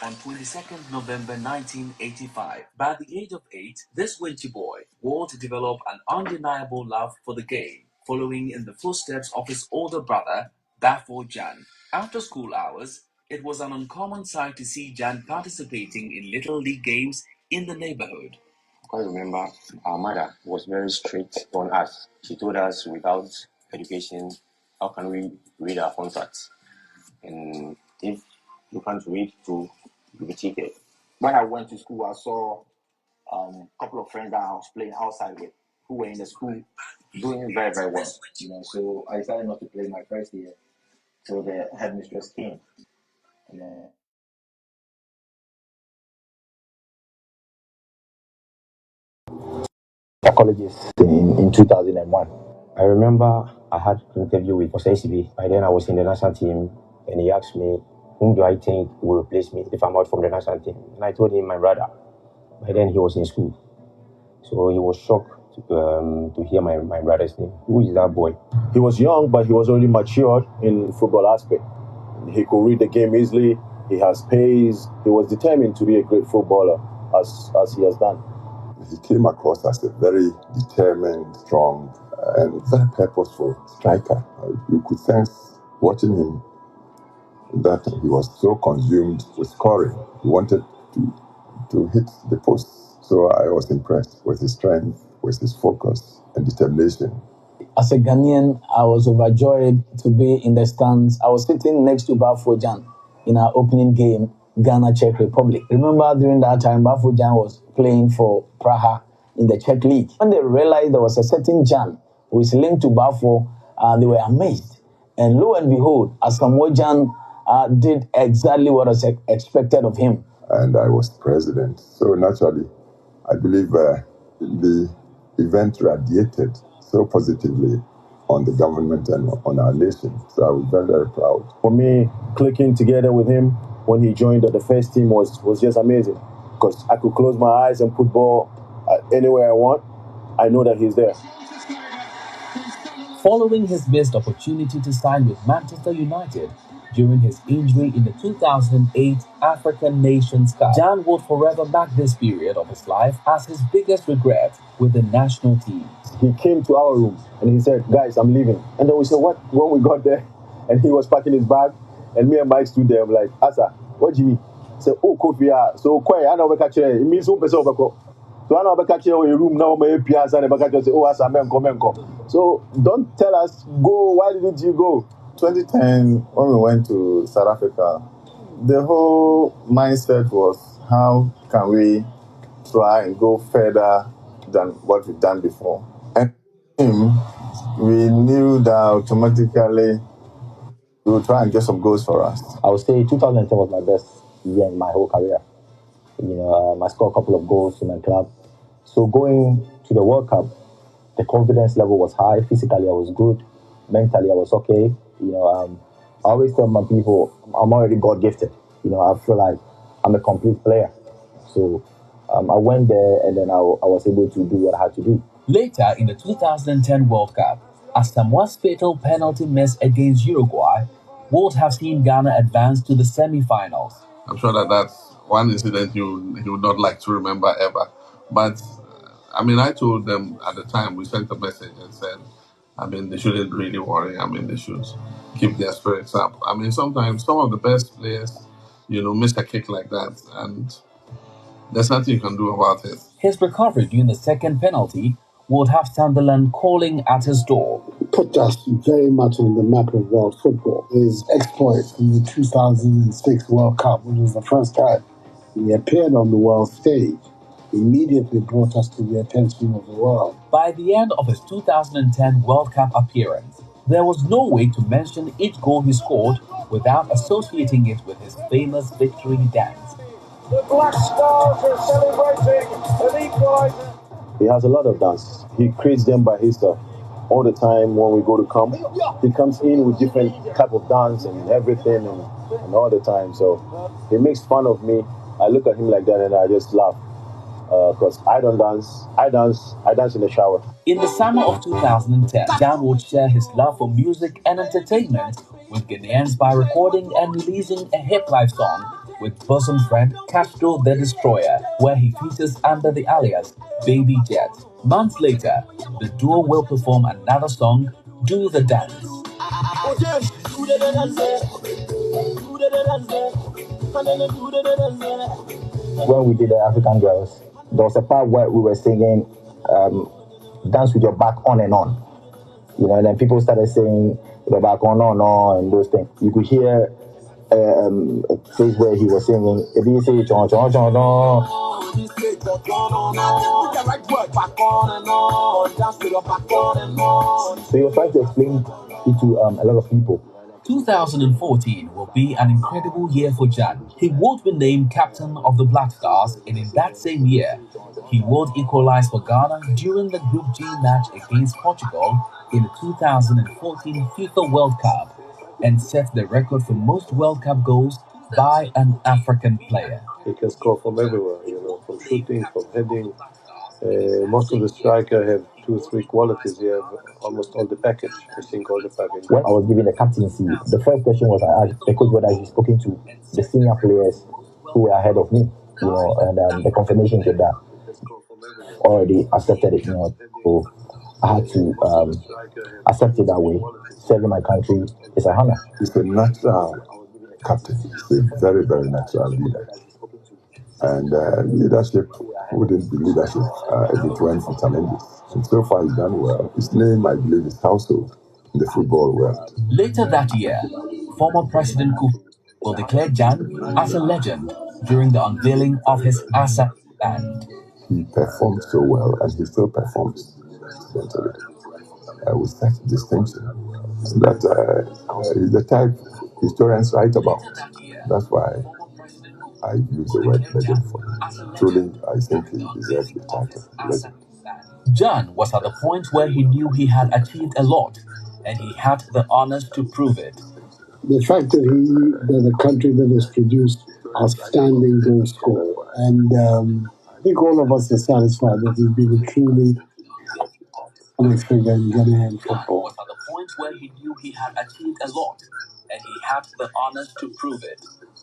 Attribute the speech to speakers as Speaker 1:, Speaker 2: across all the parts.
Speaker 1: on 22nd November 1985. By the age of 8, this Winchy boy Walt developed an undeniable love for the game, following in the footsteps of his older brother, Asamoah Gyan. After school hours, it was an uncommon sight to see Jan participating in little league games in the neighborhood.
Speaker 2: I remember our mother was very strict on us. She told us without education, how can we read our contracts? And if you can't read, you'll be cheated. When I went to school, I saw a couple of friends that I was playing outside with who were in the school doing very, very well. So I decided not to play my first year till the headmistress came. And psychologist in 2001. I remember I had an interview with Mr. ACB. By then I was in the national team and he asked me, whom do I think will replace me if I'm out from the national team? And I told him my brother. By then he was in school. So he was shocked to hear my brother's name. Who is that boy?
Speaker 3: He was young, but he was already matured in football aspect. He could read the game easily. He has pace. He was determined to be a great footballer, as he has done.
Speaker 4: He came across as a very determined, strong, and very purposeful striker. You could sense watching him that he was so consumed with scoring. He wanted to hit the post. So I was impressed with his strength, with his focus and determination.
Speaker 5: As a Ghanaian, I was overjoyed to be in the stands. I was sitting next to Asamoah Gyan in our opening game, Ghana Czech Republic. Remember during that time, Asamoah Gyan was playing for Praha in the Czech League. When they realized there was a certain Gyan who is linked to Bafo, they were amazed. And lo and behold, Asamoah Gyan did exactly what was expected of him.
Speaker 4: And I was president. So naturally, I believe the event radiated so positively on the government and on our nation. So I was very, very proud.
Speaker 3: For me, clicking together with him when he joined the first team was just amazing because I could close my eyes and put ball anywhere I want. I know that he's there.
Speaker 1: Following his missed opportunity to sign with Manchester United during his injury in the 2008 African Nations Cup, Jan will forever mark this period of his life as his biggest regret with the national team.
Speaker 3: He came to our room and he said, "Guys, I'm leaving." And then we said, "What?" When we got there, and he was packing his bag, and me and Mike stood there. I'm like, "Asa, what do you mean?" He said, "Oh, Kofi, so quite, I know catch it. It means who person over. So I know catch a room now. My APS and the say, 'Oh, Asa, menko." So don't tell us go. Why didn't you go?
Speaker 6: 2010, when we went to South Africa, the whole mindset was how can we try and go further than what we've done before. And we knew that automatically we would try and get some goals for us.
Speaker 2: I would say 2010 was my best year in my whole career. I scored a couple of goals in my club. So going to the World Cup, the confidence level was high. Physically, I was good. Mentally, I was okay. I always tell my people, I'm already God gifted. I feel like I'm a complete player. So I went there and then I was able to do what I had to do.
Speaker 1: Later in the 2010 World Cup, Asamoah's fatal penalty miss against Uruguay would have seen Ghana advance to the semi-finals.
Speaker 7: I'm sure that's one incident he would not like to remember ever. But, I told them at the time, we sent a message and said, they shouldn't really worry. They should keep their spirits up. Sometimes some of the best players, miss a kick like that, and there's nothing you can do about it.
Speaker 1: His recovery during the second penalty would have Sunderland calling at his door.
Speaker 8: Put us very much on the map of world football. His exploits in the 2006 World Cup, which was the first time he appeared on the world stage, immediately brought us to the attention of the world.
Speaker 1: By the end of his 2010 World Cup appearance, there was no way to mention each goal he scored without associating it with his famous victory dance.
Speaker 9: The Black Stars are celebrating an equaliser.
Speaker 3: He has a lot of dances. He creates them by himself. All the time when we go to camp, he comes in with different type of dance and everything and all the time. So he makes fun of me. I look at him like that and I just laugh. Because I don't dance. I dance in the shower.
Speaker 1: In the summer of 2010, Jan would share his love for music and entertainment with Ghanaians by recording and releasing a hip life song with bosom friend Castro the Destroyer, where he features under the alias Baby Jet. Months later, the duo will perform another song, Do the Dance.
Speaker 3: When we did the African Girls, there was a part where we were singing Dance with Your Back On and On. And then people started saying the back on and those things. You could hear a place where he was singing, if he say chon chon chon no. So he was trying to explain it to a lot of people.
Speaker 1: 2014 will be an incredible year for Gyan. He would be named captain of the Black Stars, and in that same year, he would equalize for Ghana during the Group G match against Portugal in the 2014 FIFA World Cup, and set the record for most World Cup goals by an African player.
Speaker 10: He can score from everywhere, from shooting, from heading. Most of the strikers have 2 or 3 qualities. He have almost all the package. I think all the package.
Speaker 3: When I was given the captaincy, the first question was I asked the coach whether he's spoken to the senior players who were ahead of me, and the confirmation to that already accepted it, so I had to accept it that way. Serving my country is a honor.
Speaker 4: He's a natural captain. He's a very, very natural leader. And leadership wouldn't be leadership if it weren't for challenges. And so far, he's done well. His name, I believe, is household in the football world.
Speaker 1: Later that year, former President Kufuor will declare Gyan as a legend during the unveiling of his Asa band.
Speaker 4: He performed so well, and he still performs with such distinction that he's the type historians write about. That's why I use the word legend for him. Truly, I think he deserves the title legend.
Speaker 1: Gyan was at the point where he knew he had achieved a lot, and he had the honors to prove it.
Speaker 8: The fact that that a country that has produced outstanding goal scorer, and I think all of us are satisfied that he's been a truly iconic figure in Ghanaian football.
Speaker 1: Was at the point where he knew he had achieved a lot, and he had the honors to prove it.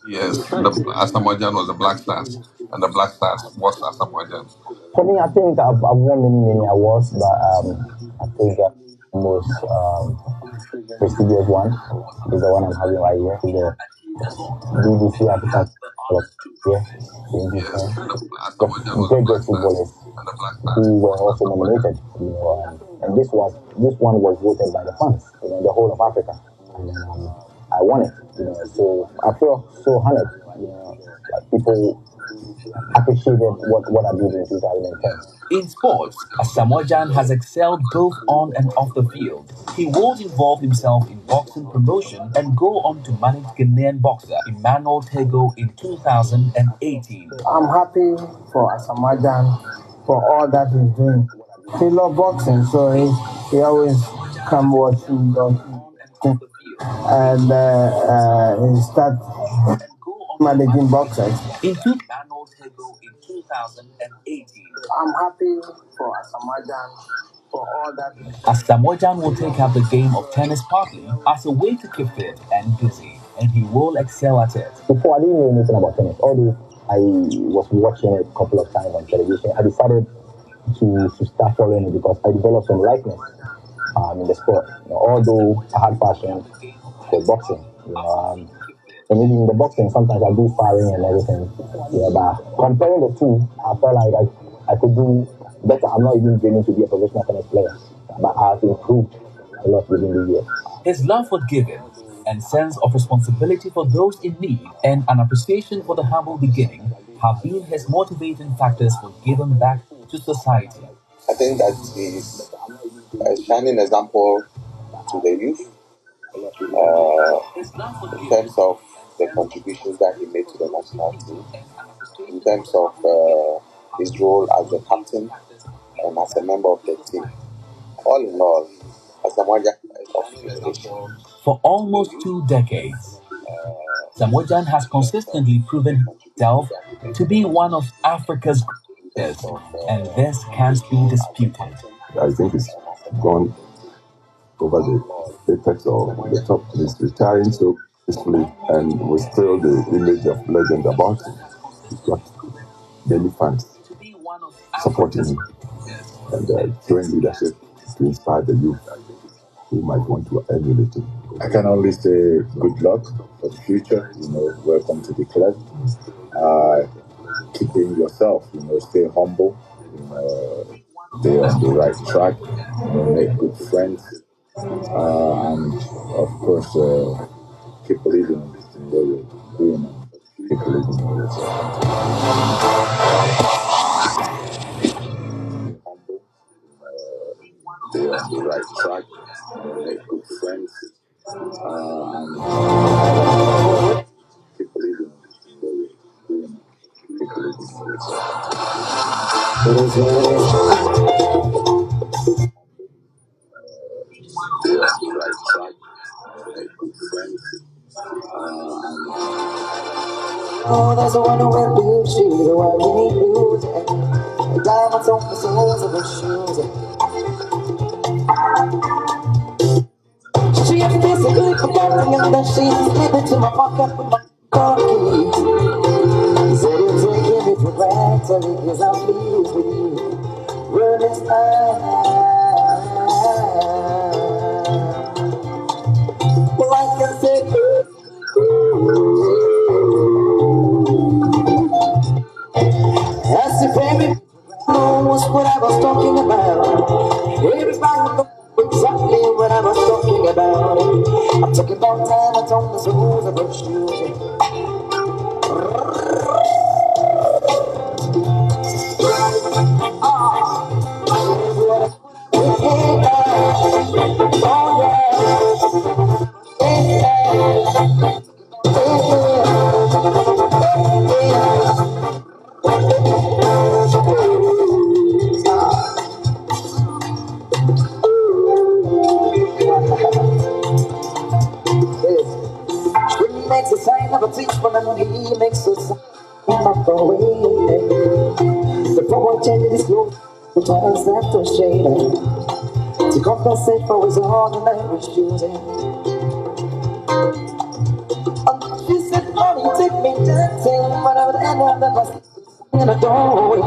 Speaker 7: Yes, the Asamoah Gyan was the Black Stars, and the Black Stars was Asamoah Gyan.
Speaker 3: For me, I think I've won many awards, but I think the most prestigious one is the one I'm having right here. The BBC Africa Club here in
Speaker 7: Yes,
Speaker 3: Japan.
Speaker 7: the Asamoah Gyan was
Speaker 3: The
Speaker 7: the
Speaker 3: great
Speaker 7: Black Stars,
Speaker 3: footballers
Speaker 7: and the Black Stars.
Speaker 3: who were also nominated, and this one was voted by the fans, the whole of Africa, and I won it, so I feel so honored, like people appreciated what I did in 2010.
Speaker 1: In sports, Asamoah Gyan has excelled both on and off the field. He would involve himself in boxing promotion and go on to manage Ghanaian boxer Emmanuel Tego in 2018.
Speaker 11: I'm happy for Asamoah Gyan for all that he's doing. He loves boxing, so he always come watch me and he start managing boxers.
Speaker 1: Emmanuel Tego in 2018.
Speaker 11: I'm happy for Asamoah Gyan for all that.
Speaker 1: Asamoah Gyan will take up the game of tennis partly as a way to keep fit and busy, and he will excel at it.
Speaker 3: Before, I didn't know anything about tennis, although I was watching it a couple of times on television. I decided to start following it because I developed some likeness in the sport. Although I had passion for boxing, and even in the boxing, sometimes I do sparring and everything. But comparing the two, I felt like I could do better. I'm not even dreaming to be a professional tennis player, but I've improved a lot within the years.
Speaker 1: His love for giving and sense of responsibility for those in need and an appreciation for the humble beginning have been his motivating factors for giving back to society.
Speaker 2: I think that is a shining example to the youth in terms of the contributions that he made to the national team, in terms of his role as the captain and as a member of the team. All in all, Asamoah Gyan is of inspiration.
Speaker 1: For almost 2 decades, Asamoah Gyan has consistently proven himself to be one of Africa's greatest, and this can't be disputed.
Speaker 4: I think it's gone over the apex or the top. He's retiring, so peacefully, and with still the image of legend about him. He's got many fans supporting him and showing leadership to inspire the youth who might want to emulate him. I can only say good luck for the future. Welcome to the club. Keep being yourself. Stay humble. Stay on the right track. Make good friends, and of course, keep believing in what you're doing. And keep believing in yourself. Humble. Stay on the right track. Make good friends, and keep believing in what you're doing. Keep believing in yourself. Stay on the right track. Make good friends, and oh, there's a one who will blue shoes, a walking blues, diamonds on the soles of her shoes. She has physically forgotten and then she slid into my pocket with my car keys. Said you're taking me for granted because I'm pleased with you. Word is well, I can say, as if everybody knows what I was talking about. Everybody knows exactly what I was talking about. I'm talking about diamonds on the soles of her shoes. He makes a sign of a teaspoon and he makes a sign of a way. The poor changes his clothes, turns that to shade to compensate for his ordinary shoes. She said, honey, take me dancing, but I would end up in a doorway.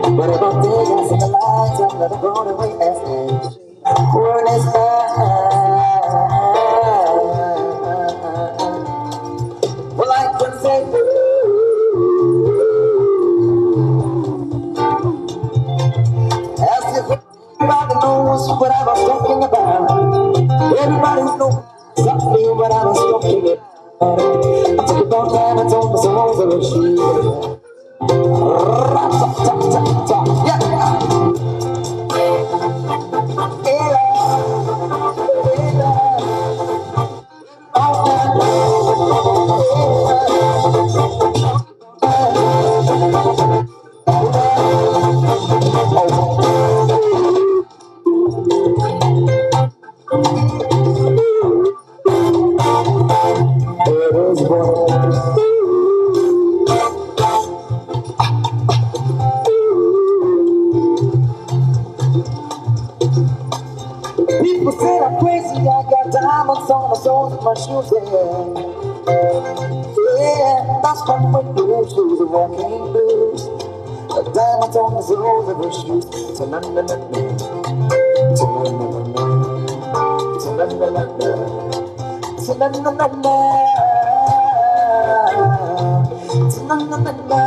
Speaker 4: But I don't think I see the lights of the Broadway as word is well, I can say, as if everybody knows what I was talking about. Everybody knows exactly what I was talking about. I took about diamonds on the soles of her shoes. People say I'm crazy, I got diamonds on the soles of my shoes, yeah. Yeah, that's from when blues, shoes are walking blues. Diamonds on the soles of her shoes. Ta-na-na-na-na, ta-na-na-na-na, ta-na-na-na-na, ta-na-na-na-na,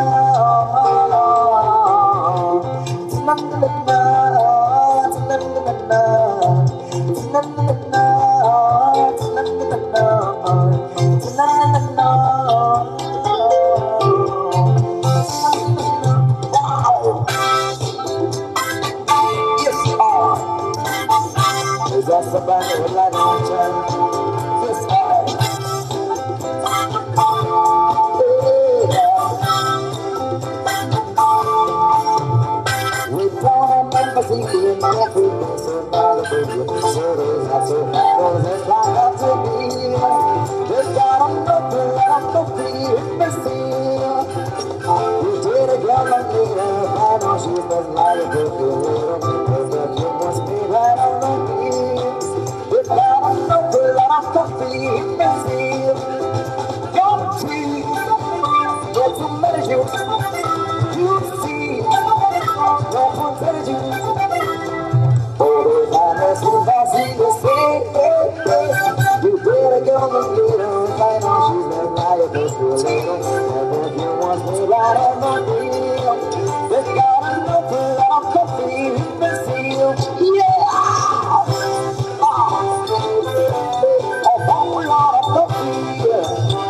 Speaker 4: somebody would like to turn this we don't have empathy in Africa, so now the big so there's not so bad, there's not to be. There's got a nothing, I'm no free, you did a girl like me, I know she's not like a good because that you must be right on the beat. If I don't know, I'm not free,
Speaker 1: You see, no contagion. Oh, I see the same. You better go and get her. I know she's not liable to later. And if you want me right on my deal, there's got enough of coffee in the seal. Yeah! A whole lot of coffee in the seal.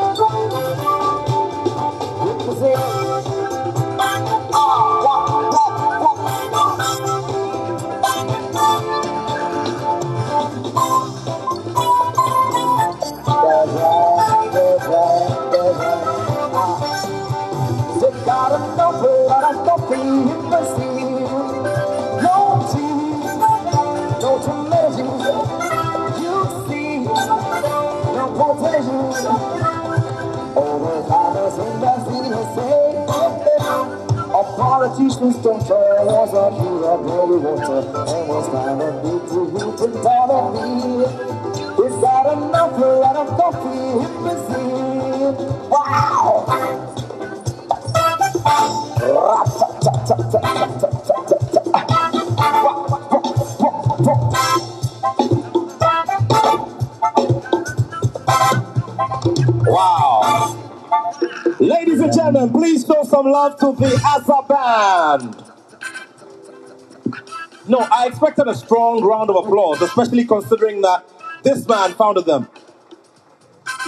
Speaker 1: They got enough lot of coffee in the sea. No tea, no tomatoes. You see, no potatoes. All the farmers in the sea say, all politicians don't tell us a few of holy water. And what's time of me to you to tell of me? Is that enough lot of coffee in the sea? Wow! Wow. Ladies and gentlemen, please show some love to the Asa Band. No, I expected a strong round of applause, especially considering that this man founded them.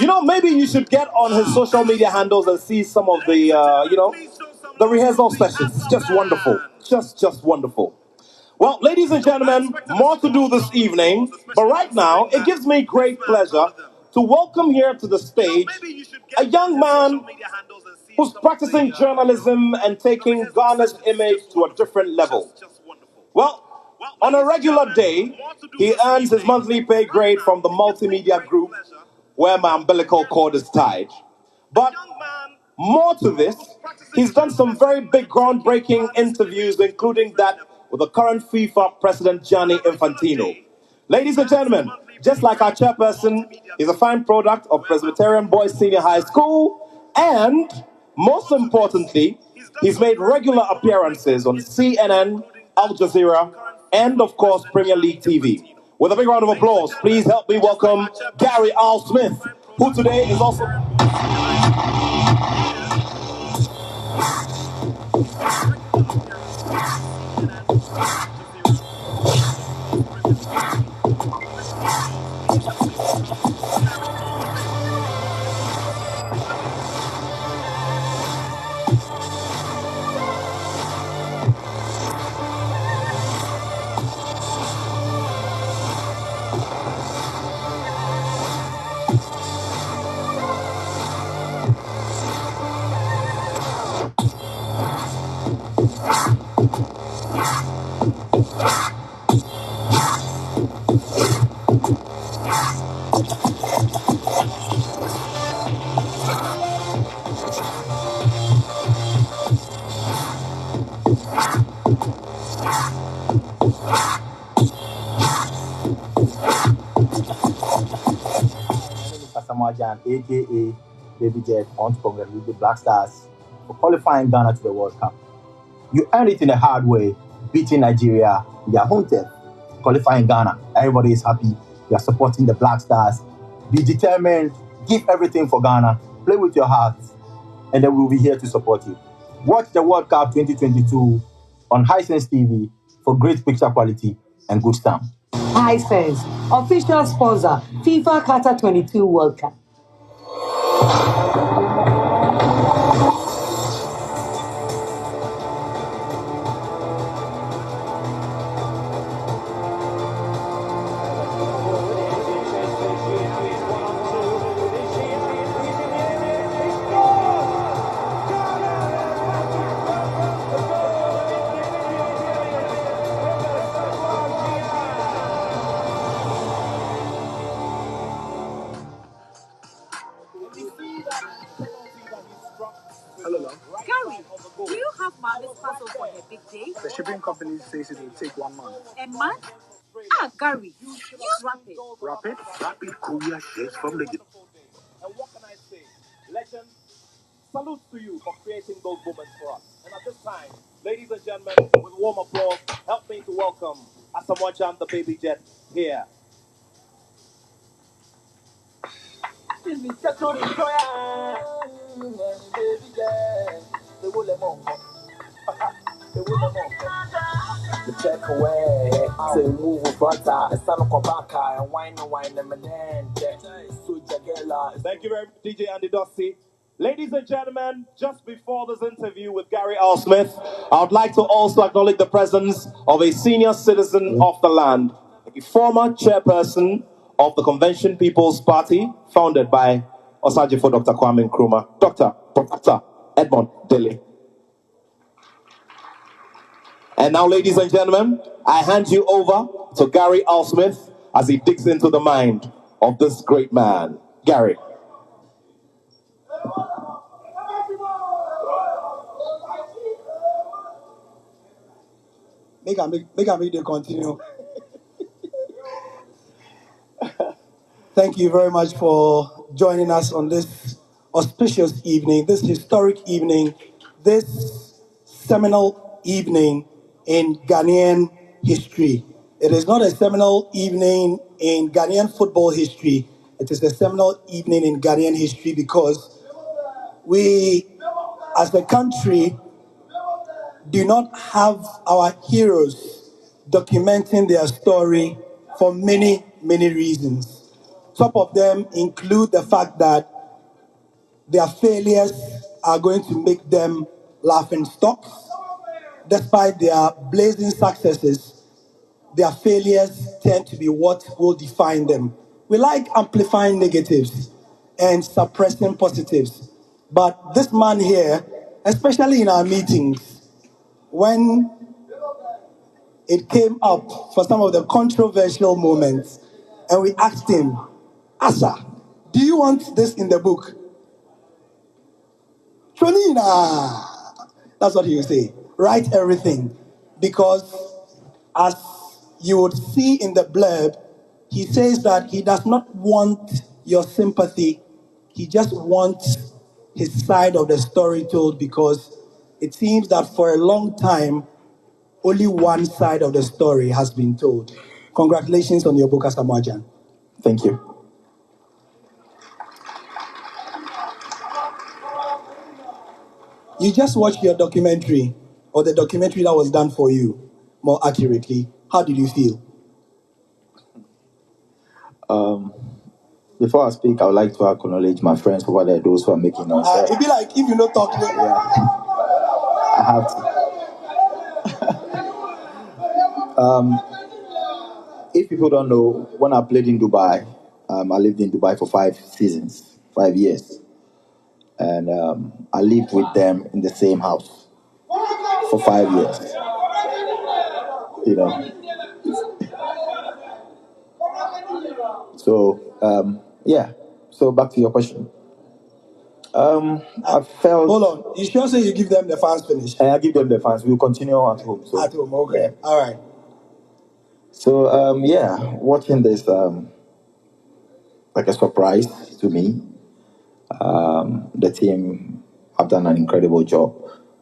Speaker 1: You know, maybe you should get on his social media handles and see some of the, the rehearsal sessions. It's just wonderful. Just wonderful. Well, ladies and gentlemen, more to do this evening, but right now, it gives me great pleasure to welcome here to the stage a young man who's practicing journalism and taking Ghana's image to a different level. Well, on a regular day, he earns his monthly pay grade from the multimedia group where my umbilical cord is tied. But more to this, he's done some very big groundbreaking interviews, including that with the current FIFA president, Gianni Infantino. Ladies and gentlemen, just like our chairperson, he's a fine product of Presbyterian Boys Senior High School, and most importantly, he's made regular appearances on CNN, Al Jazeera, and of course, Premier League TV. With a big round of applause, please help me welcome Gary R. Smith, who today is also... Asamoah Gyan, aka Baby Jet, I want to congratulate the Black Stars for qualifying Ghana to the World Cup. You earned it in a hard way, beating Nigeria in their home turf, qualifying Ghana. Everybody is happy. You are supporting the Black Stars. Be determined, give everything for Ghana, play with your heart, and then we'll be here to support you. Watch the World Cup 2022 on Hisense TV for great picture quality and good sound. Hisense, official sponsor, FIFA Qatar 22 World Cup.
Speaker 12: Gary, do you have Mommy's parcel for her big day? The shipping company says it will take 1 month. A month? Ah, Gary, use Rapid. Rapid? Rapid courier ships from the... And what can I say? Legend
Speaker 9: salute to you for creating those moments for us. And at this time, ladies and gentlemen, with warm applause, help me to welcome Asamoah Gyan, the baby jet, here. Check away, say move front, stand up back, and wine and then thank you very much, DJ Andy Dossi. Ladies and gentlemen, just before this interview with Gary R. Smith, I would like to also acknowledge the presence of a senior citizen of the land, a former chairperson of the Convention People's Party, founded by Osajifo Dr. Kwame Nkrumah, Dr. Professor Edmond Dele. And now, ladies and gentlemen, I hand you over to Gary R. Smith as he digs into the mind of this great man. Gary.
Speaker 13: Make a video continue. Thank you very much for joining us on this auspicious evening, this historic evening, this seminal evening in Ghanaian history. It is not a seminal evening in Ghanaian football history. It is a seminal evening in Ghanaian history because we, as a country, do not have our heroes documenting their story for many, many reasons. Some of them include the fact that their failures are going to make them laughing stocks. Despite their blazing successes, their failures tend to be what will define them. We like amplifying negatives and suppressing positives. But this man here, especially in our meetings, when it came up for some of the controversial moments, and we asked him, Asa, do you want this in the book? Tronina! That's what he would say. Write everything. Because as you would see in the blurb, he says that he does not want your sympathy. He just wants his side of the story told because it seems that for a long time, only one side of the story has been told. Congratulations on your book, Asamoah Gyan. Thank you. You just watched your documentary, or the documentary that was done for you, more accurately. How did you feel?
Speaker 14: Before I speak, I would like to acknowledge my friends over there, those who are making noise.
Speaker 13: It'd be like if you don't talk.
Speaker 14: Yeah, I have to. If people don't know, when I played in Dubai, I lived in Dubai for 5 seasons, 5 years. And I lived with them in the same house for 5 years. You know. So, yeah. So back to your question. I felt...
Speaker 13: Hold on. You sure say you give them the fans finish?
Speaker 14: I give them the fans. We'll continue at home. So,
Speaker 13: at home, okay.
Speaker 14: Yeah.
Speaker 13: All right.
Speaker 14: So, watching this, like a surprise to me. The team have done an incredible job.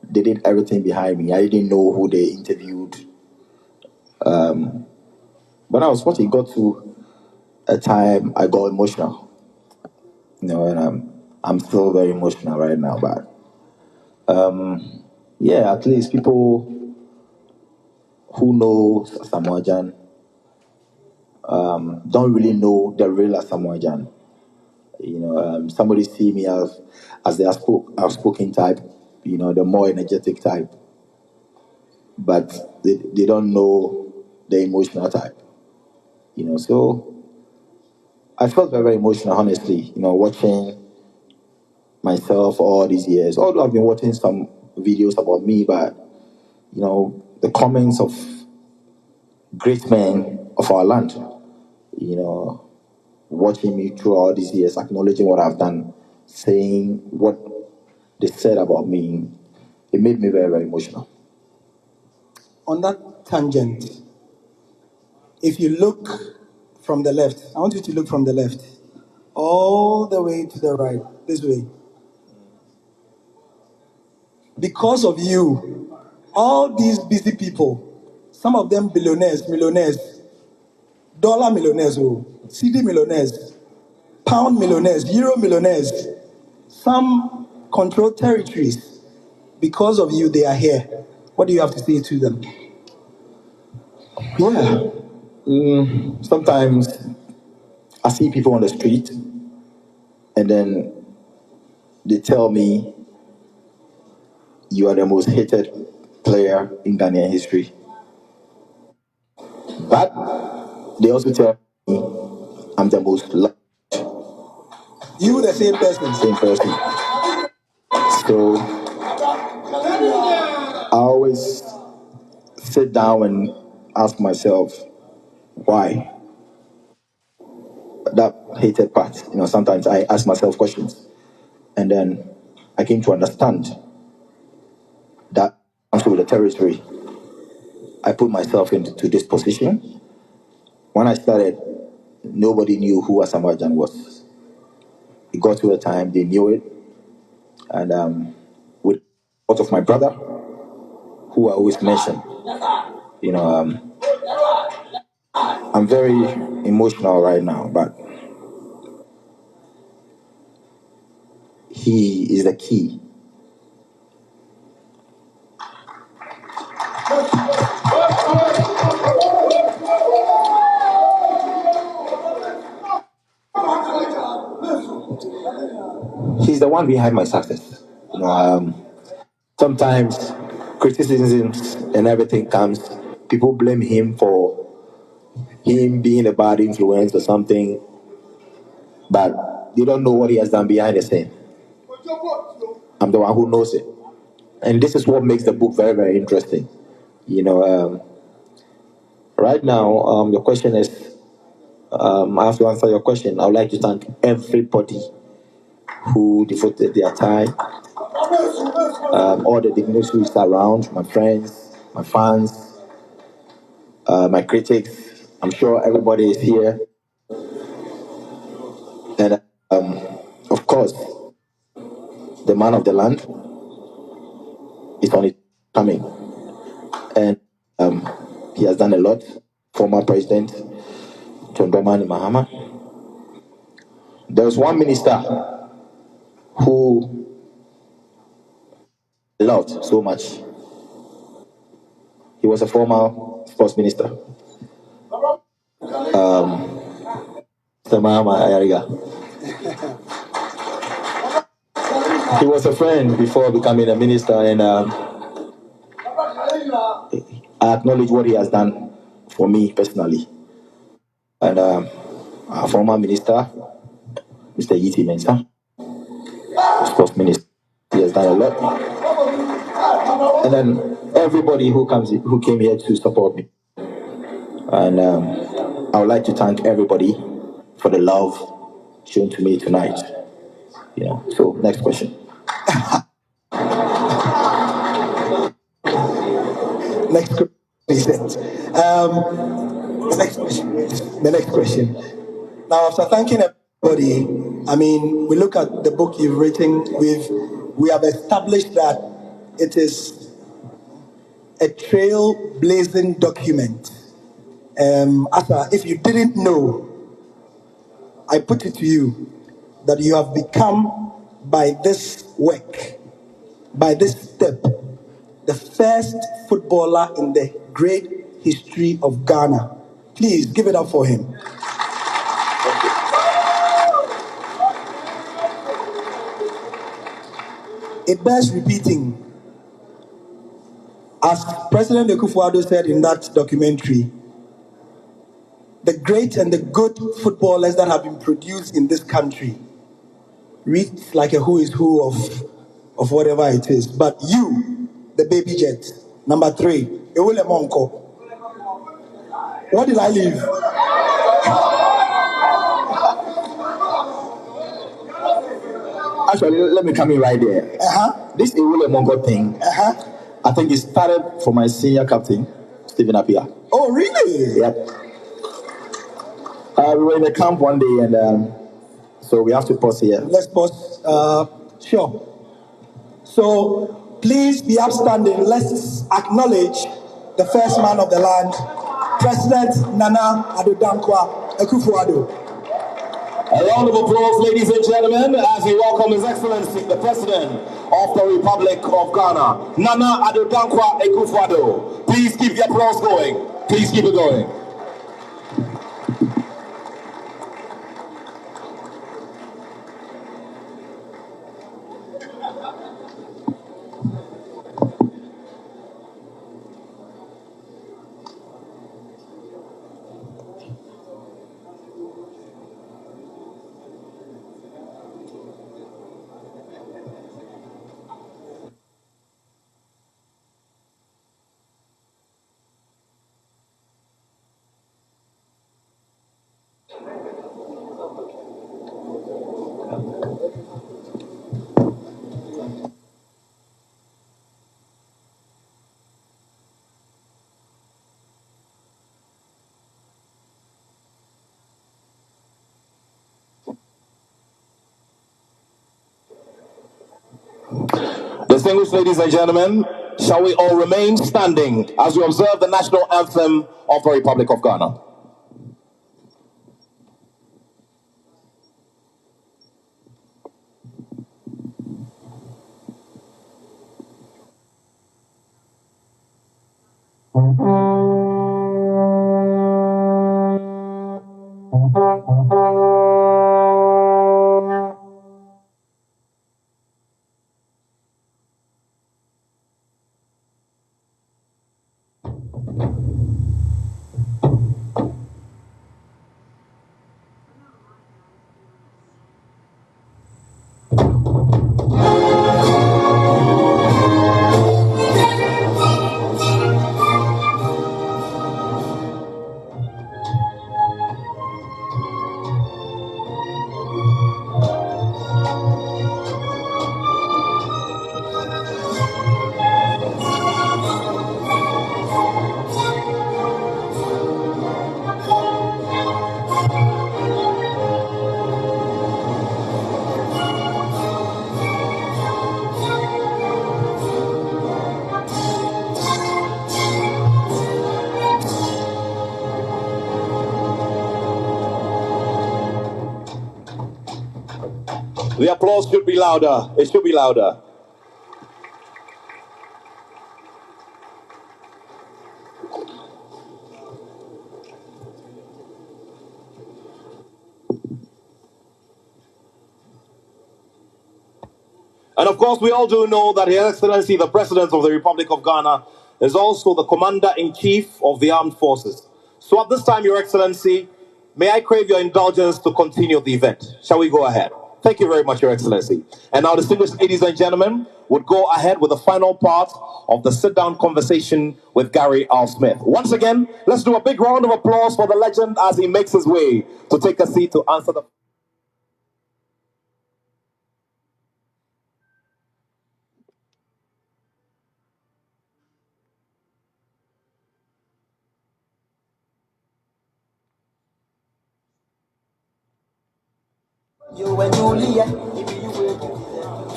Speaker 14: They did everything behind me. I didn't know who they interviewed. But I was watching, got to a time I got emotional. You know, and I'm still very emotional right now. But yeah, at least people who know Asamoah Gyan don't really know the real Asamoah Gyan. You know, somebody see me as the outspoken type, you know, the more energetic type, but they don't know the emotional type. You know, so I felt very, very emotional, honestly, you know, watching myself all these years. Although I've been watching some videos about me, but, you know, the comments of great men of our land, you know, watching me through all these years, acknowledging what I've done, saying what they said about me, it made me very, very emotional.
Speaker 13: On that tangent, if you look from the left, I want you to look from the left, all the way to the right, this way. Because of you, all these busy people, some of them billionaires, millionaires, dollar millionaires, CD millionaires, pound millionaires, euro millionaires, some control territories. Because of you, they are here. What do you have to say to them?
Speaker 14: Yeah. Sometimes I see people on the street and then they tell me you are the most hated player in Ghanaian history. But they also tell me I'm the most loved
Speaker 13: You, the same person.
Speaker 14: same person. So I always sit down and ask myself why that hated part. Sometimes I ask myself questions, and then I came to understand that comes with the territory. I put myself into this position. When I started, nobody knew who Asamoah Gyan was. It got to a time they knew it, and with part of my brother, who I always mention, you know, I'm very emotional right now, but he is the key. He's the one behind my success. Sometimes criticisms and everything comes. People blame him for him being a bad influence or something, but they don't know what he has done behind the scene. I'm the one who knows it, and this is what makes the book very, very interesting. You know, right now, your question is, I have to answer your question. I would like to thank everybody who devoted their time, all the dignitaries around, my friends, my fans, my critics. I'm sure everybody is here. And of course, the man of the land is on his coming. And he has done a lot. Former President John Dramani Mahama. There was one minister who loved so much. He was a former sports minister. Mr. Mahama Ayariga. He was a friend before becoming a minister, and I acknowledge what he has done for me personally. And our former minister, Mr. Yiti Mensah, sports minister, he has done a lot. And then everybody who came here to support me. And I would like to thank everybody for the love shown to me tonight. So next question.
Speaker 13: Next question. Next question. The next question. Now, after thanking everybody, we look at the book you've written. We have established that it is a trailblazing document. Asa, if you didn't know, I put it to you that you have become, by this work, by this step, the first footballer in the great history of Ghana. Please give it up for him. It bears repeating. As President Akufo-Addo said in that documentary, the great and the good footballers that have been produced in this country reads like a who is who of whatever it is. But you, the baby jet, number 3, Ewule Monko. What did I leave?
Speaker 14: Actually, let me come in right there. This Ewule Mongo thing, I think it started for my senior captain, Stephen Apia.
Speaker 13: Oh, really?
Speaker 14: Yep. We were in the camp one day, and so we have to pause here.
Speaker 13: Let's pause. Sure. So, Please be upstanding. Let's acknowledge the first man of the land, President Nana Addo Dankwa Akufo-Addo. A round of applause, ladies and gentlemen, as we welcome His Excellency, the President of the Republic of Ghana, Nana Addo Dankwa Akufo-Addo. Please keep the applause going. Please keep it going. Distinguished ladies and gentlemen, shall we all remain standing as we observe the national anthem of the Republic of Ghana? The applause should be louder. It should be louder. And of course, we all do know that His Excellency, the President of the Republic of Ghana, is also the Commander-in-Chief of the Armed Forces. So at this time, Your Excellency, may I crave your indulgence to continue the event? Shall we go ahead? Thank you very much, Your Excellency. And now, distinguished ladies and gentlemen, would go ahead with the final part of the sit-down conversation with Gary R. Smith. Once again, let's do a big round of applause for the legend as he makes his way to take a seat to answer the...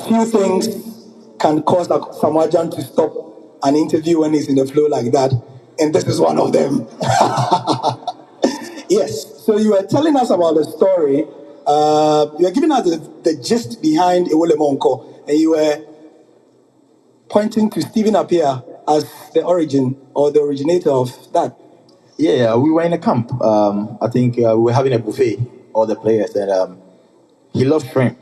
Speaker 13: Few things can cause a Samoan to stop an interview when he's in the flow like that, and this is one of them. Yes, so you were telling us about the story. You were giving us the gist behind Ewole Monko, and you were pointing to Stephen Appiah as the origin or the originator of that.
Speaker 14: Yeah, we were in a camp. I think we were having a buffet, all the players, and he loved shrimp.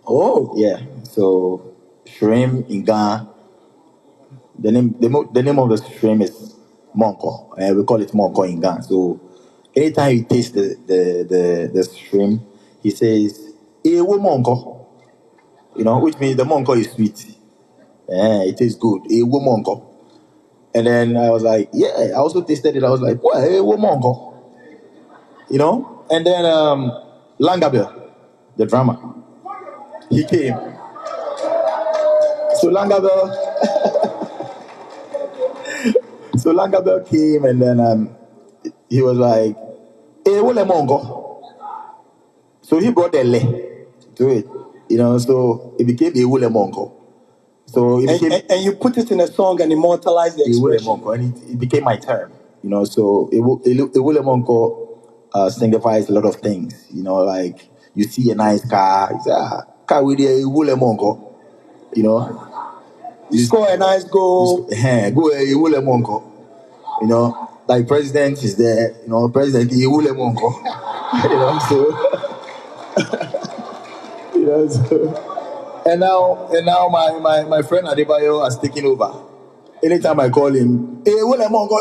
Speaker 13: Oh,
Speaker 14: Yeah, so shrimp in Ghana, the name of the shrimp is monko, and we call it monko in Ghana. So anytime you taste the shrimp, he says, "Eh, wo monko," which means the monko is sweet. It tastes good. Eh, wo monko. And then I was like, yeah, I also tasted it. I was like, what? Eh, wo monko. And then Langabel, the drummer, he came. So Langabel came, and then he was like, "Hey, what mongo?" So he brought the le to it, so it became a wole mongo. So it became
Speaker 13: And you put it in a song and immortalize the expression.
Speaker 14: Iwulemonko, and it became my term. So Iwulemonko signifies a lot of things. Like you see a nice car, you say, car with a Iwulemonko.
Speaker 13: You score a nice goal.
Speaker 14: Go Iwulemonko. Like president is there. President Iwulemonko. So. And now my friend Adebayo has taken over. Anytime I call him, hey, Wulemonko,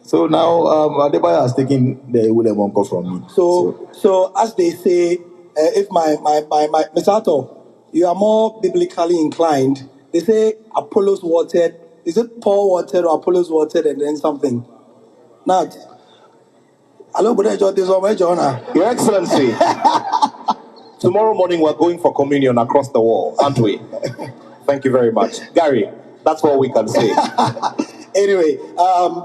Speaker 14: so now Adebayo has taken the Wulemonko from me.
Speaker 13: So as they say, if my Misato, you are more biblically inclined. They say Apollos watered. Is it Paul watered or Apollos watered and then something? Not. Hello,
Speaker 9: Your Excellency, tomorrow morning we're going for communion across the wall, aren't we? Thank you very much. Gary, that's all we can say.
Speaker 13: Anyway,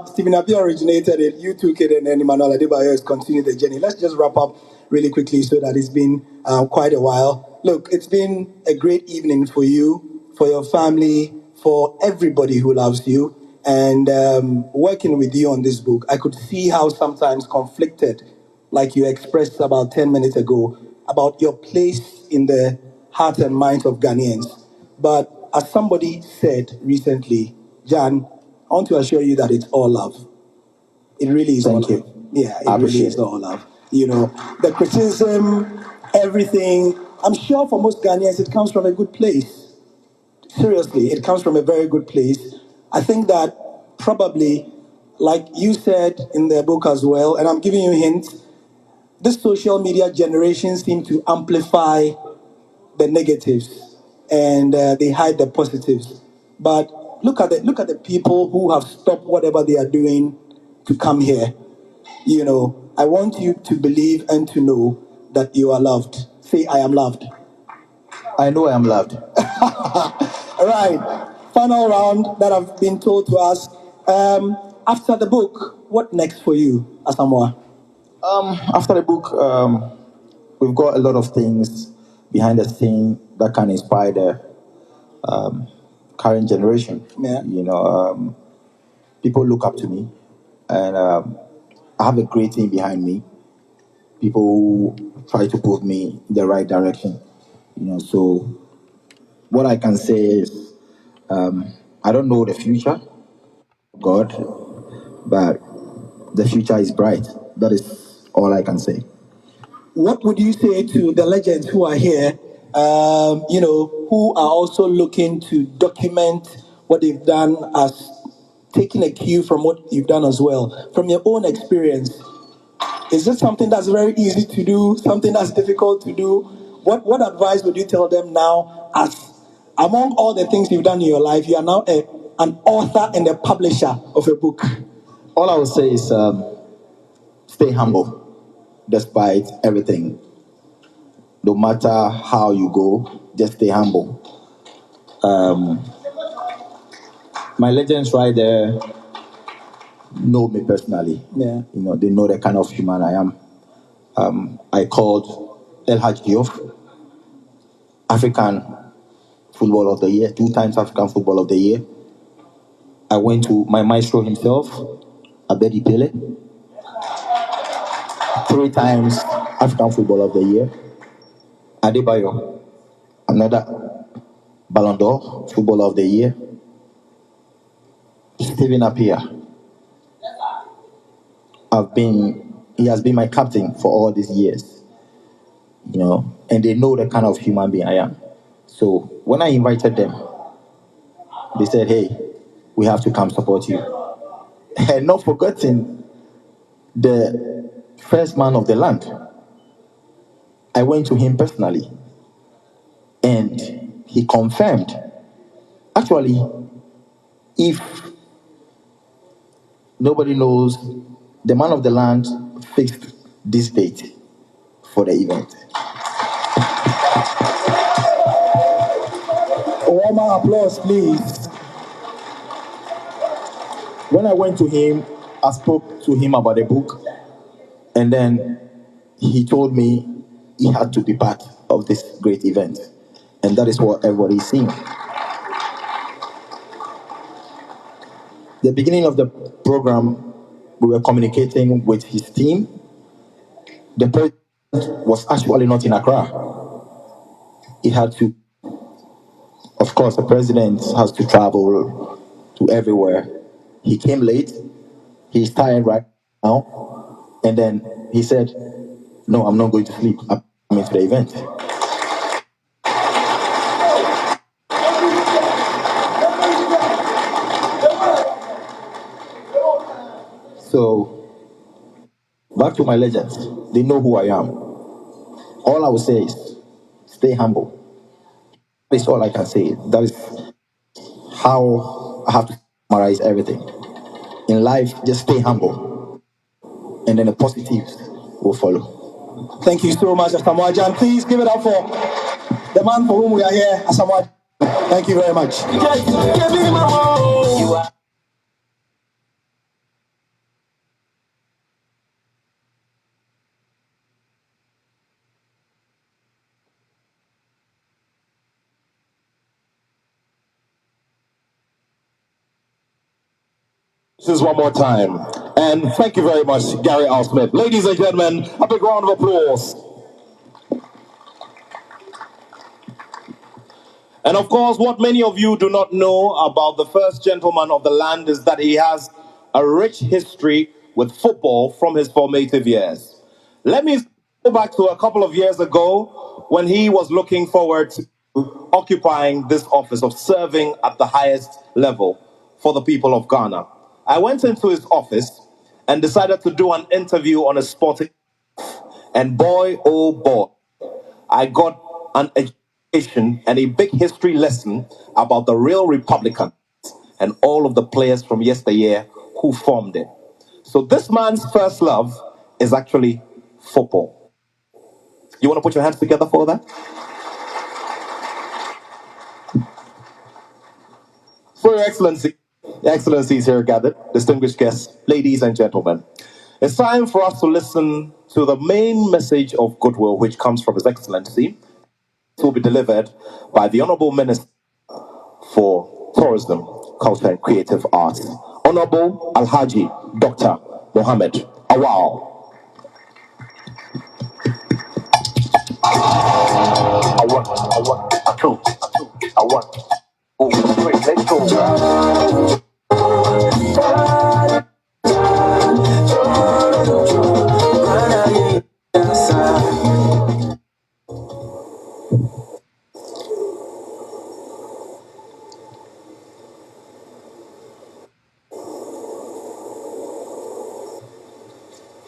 Speaker 13: Stephen Abia originated it, you took it, and then Emmanuel Adebayo has continued the journey. Let's just wrap up really quickly so that it's been quite a while. Look, it's been a great evening for you, for your family, for everybody who loves you. And working with you on this book, I could see how sometimes conflicted, like you expressed about 10 minutes ago, about your place in the heart and minds of Ghanaians. But as somebody said recently, Jan, I want to assure you that it's all love. It really is all
Speaker 14: Thank you.
Speaker 13: love. Yeah, it
Speaker 14: I
Speaker 13: really
Speaker 14: appreciate
Speaker 13: is
Speaker 14: it.
Speaker 13: all love. The criticism, everything. I'm sure for most Ghanaians, it comes from a good place. Seriously, it comes from a very good place. I think that probably, like you said in the book as well, and I'm giving you hints, this social media generation seem to amplify the negatives and they hide the positives. But look at the people who have stopped whatever they are doing to come here. I want you to believe and to know that you are loved. Say, I am loved.
Speaker 14: I know I am loved.
Speaker 13: All right. Final round that I've been told to ask. After the book, what next for you, Asamoah?
Speaker 14: After the book, we've got a lot of things behind the scene that can inspire the current generation.
Speaker 13: Yeah.
Speaker 14: People look up to me, and I have a great team behind me. People who try to put me in the right direction. So what I can say is, I don't know the future, God, but the future is bright. That is all I can say.
Speaker 13: What would you say to the legends who are here, who are also looking to document what they've done as taking a cue from what you've done as well? From your own experience, is this something that's very easy to do, something that's difficult to do? What advice would you tell them now as among all the things you've done in your life, you are now an author and a publisher of a book?
Speaker 14: All I would say is stay humble despite everything. No matter how you go, just stay humble. My legends right there know me personally.
Speaker 13: Yeah.
Speaker 14: They know the kind of human I am. I called El Haj Diouf African Football of the Year, 2 times African Football of the Year. I went to my maestro himself, Abedi Pele, 3 times African Football of the Year. Adebayo, another Ballon d'Or, Football of the Year. Steven Appiah, he has been my captain for all these years, and they know the kind of human being I am. So when I invited them, they said, hey, we have to come support you. And not forgetting the first man of the land. I went to him personally, and he confirmed. Actually, if nobody knows, the man of the land fixed this date for the event.
Speaker 13: A warmer applause, please.
Speaker 14: When I went to him, I spoke to him about the book, and then he told me he had to be part of this great event. And that is what everybody is seeing. The beginning of the program, we were communicating with his team. The president was actually not in Accra. He had to, of course, the president has to travel to everywhere. He came late. He's tired right now. And then he said, "No, I'm not going to sleep. I'm coming to the event." So, back to my legends. They know who I am. All I will say is stay humble. That's all I can say. That is how I have to summarize everything. In life, just stay humble, and then the positives will follow.
Speaker 13: Thank you so much, Asamoah Gyan. Please give it up for the man for whom we are here, Asamoah. Thank you very much. This is one more time. And thank you very much, Gary Al Smith. Ladies and gentlemen, a big round of applause. And of course, what many of you do not know about the first gentleman of the land is that he has a rich history with football from his formative years. Let me go back to a couple of years ago when he was looking forward to occupying this office of serving at the highest level for the people of Ghana. I went into his office and decided to do an interview on a sporting, and boy, oh boy, I got an education and a big history lesson about the real Republican and all of the players from yesteryear who formed it. So this man's first love is actually football. You want to put your hands together for that? For Your Excellencies here gathered, distinguished guests, ladies and gentlemen, it's time for us to listen to the main message of goodwill which comes from His Excellency. It will be delivered by the Honorable Minister for Tourism, Culture and Creative Arts, Honorable Alhaji Dr. Mohammed Awal. A two, a one, two, three, let's go.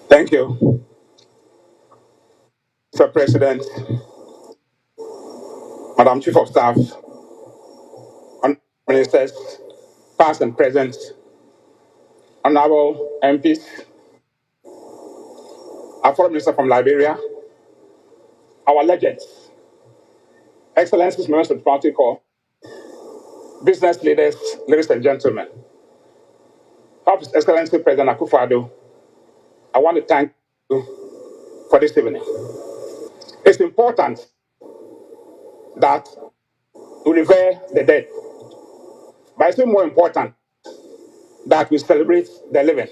Speaker 13: Thank you, Mr. President, Madam Chief of Staff, Honorable Ministers, past and present, Honorable MPs, our Foreign Minister from Liberia, our legends, Excellencies, members of the party corps, business leaders, ladies and gentlemen. His Excellency President Akufo-Addo, I want to thank you for this evening. It's important that we revere the dead, but it's even more important that we celebrate the living,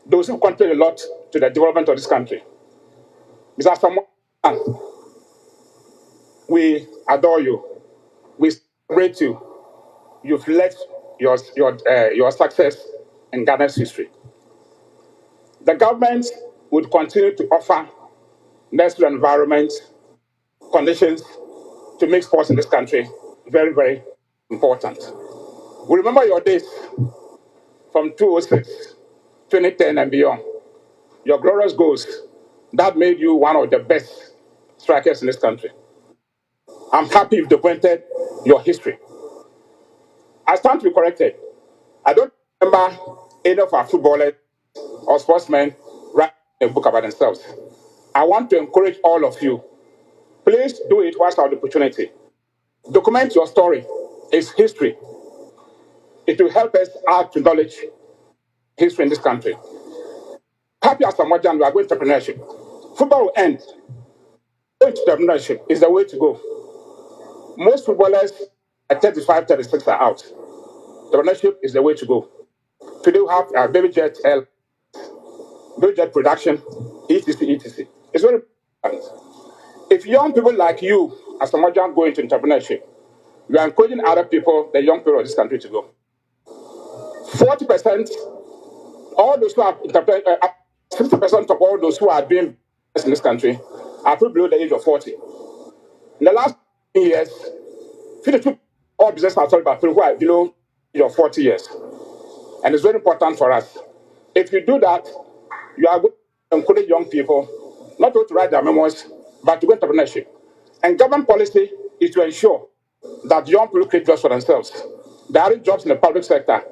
Speaker 13: those who contribute a lot to the development of this country. Mr. Asamoah, we adore you. We celebrate you. You've led your success in Ghana's history. The government would continue to offer necessary environment conditions to make sports in this country very, very important. We remember your days from 2006, 2010 and beyond. Your glorious goals that made you one of the best strikers in this country. I'm happy you've documented your history. I stand to be corrected. I don't remember any of our footballers or sportsmen writing a book about themselves. I want to encourage all of you. Please do it whilst you have the opportunity. Document your story. It's history. It will help us add to knowledge history in this country. Happy as Asamoah Gyan, we are going to entrepreneurship. Football will end. Going to entrepreneurship is the way to go.
Speaker 15: Most footballers at 35, 36 are out. Entrepreneurship is the way to go. Today we have baby jet production, etc., etc. It's very important. If young people like you, as a Gyan, go into entrepreneurship, you are encouraging other people, the young people of this country, to go. 40%, all those who are 50% of all those who are doing business in this country are people below the age of 40. In the last years, 52 all business are started by people who are below the age of 40 years. And it's very important for us. If you do that, you are going to encourage young people not only to write their memoirs, but to go into entrepreneurship. And government policy is to ensure that young people create jobs for themselves. There are jobs in the public sector.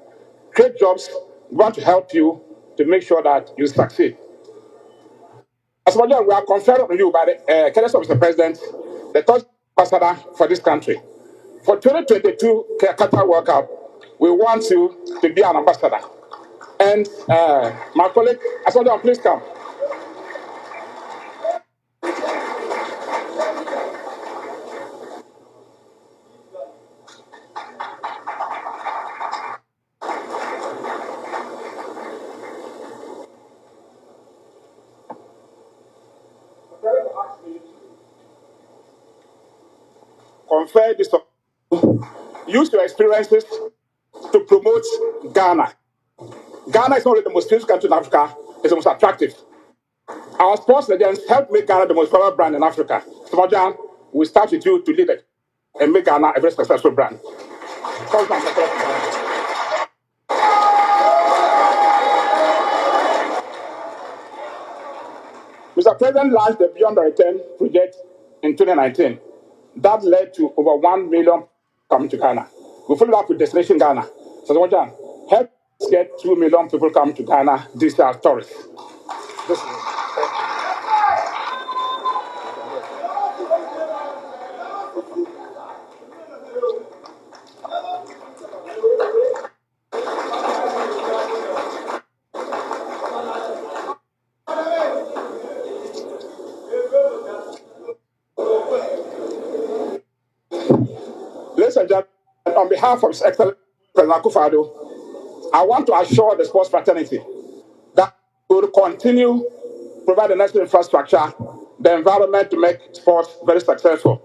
Speaker 15: Create jobs, we want to help you to make sure that you succeed. As much as we are conferred on you by the courtesy of Mr. President, the third ambassador for this country. For 2022 Qatar World Cup, we want you to be an ambassador. And my colleague, Asamoah, please come. Confer this. Use your experiences to promote Ghana. Ghana is not only the most famous country in Africa, it's the most attractive. Our sports legends help make Ghana the most valuable brand in Africa. So, John, we start with you to lead it and make Ghana a very successful brand. Mr. President launched the Beyond the Return project in 2019. That led to over 1 million coming to Ghana. We followed up with Destination Ghana. So, John, help us get 2 million people coming to Ghana this year as tourists. Ladies and gentlemen, on behalf of His Excellency President Akufo-Addo, I want to assure the sports fraternity that we will continue to provide the necessary infrastructure, the environment to make sports very successful.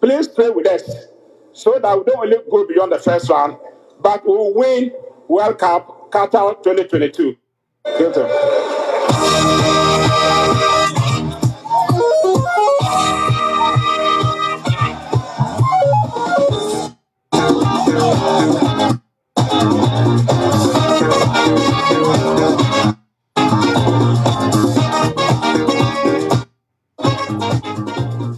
Speaker 15: Please pray with us so that we don't only go beyond the first round, but we will win World Cup Qatar 2022. Thank you.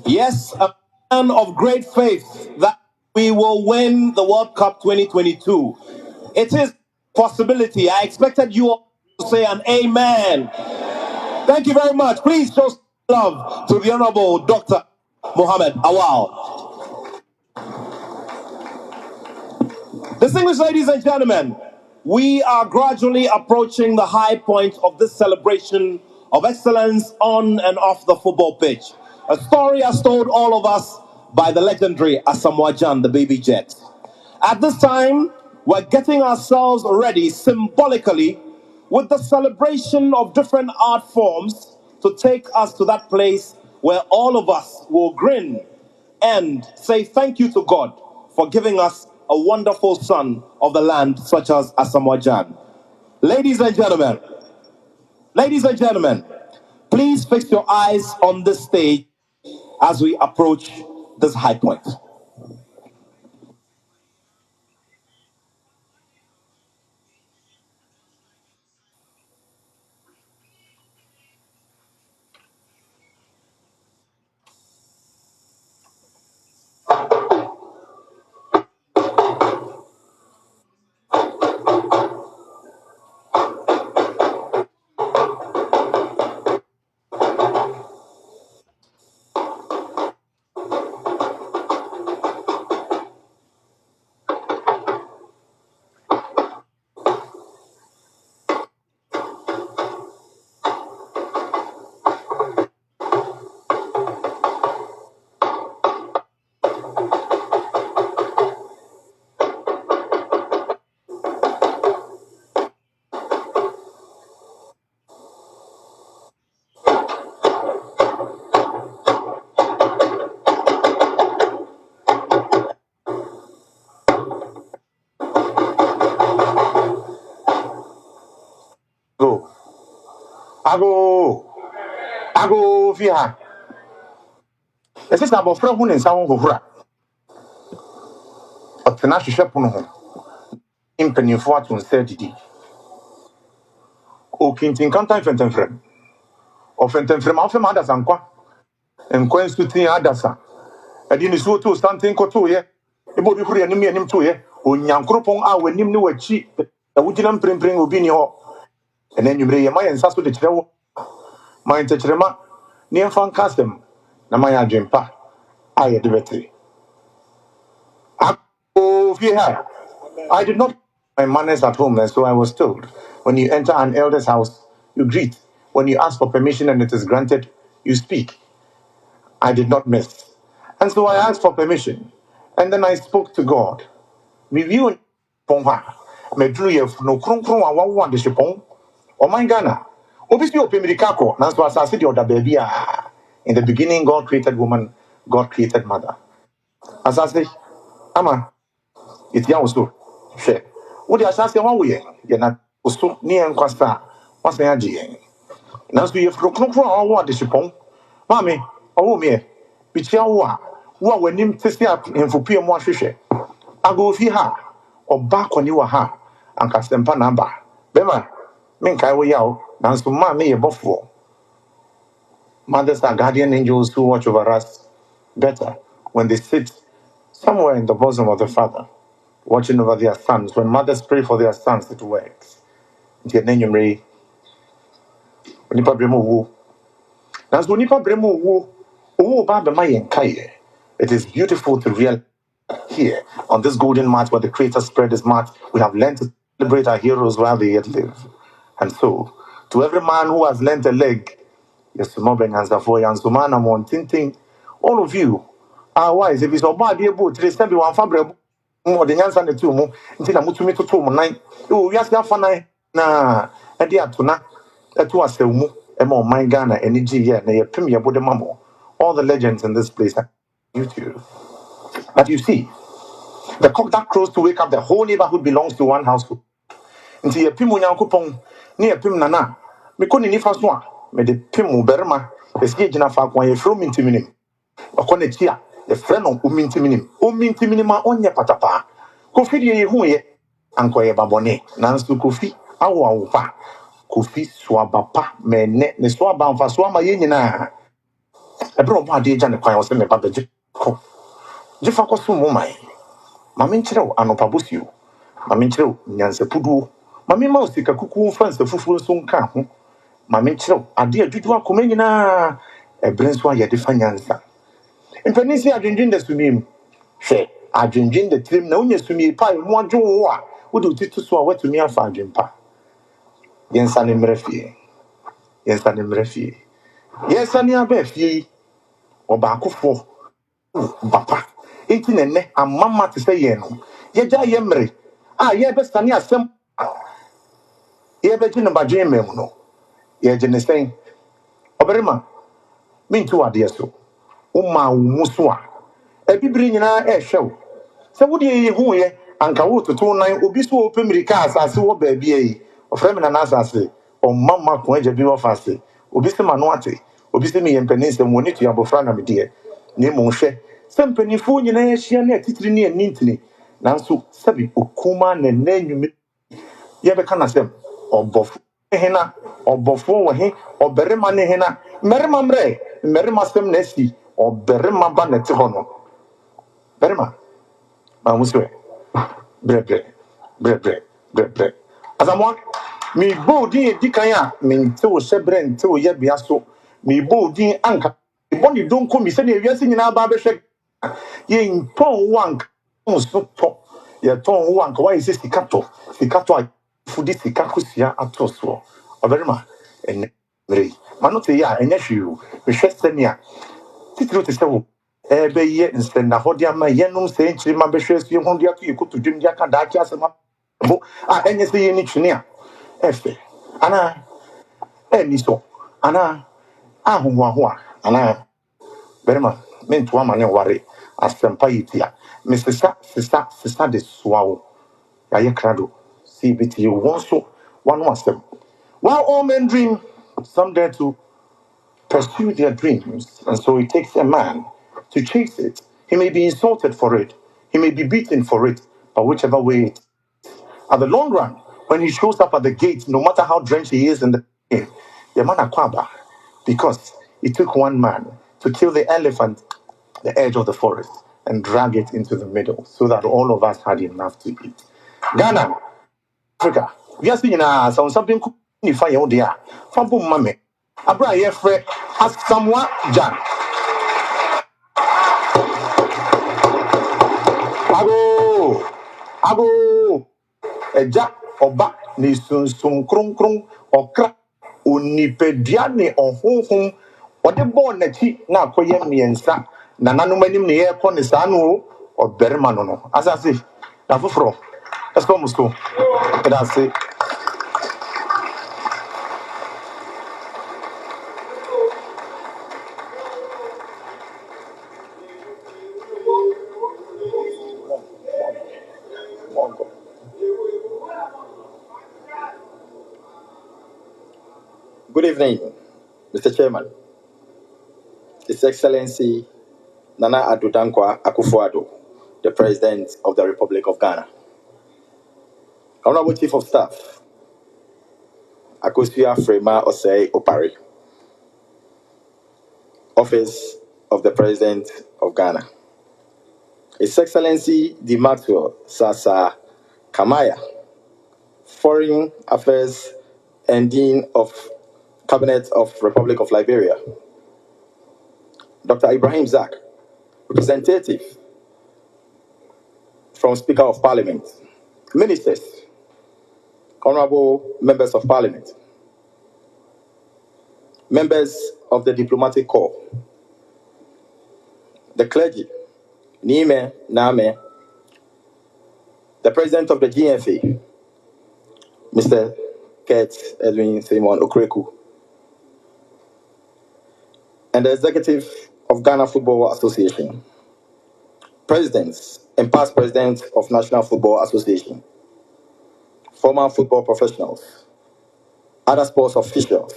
Speaker 15: Yes, a man of great faith that we will win the World Cup 2022. It is a possibility. I expected you all to say an amen. Thank you very much. Please show some love to the Honorable Dr. Mohammed Awal. Distinguished ladies and gentlemen, we are gradually approaching the high point of this celebration of excellence on and off the football pitch. A story as told all of us by the legendary Asamoah Gyan, the baby jet. At this time, we're getting ourselves ready symbolically with the celebration of different art forms to take us to that place where all of us will grin and say thank you to God for giving us a wonderful son of the land such as Asamoah Gyan. Ladies and gentlemen, please fix your eyes on this stage as we approach this high point.
Speaker 16: Go. Ago via. This is about from one in Sound Hura. Or Tenashi Shapuno. Impany Fortune 30D. O Kintin Cantan Fenton Frame. Or Fenton from Alpha Madas and Qua. And Quen's to Tia Adasa. I didn't so to something to ye. About the free enemy and him to ye. O Yankropong, I when him knew a cheap. The Woodland Prim Ubinio. And then you may my and Sasso the Chero. My Tetrema. Near Fan Custom. Namaya Jimpa. I a divinity. Oh, yeah. I did not my manners at home, and so I was told. When you enter an elder's house, you greet. When you ask for permission and it is granted, you speak. I did not miss. And so I asked for permission. And then I spoke to God. Me view Pongha. Me drew ye no kron a wawa de shipong. Oh my Ghana. Obviously, open Mirikako. Nanso asasi the other baby. In the beginning, God created woman, God created mother. Asasi, Ama. It's also share. What the assassin one way, you're not so near and Costa. What's the idea? Now, so you from what the shipon. Mammy, oh, me, which you are, what when him to see up in for P. More fish. I go see her or back on you her and cast them panamba. Bema, make I way out, now so mammy a buffalo. Mothers are guardian angels who watch over us better when they sit somewhere in the bosom of the Father, watching over their sons. When mothers pray for their sons, it works. Dear Nenumre, Nipa Bremo Wu. Now, so Nipa Bremo Wu, Baba Mayan Kaye. It is beautiful to realize here on this golden mat where the Creator spread his mat. We have learned to celebrate our heroes while they yet live. And so, to every man who has lent a leg, yes, Moben and Zafo, and Sumana Montinting, all of you are wise. If it's a bad dear boat, they send you one fabric more than Yansan the two more until I move to me to 2 Oh, yes, that fun. Na, and dear Tuna, that was the moo, and more my Ghana, and G, yeah, and a premier with the mammo. All the legends in this place are YouTube. But you see, the cock that crows to wake up the whole neighborhood belongs to one household. Nti ye pimu nyankopon ne ye pim nana me ko ni nifa so a me de pimu berma be sie gina fa kwa ye fro mintiminim akọ na chi a ye fre no o mintiminim a onye patapa kofi de ye hu ye anko ye babone nanso kofi awo pa kofi so abapa me ne so aba mfa so ama ye nyina e bro bo ade gya ne kwan wo se me ba beje ko jifa ko so mo mai mame nkyerɛw anɔpabosio mame nkyerɛw nyansapuduo mame ma osika kuku fansa fufuo so nka ho mame nkyerɛw ade adwudwu akoma nyinaa ɛbere nso ayɛ de fa nyansa mpani si adwendwen da sumiem hwɛ adwendwen da tirim na wonya sumie pa mu adwo wo a wode utitu so a watumi afa adwempa yɛnsa ne mmerɛ fie yɛnsa ne mmerɛ fie yɛnsa ne aba fie ɔbaakofoɔ bapa enti nene amama te sɛ yɛn no yɛgya yɛ mmere a yɛbɛsane asɛm yɛbɛgye no badwene mmam no yɛgye ne sɛn ɔbarima mentu adeɛ so woma wo mu so a abibiri nyinaa ɛhwɛ wo sɛ wode yɛ hu yɛ anka wototo nan obi so wɔpɛ mmirika asase wɔ baabi yi ɔfrɛ me nana asase ɔmma ma ko agya bi wɔfa ase obi sɛ ma no ate obi sɛ meyɛ mpanin sɛ wɔne tu abɔfra na medeɛ na mmom hwɛ sɛ mpanimfoɔ nyinaa ahyia ne atitiri ne anintini nanso sɛbi okuma na nna nnwuma yɛbɛka n'asɛm ɔbɔfo ne hena ɔbɔfoɔ wɔ he ɔbarima ne hena mmarima mmerɛ mmarima sɛm na asi ɔbarima ba na ɛte hɔ no barima ma ho sɛ brɛ Asamoah me din di kan a mente wo hyɛ brɛ nte wo yɛ bea so me din anka bɔ ne donko mi sɛ ne awiase nyinaa ba bɛhwɛ yɛntɔn wo anka nso tɔ yɛtɔn wo anka wayɛ sɛ sika tɔ a fudi sika kosua ato soɔ ɔbarima ɛnɛ mmerɛ yi ma no te yɛ a ɛnyɛ hwee o mehwɛ sɛnea titiri te sɛ wo ɛbɛyɛ nsɛnna de ama yɛnom sɛ nkyiri ma bɛhwɛ so yɛho de ato yɛ kotodwom de aka daakye asɛm bo a ɛnyɛ sɛ yɛni twene a ɛfɛ anaa ɛni so anaa ahohoahoa anaa barima mentoa ma ne ware asɛmpa yi tia mesesa de soa wo yɛayɛ krado sɛ yɛbɛtie wɔn so wano asɛm While all men dream, some dare to pursue their dreams, and so it takes a man to chase it. He may be insulted for it, he may be beaten for it, but whichever way it, at the long run, when he shows up at the gate, no matter how drenched he is in the man akwaba, because it took one man to kill the elephant at the edge of the forest and drag it into the middle so that all of us had enough to eat. Ghana, Africa, we are seeing something ni fa yɛn de a fa bom ma me abra yɛ frɛ Asamoah Gyan ago ago ɛgya ɔba ne sunsum kronkron ɔkra onipadua ne ɔhonhom ɔde bɔɔ n'akyi na akɔyɛ mmiɛnsa nananom anim ne yɛrekɔ ne saa no ɔbarima no asase na foforɔ ɛsɛ ɔmo so ɛda ase.
Speaker 14: Good evening, Mr. Chairman, His Excellency Nana Addo Dankwa Akufo-Addo, the President of the Republic of Ghana. Honorable Chief of Staff, Akosua Frema Osei Opare, Office of the President of Ghana. His Excellency Di Maxwell Sasa Kamaya, Foreign Affairs and Dean of Cabinet of Republic of Liberia. Dr. Ibrahim Zak, representative from Speaker of Parliament. Ministers, honorable members of Parliament, members of the diplomatic corps, the clergy, Nime, Name, the president of the GFA, Mr. Kurt Edwin Simon Okreku, and the executive of Ghana Football Association, presidents and past presidents of National Football Association, former football professionals, other sports officials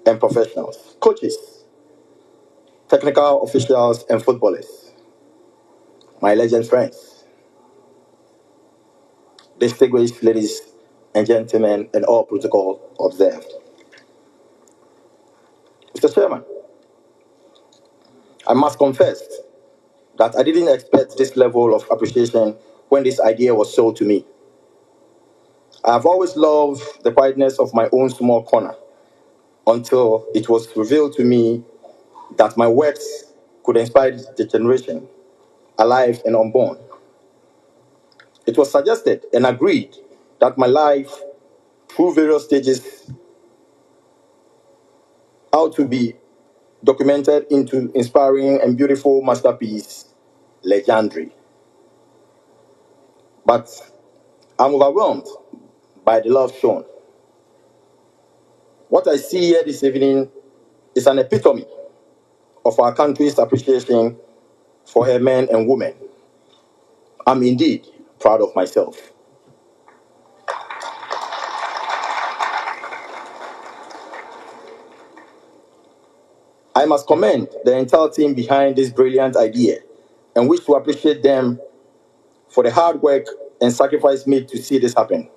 Speaker 14: and professionals, coaches, technical officials and footballers, my legend friends, distinguished ladies and gentlemen, and all protocol observed. Mr. Chairman, I must confess that I didn't expect this level of appreciation when this idea was sold to me. I have always loved the quietness of my own small corner until it was revealed to me that my words could inspire the generation, alive and unborn. It was suggested and agreed that my life, through various stages, ought to be documented into inspiring and beautiful masterpiece, legendary. But I'm overwhelmed by the love shown. What I see here this evening is an epitome of our country's appreciation for her men and women. I'm indeed proud of myself. I must commend the entire team behind this brilliant idea and wish to appreciate them for the hard work and sacrifice made to see this happen.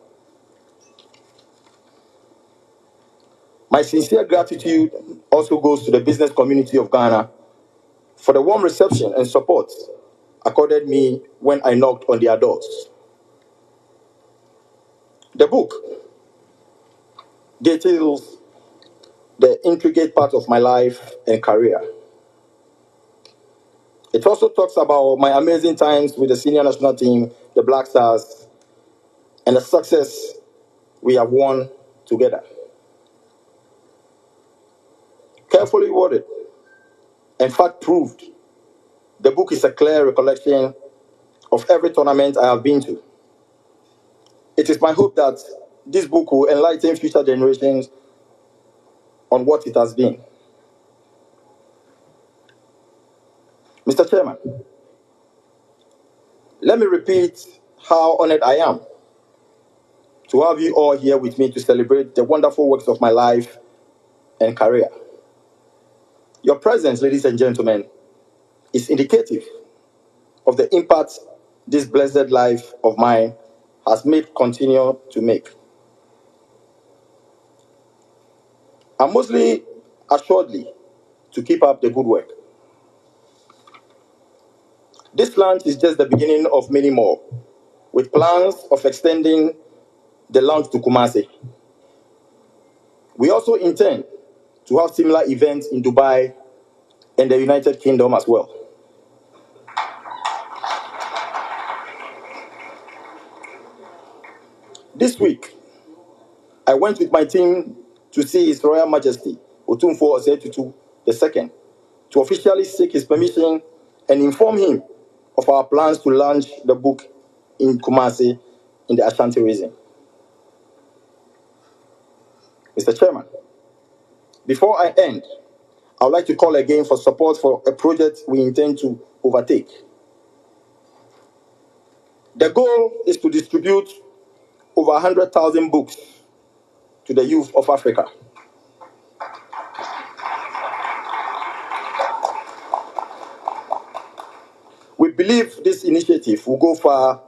Speaker 14: My sincere gratitude also goes to the business community of Ghana for the warm reception and support accorded me when I knocked on their doors. The book details the intricate part of my life and career. It also talks about my amazing times with the senior national team, the Black Stars, and the success we have won together. Carefully worded and fact-proved, the book is a clear recollection of every tournament I have been to. It is my hope that this book will enlighten future generations on what it has been. Mr. Chairman, let me repeat how honored I am to have you all here with me to celebrate the wonderful works of my life and career. Your presence, ladies and gentlemen, is indicative of the impact this blessed life of mine has made continue to make. And mostly assuredly to keep up the good work. This launch is just the beginning of many more, with plans of extending the launch to Kumasi. We also intend to have similar events in Dubai and the United Kingdom as well. This week, I went with my team to see His Royal Majesty Otumfuo Osei II to officially seek his permission and inform him of our plans to launch the book in Kumasi in the Ashanti region. Mr. Chairman, before I end, I would like to call again for support for a project we intend to overtake. The goal is to distribute over 100,000 books to the youth of Africa. We believe this initiative will go far.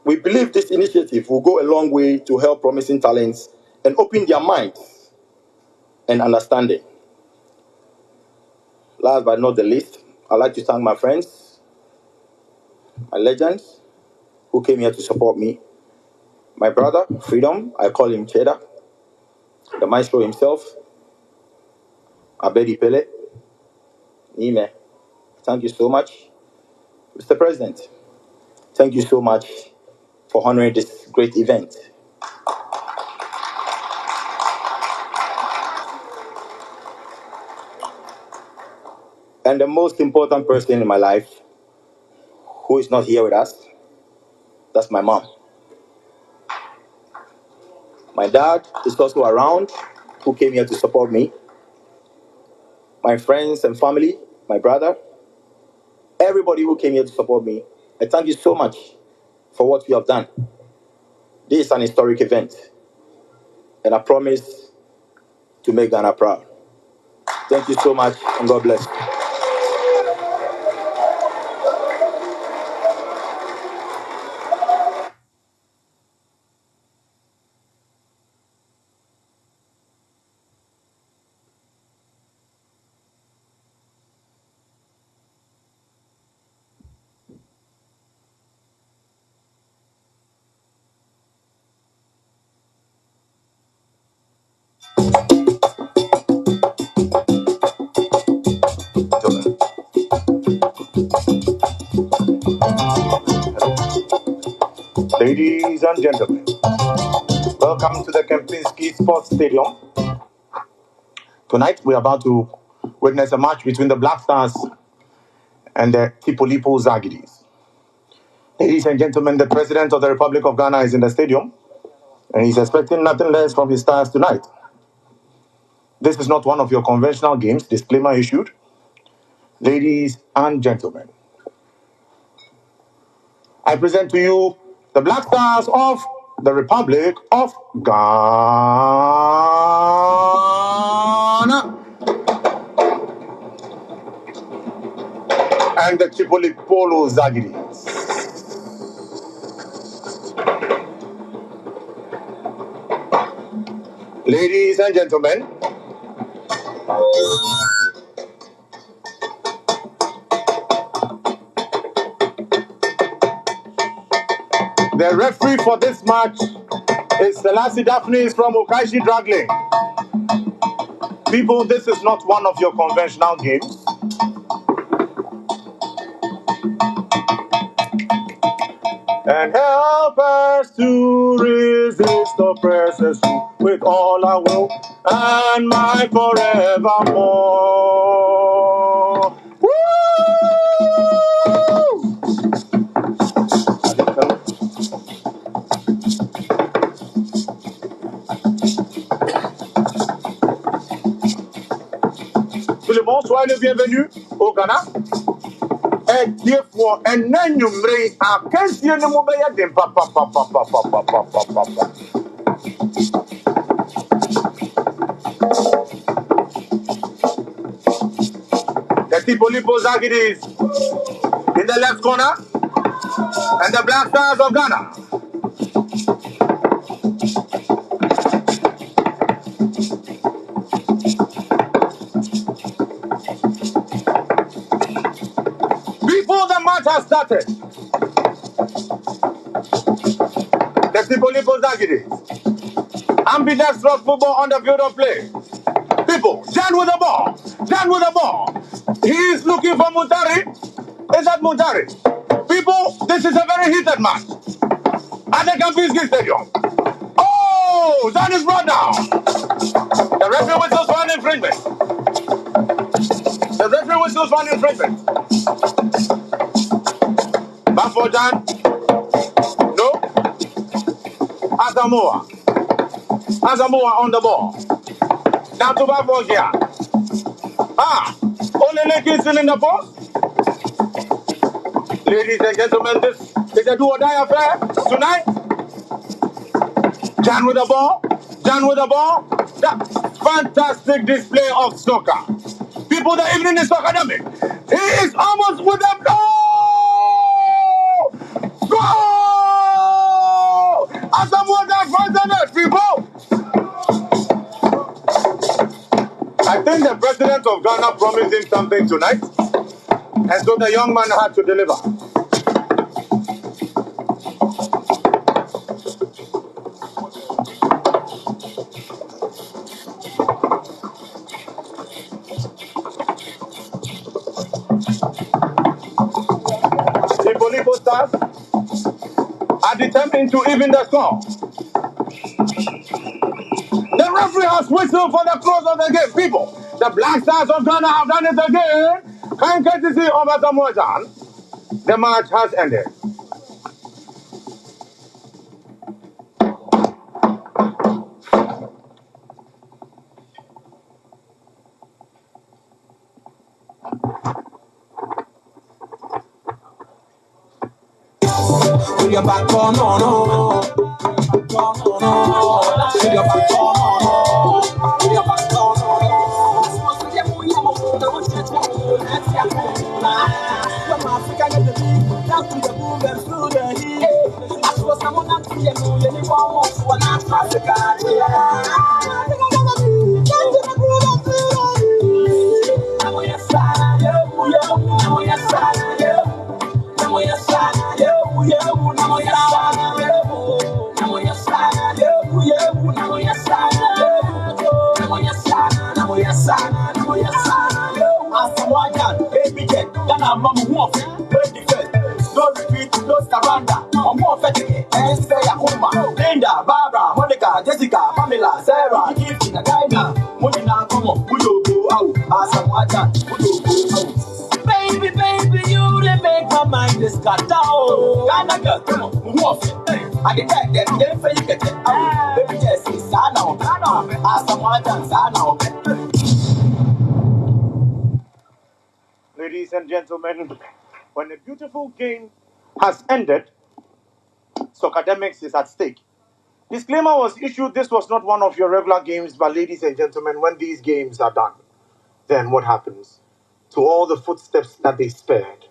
Speaker 14: We believe this initiative will go a long way to help promising talents and open their minds and understanding. Last but not the least, I'd like to thank my friends, my legends, who came here to support me. My brother, Freedom, I call him Cheddar, the maestro himself, Abedi Pele, Nime. Thank you so much. Mr. President, thank you so much for honoring this great event. And the most important person in my life, who is not here with us, that's my mom. My dad is also around, who came here to support me. My friends and family, my brother, everybody who came here to support me. I thank you so much for what you have done. This is an historic event, and I promise to make Ghana proud. Thank you so much, and God bless.
Speaker 16: Ladies and gentlemen, welcome to the Kempinski Sports Stadium. Tonight we're about to witness a match between the Black Stars and the Tipolipo Zagidis. Ladies and gentlemen, the President of the Republic of Ghana is in the stadium, and he's expecting nothing less from his stars tonight. This is not one of your conventional games, disclaimer issued. Ladies and gentlemen, I present to you the Black Stars of the Republic of Ghana and the Chipolipolo Zagiris. Ladies and gentlemen, the referee for this match is Selassie Daphne from Okaishi Dragling. People, this is not one of your conventional games. And help us to resist oppressors with all our will and might forevermore. Woo! Tout le monde, soyez le bienvenu au Ghana. therefore, and then you may have can't see any more by them. The Tripolipo Zagiris in the left corner, and the Black Stars of Ghana. Before the match has started, the Tripolipo Zagiris ambidextrous football on the field of play. People, Jan with the ball. Jan with the ball. He is looking for Muntari. Is that Muntari? People, this is a very heated match at the Kempinski Stadium. Oh, Jan is brought down. The referee whistles for an infringement. The referee whistles for an infringement. Back for Jan. No. Asamoah. Asamoah on the ball. Down to back for Gyan. Only Lake still in the post. Ladies and gentlemen, this is a do or die affair tonight. Jan with the ball. Jan with the ball. That fantastic display of soccer. People, the evening is academic. He is almost with the goal. Goal! Asamoah Gyan finds the net, people. I think the president of Ghana promised him something tonight, and so the young man had to deliver. The Polipo Stars are determined to even the score. The referee has whistled for the close of the game. People, the Black Stars of Ghana have done it again. And courtesy of Asamoah Gyan, the match has ended. With your back on, no, no. With your back on, no, no. With your back on, no, no. From Africa, get the beat, down to the boom and through the heat. I was someone not to get no uniform, so I'm not Africa. Asamoah Gyan, baby jet, Ghana mama who of it, no defense, no retreat, no surrender. I'm more fetish, and say Akuma, Linda, Barbara, Monica, Jessica, Pamela, Sarah, Gift in a Ghana, Monina, come on, we do go out. Asamoah Gyan, we do go out. Baby, baby, you they make my mind is cut out. Ghana girl, come on, who of it? I detect them, then for you get it out. Baby, just say, Sana, Asamoah Gyan, Sana. Ladies and gentlemen, when a beautiful game has ended, Socademics is at stake. Disclaimer was issued, this was not one of your regular games, but ladies and gentlemen, when these games are done, then what happens to all the footsteps that they spared?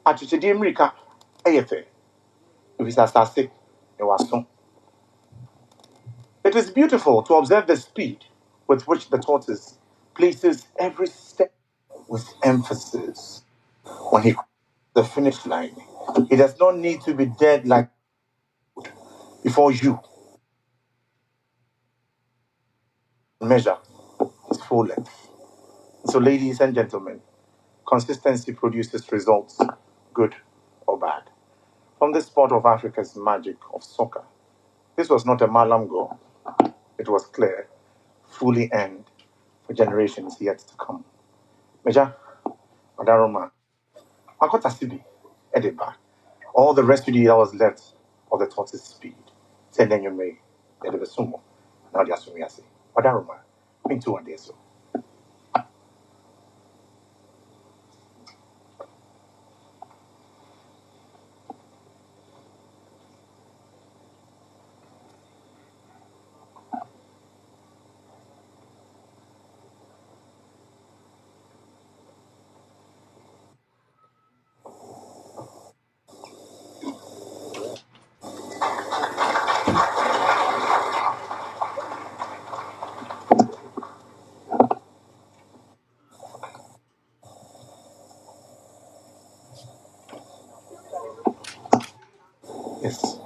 Speaker 16: Achichidi Mrika, Eyefe, Visasase, Ewaso. It is beautiful to observe the speed with which the tortoise places every step with emphasis. When he crosses the finish line, he does not need to be dead like before you measure his full length. So, ladies and gentlemen, consistency produces results, good or bad. From the sport of Africa's magic of soccer, this was not a Malam goal. It was clear, fully earned for generations yet to come. Meja, Madaroma, Makota Sibi, Ediba, all the residue that was left of the tortoise speed. Send then you may, Ediba Sumo, now the Asumiasi. Madaroma, into one day so.
Speaker 10: Yes.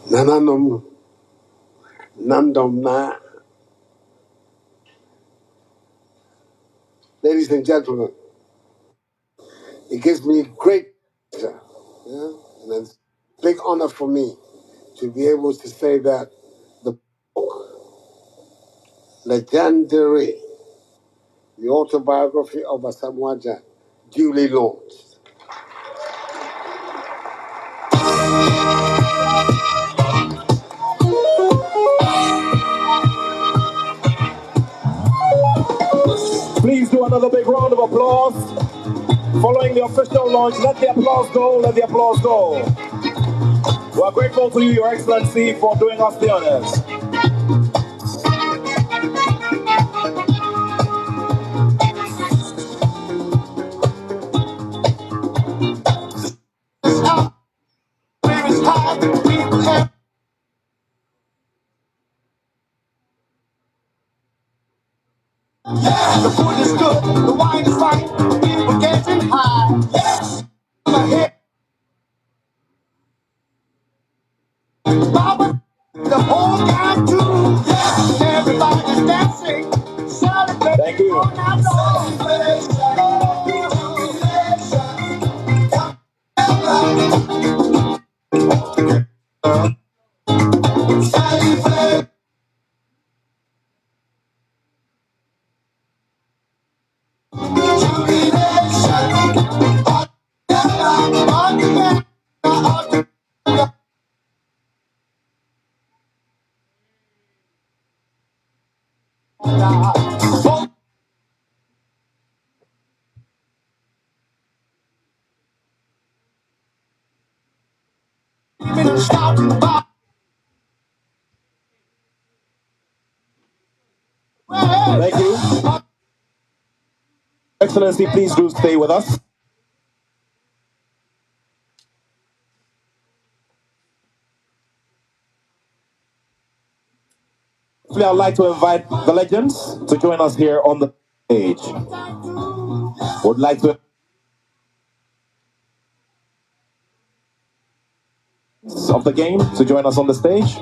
Speaker 8: Nananom, Nandom Na. Ladies and gentlemen, it gives me great pleasure, yeah, and it's a big honor for me to be able to say that the book, Legendary, the autobiography of Asamoah Gyan, duly launched. Please do another big round of applause. Following the official launch, let the applause go, let the applause go. We are grateful to you, Your Excellency, for doing us the honors. The food is good, the wine is fine, people getting high. My head, Baba, the whole gang too. Everybody's dancing, celebrating. Thank you. All night long. Thank you. Excellency, please do stay with us. I'd like to invite the legends to join us here on the stage. Would like to of the game to join us on the stage.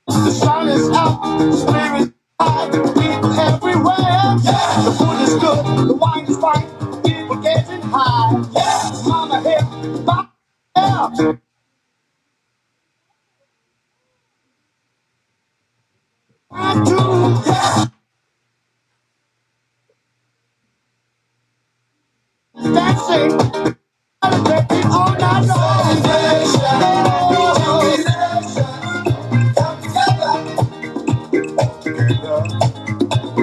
Speaker 8: The sun is out, spirit high, people everywhere. Yeah. The food is good, the wine is fine, people getting high. Yeah. Mama here, Papa there. I do, yeah. Dancing, celebrating all night long. Come together,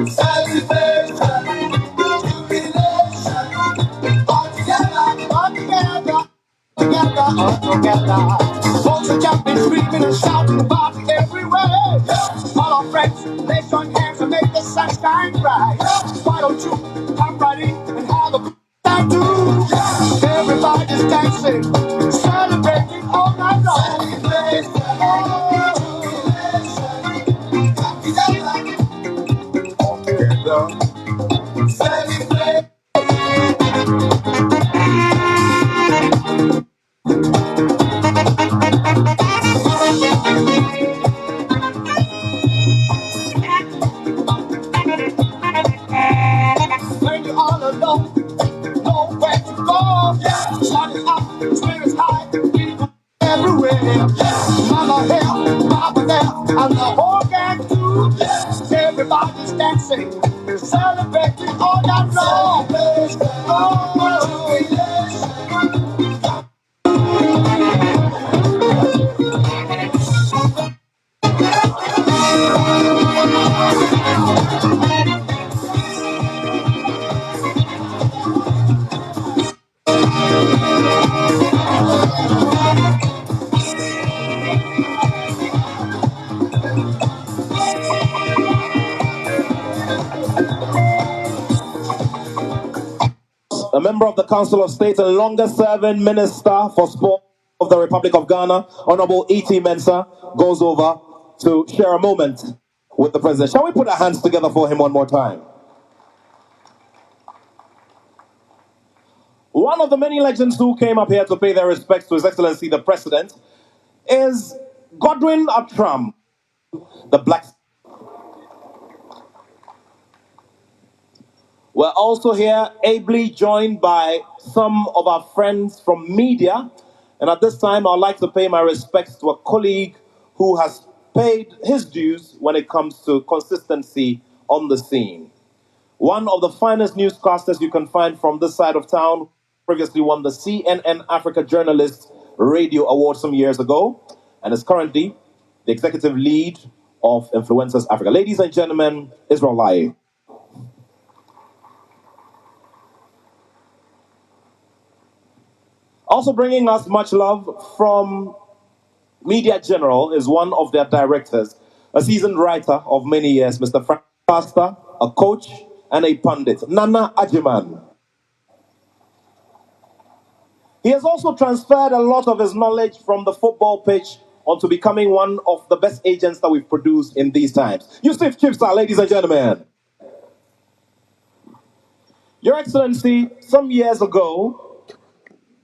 Speaker 8: celebration, jubilation. All together, all together. Folks are jumping, screaming, and shouting about it everywhere. All our friends, let's join hands and make the sunshine bright. Why don't you come right in and have a good time too? Everybody's dancing, celebrating all night long. All together, celebrate. When you're all alone, nowhere to go. Yeah. Sun is up, spirits high, people everywhere. Yeah. Mama here, Papa there, and the whole gang too. Yeah. Everybody's dancing, celebrating all night long.
Speaker 9: member of the Council of State and longest-serving Minister for Sport of the Republic of Ghana, Honorable E.T. Mensah, goes over to share a moment with the President. Shall we put our hands together for him one more time? One of the many legends who came up here to pay their respects to His Excellency the President is Godwin Atram, the Black. We're also here ably joined by some of our friends from media. And at this time, I'd like to pay my respects to a colleague who has paid his dues when it comes to consistency on the scene. One of the finest newscasters you can find from this side of town, previously won the CNN Africa Journalist Radio Award some years ago, and is currently the executive lead of Influencers Africa. Ladies and gentlemen, Israel Lai. Also bringing us much love from Media General is one of their directors, a seasoned writer of many years, Mr. Frank Pastor, a coach and a pundit, Nana Ajiman. He has also transferred a lot of his knowledge from the football pitch onto becoming one of the best agents that we've produced in these times. Yusuf Chipsa, ladies and gentlemen. Your Excellency, some years ago,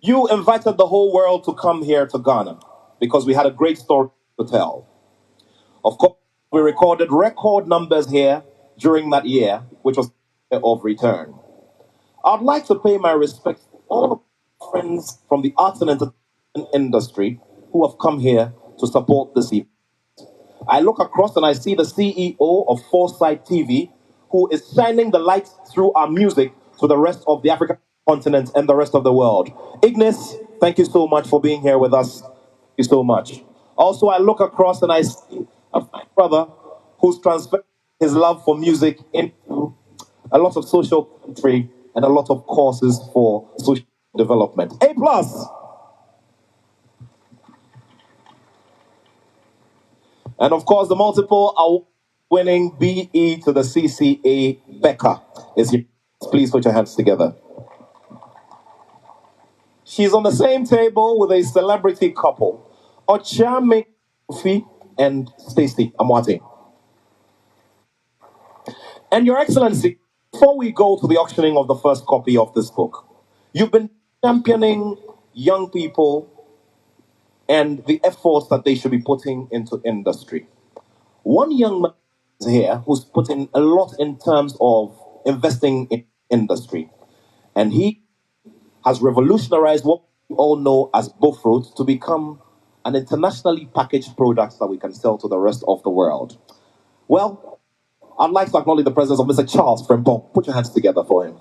Speaker 9: you invited the whole world to come here to Ghana because we had a great story to tell. Of course, we recorded record numbers here during that year, which was the year of return. I'd like to pay my respects to all of my friends from the arts and entertainment industry who have come here to support this event. I look across and I see the CEO of Foresight TV, who is shining the light through our music to the rest of the African continent and the rest of the world. Ignis, thank you so much for being here with us. Thank you so much. Also, I look across and I see a fine brother who's transferred his love for music into a lot of social commentary and a lot of courses for social development. A plus. And of course, the multiple award-winning BE to the CCA Becca is here. Please put your hands together. She's on the same table with a celebrity couple, Ochame Kofi and Stacey Amwate. And Your Excellency, before we go to the auctioning of the first copy of this book, you've been championing young people and the efforts that they should be putting into industry. One young man is here who's putting a lot in terms of investing in industry. And he has revolutionized what we all know as buffruit to become an internationally packaged product that we can sell to the rest of the world. Well, I'd like to acknowledge the presence of Mr. Charles Frempong. Put your hands together for him.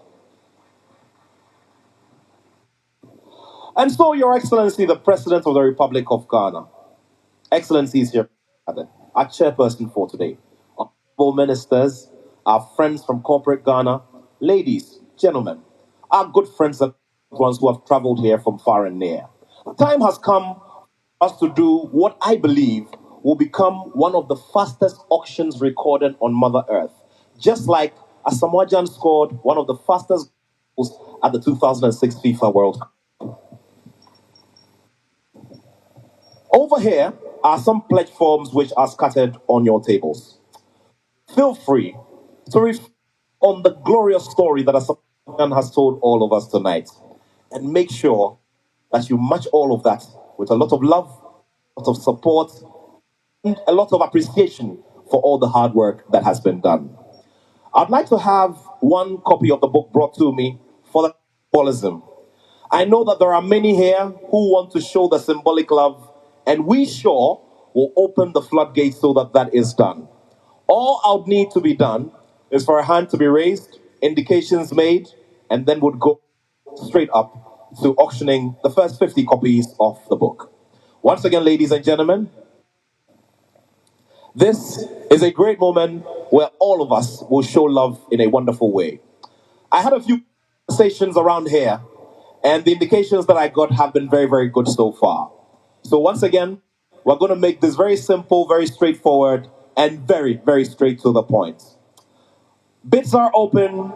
Speaker 9: And so, Your Excellency, the President of the Republic of Ghana, Excellencies here, our chairperson for today, honorable ministers, our friends from corporate Ghana, ladies, gentlemen, our good friends and ones who have traveled here from far and near. The time has come for us to do what I believe will become one of the fastest auctions recorded on Mother Earth. Just like Asamoah Gyan scored one of the fastest goals at the 2006 FIFA World Cup. Over here are some pledge forms which are scattered on your tables. Feel free to reflect on the glorious story that Asamoah has told all of us tonight, and make sure that you match all of that with a lot of love, a lot of support, and a lot of appreciation for all the hard work that has been done. I'd like to have one copy of the book brought to me for the symbolism. I know that there are many here who want to show the symbolic love, and we sure will open the floodgates so that that is done. All I would need to be done is for a hand to be raised, indications made, and then would go straight up to auctioning the first 50 copies of the book. Once again, ladies and gentlemen, this is a great moment where all of us will show love in a wonderful way. I had a few conversations around here, and the indications that I got have been very, very good so far. So once again, we're going to make this very simple, very straightforward, and very, very straight to the point. Bids are open.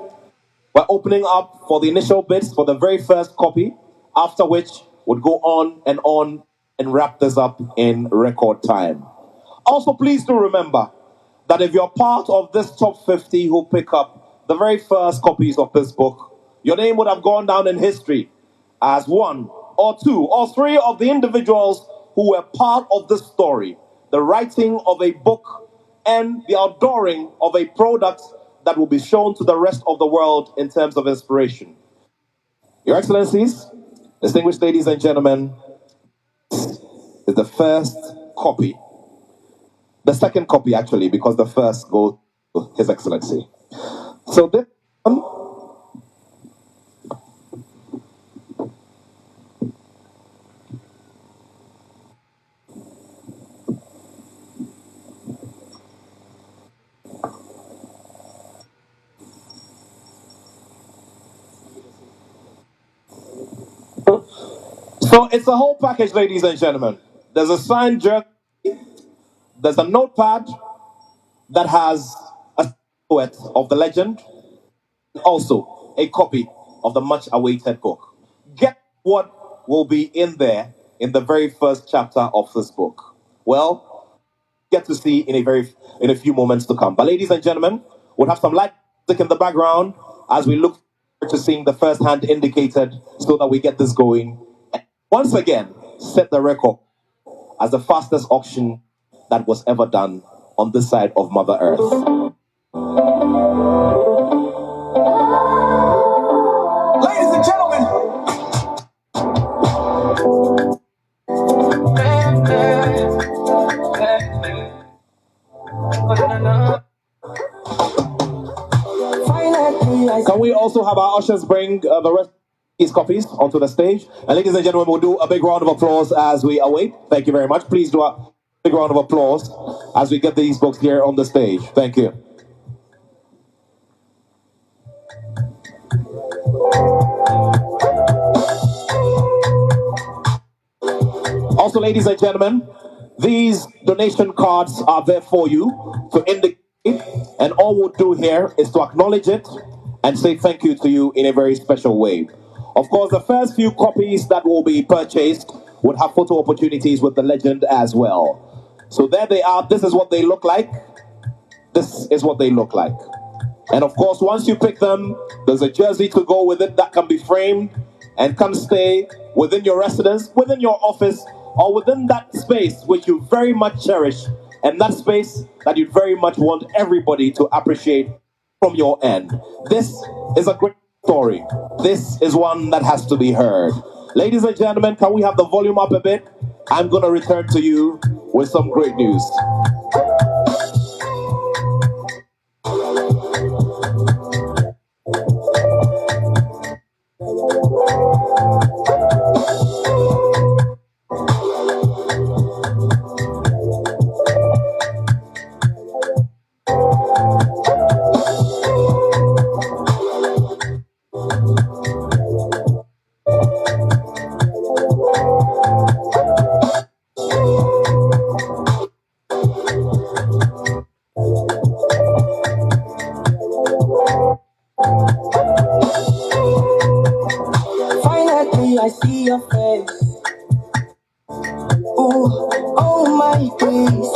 Speaker 9: We're opening up for the initial bids for the very first copy, after which would go on and wrap this up in record time. Also, please do remember that if you're part of this top 50 who pick up the very first copies of this book, your name would have gone down in history as one or two or three of the individuals who were part of this story, the writing of a book and the outdooring of a product that will be shown to the rest of the world in terms of inspiration. Your Excellencies, distinguished ladies and gentlemen, is the first copy. The second copy, actually, because the first goes to His Excellency. So this one, so it's a whole package, ladies and gentlemen. There's a signed jersey, there's a notepad that has a silhouette of the legend, and also a copy of the much awaited book. Guess what will be in there in the very first chapter of this book? Well, get to see in a few moments to come. But ladies and gentlemen, we'll have some light music in the background as we look forward to seeing the first hand indicated so that we get this going. And once again, set the record as the fastest auction that was ever done on this side of Mother Earth. Ladies and gentlemen, can we also have our ushers bring the rest of these copies onto the stage? And ladies and gentlemen, we'll do a big round of applause as we await. Thank you very much. Please do a big round of applause as we get these books here on the stage. Thank you. Also, ladies and gentlemen, these donation cards are there for you to indicate, and all we'll do here is to acknowledge it and say thank you to you in a very special way. Of course, the first few copies that will be purchased would have photo opportunities with the legend as well. So there they are. This is what they look like. This is what they look like. And of course, once you pick them, there's a jersey to go with it that can be framed and can stay within your residence, within your office, or within that space which you very much cherish, and that space that you very much want everybody to appreciate from your end. This is a great story. This is one that has to be heard. Ladies and gentlemen, can we have the volume up a bit? I'm going to return to you with some great news. Finally, I see your face. Ooh, oh my days.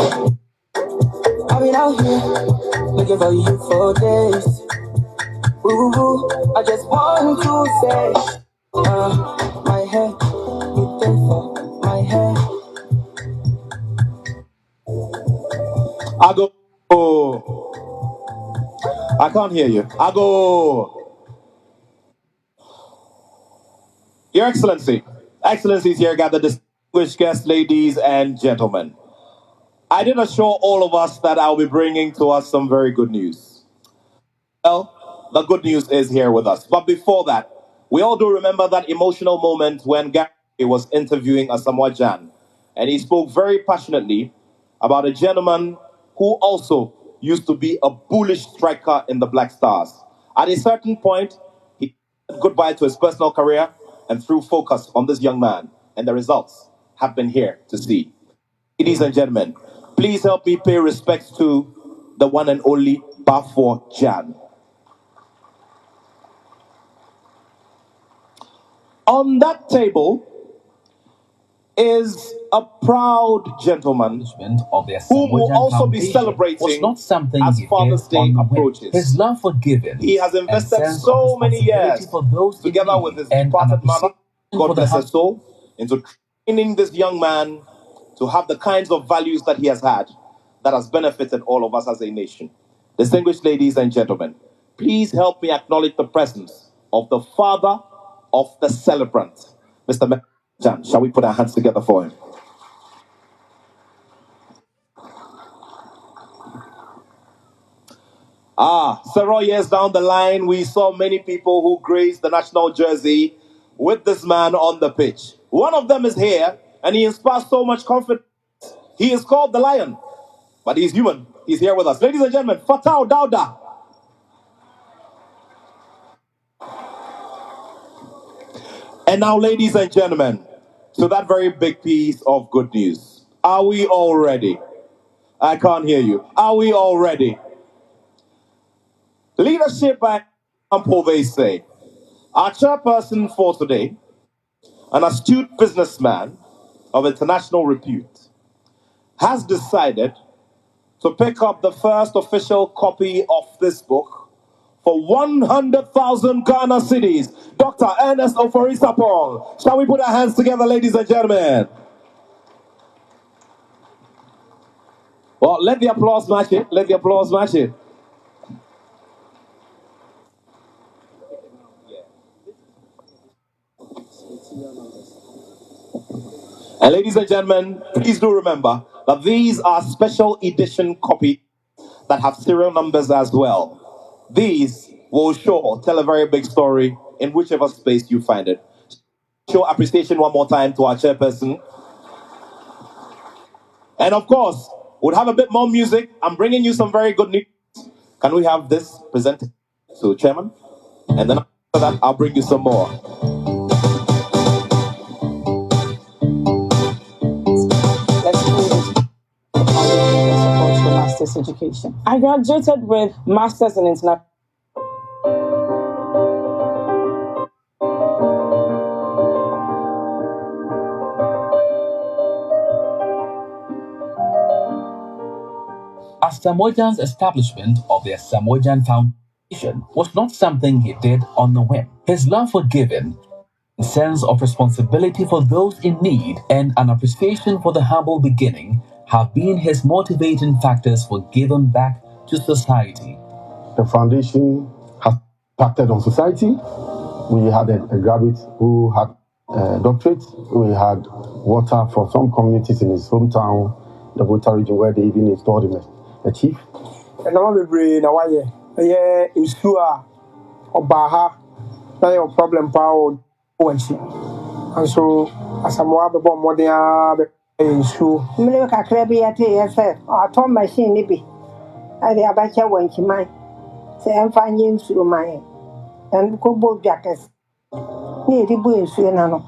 Speaker 9: I've been out here looking for you for days. Ooh, I just want to say, my head, you there for my head. I go, oh, I can't hear you. I go, Your Excellency. Excellencies here gather distinguished guests, ladies and gentlemen. I did assure all of us that I'll be bringing to us some very good news. Well, the good news is here with us. But before that, we all do remember that emotional moment when Gary was interviewing Asamoah Gyan, and he spoke very passionately about a gentleman who also used to be a bullish striker in the Black Stars. At a certain point, he said goodbye to his personal career and threw focus on this young man, and the results have been here to see. Ladies and gentlemen, please help me pay respects to the one and only Bafo Jan. On that table is a proud gentleman
Speaker 1: of the
Speaker 9: whom we'll
Speaker 1: Asamoah Gyan
Speaker 9: also be
Speaker 1: Foundation was
Speaker 9: celebrating
Speaker 1: not something
Speaker 9: as
Speaker 1: he
Speaker 9: Father's
Speaker 1: did
Speaker 9: Day
Speaker 1: on the whim.
Speaker 9: approaches.
Speaker 1: His love for giving
Speaker 9: He has
Speaker 1: and
Speaker 9: invested
Speaker 1: sense of
Speaker 9: so many
Speaker 1: responsibility
Speaker 9: years
Speaker 1: for those in
Speaker 9: together
Speaker 1: need
Speaker 9: with his
Speaker 1: and an
Speaker 9: departed mother,
Speaker 1: appreciation
Speaker 9: God
Speaker 1: for the
Speaker 9: bless her soul, into training this young man to have the kinds of values that he has had that has benefited all of us as a nation. Distinguished ladies and gentlemen, please help me acknowledge the presence of the father of the celebrant, Mr. Jan. Shall we put our hands together for him? Several years down the line, we saw many people who graced the national jersey with this man on the pitch. One of them is here, and he inspires so much confidence. He is called the Lion, but he's human. He's here with us. Ladies and gentlemen, Fatau Dauda. And now, ladies and gentlemen, to that very big piece of good news. Are we all ready? I can't hear you. Are we all ready? Leadership by example, they say. Our chairperson for today, an astute businessman of international repute, has decided to pick up the first official copy of this book for 100,000 Ghana cities. Dr. Ernest Oforisapong. Shall we put our hands together, ladies and gentlemen? Well, let the applause match it. Let the applause match it. And ladies and gentlemen, please do remember that these are special edition copies that have serial numbers as well. These will tell a very big story in whichever space you find it. Show appreciation one more time to our chairperson. And of course, we'll have a bit more music. I'm bringing you some very good news. Can we have this presented to chairman? And then after that, I'll bring you some more. Let's do this. Support your master's education. I graduated with master's in international.
Speaker 1: Asamoah Gyan's establishment of the Asamoah Gyan Foundation was not something he did on the whim. His love for giving, a sense of responsibility for those in need, and an appreciation for the humble beginning have been his motivating factors for giving back to society.
Speaker 3: The foundation has impacted on society. We had a graduate who had a doctorate. We had water for some communities in his hometown, the Volta region, where they even installed him a chief.
Speaker 11: And I'm very now why yeah is sure or baha now your problem power and so as I'm more about more than in shoe.
Speaker 17: Mle kakra bi ate yese auto machine ni bi ade abacha wanchi man se emfa nye nsuo man en ko bo biakes ni edi bu nsuo na no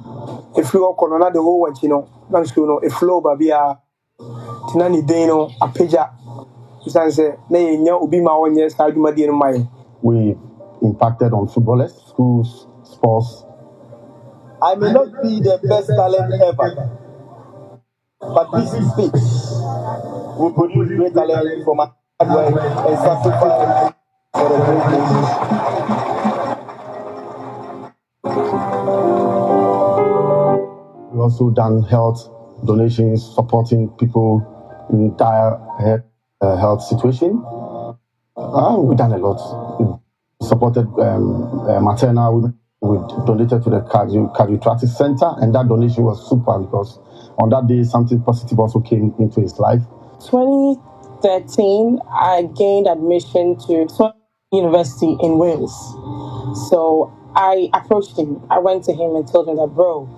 Speaker 11: If you are na the whole watch, man, no, a flow, babia, Tinani Dano, a pager. You say, nay, no, be my own yes, I do my dear mine.
Speaker 3: We impacted on footballers, schools, sports.
Speaker 14: I may not be the best talent ever, but this space will produce great talent from my hard work and sacrifice for a great nation.
Speaker 3: We also done health donations, supporting people in dire health situation. We've done a lot. We supported maternal women. We donated to the cardiothoracic center, and that donation was super because on that day something positive also came into his life.
Speaker 9: 2013, I gained admission to University in Wales. So I approached him. I went to him and told him that, bro,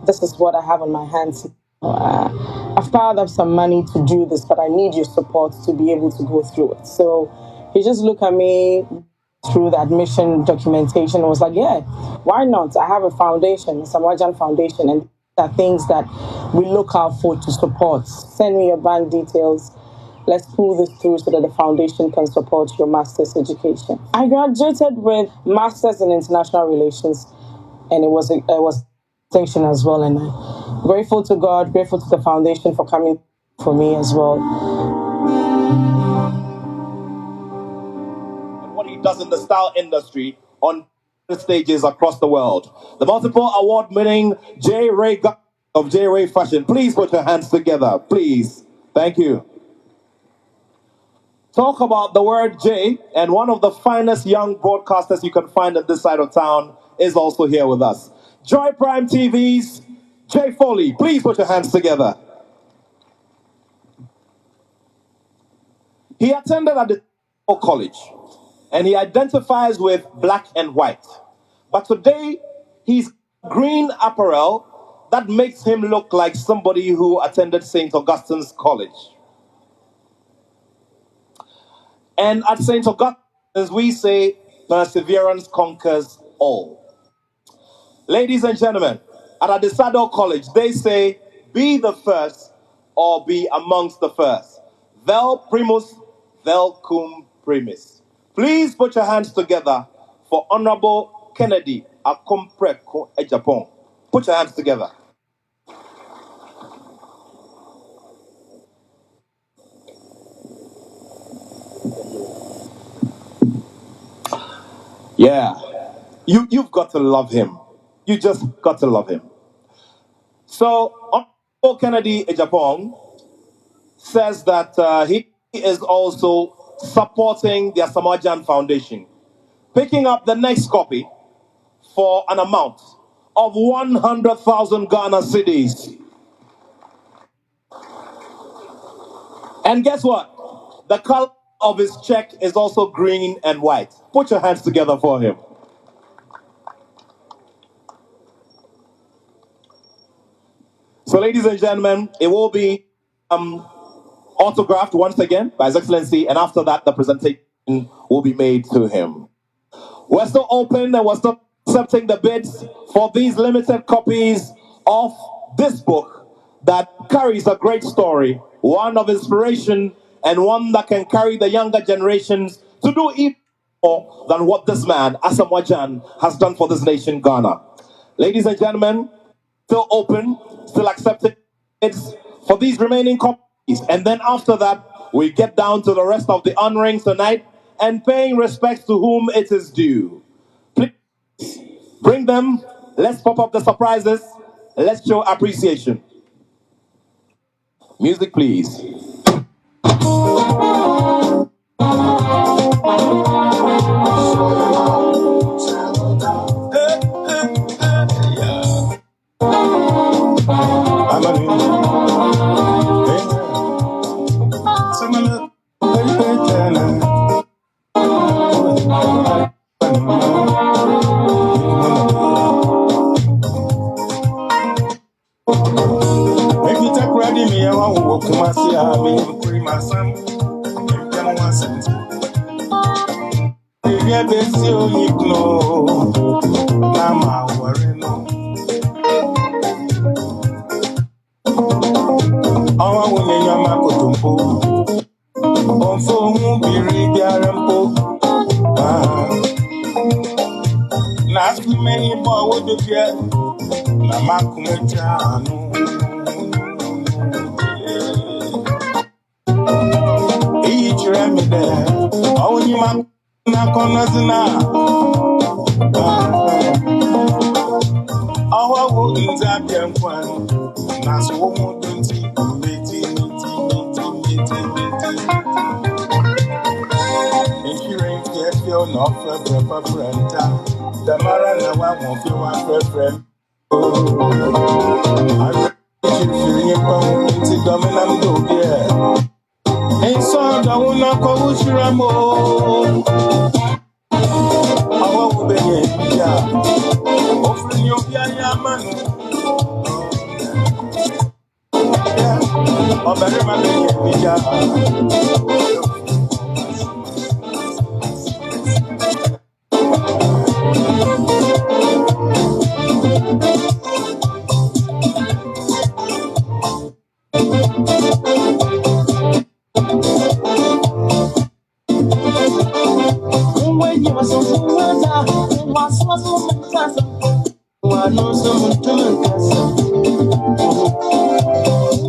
Speaker 9: this is what I have on my hands. I've piled up some money to do this, but I need your support to be able to go through it. So he just looked at me through the admission documentation and was like, yeah, why not? I have a foundation, Asamoah Gyan Foundation, and these are things that we look out for to support. Send me your bank details. Let's pull this through so that the foundation can support your master's education. I graduated with master's in international relations
Speaker 18: and it was distinction as well. And I'm grateful to God, grateful to the foundation for coming for me as well.
Speaker 9: And what he does in the style industry on stages across the world. The multiple award-winning J. Ray of J. Ray Fashion. Please put your hands together, please. Thank you. Talk about the word J, and one of the finest young broadcasters you can find at this side of town is also here with us. Joy Prime TV's Jay Foley. Please put your hands together. He attended at the college, and he identifies with black and white. But today, he's green apparel that makes him look like somebody who attended St. Augustine's College. And at St. Augustine's, we say, perseverance conquers all. Ladies and gentlemen, at Adesado College, they say, be the first or be amongst the first. Vel primus, vel cum primis. Please put your hands together for Honorable Kennedy Akompreko Ejapon. Put your hands together. Yeah, you've got to love him. You just got to love him. So, Honorable Kennedy Ejapon says that he is also supporting the Asamoah Gyan Foundation, picking up the next copy for an amount of 100,000 Ghana cedis. And guess what? The color of his check is also green and white. Put your hands together for him. So, ladies and gentlemen, it will be autographed once again by His Excellency, and after that, the presentation will be made to him. We're still open and we're still accepting the bids for these limited copies of this book that carries a great story, one of inspiration, and one that can carry the younger generations to do even more than what this man, Asamoah Gyan, has done for this nation, Ghana. Ladies and gentlemen, still open, still accepting bids for these remaining copies. And then after that, we get down to the rest of the honoring tonight and paying respects to whom it is due. Please bring them. Let's pop up the surprises. Let's show appreciation. Music, please.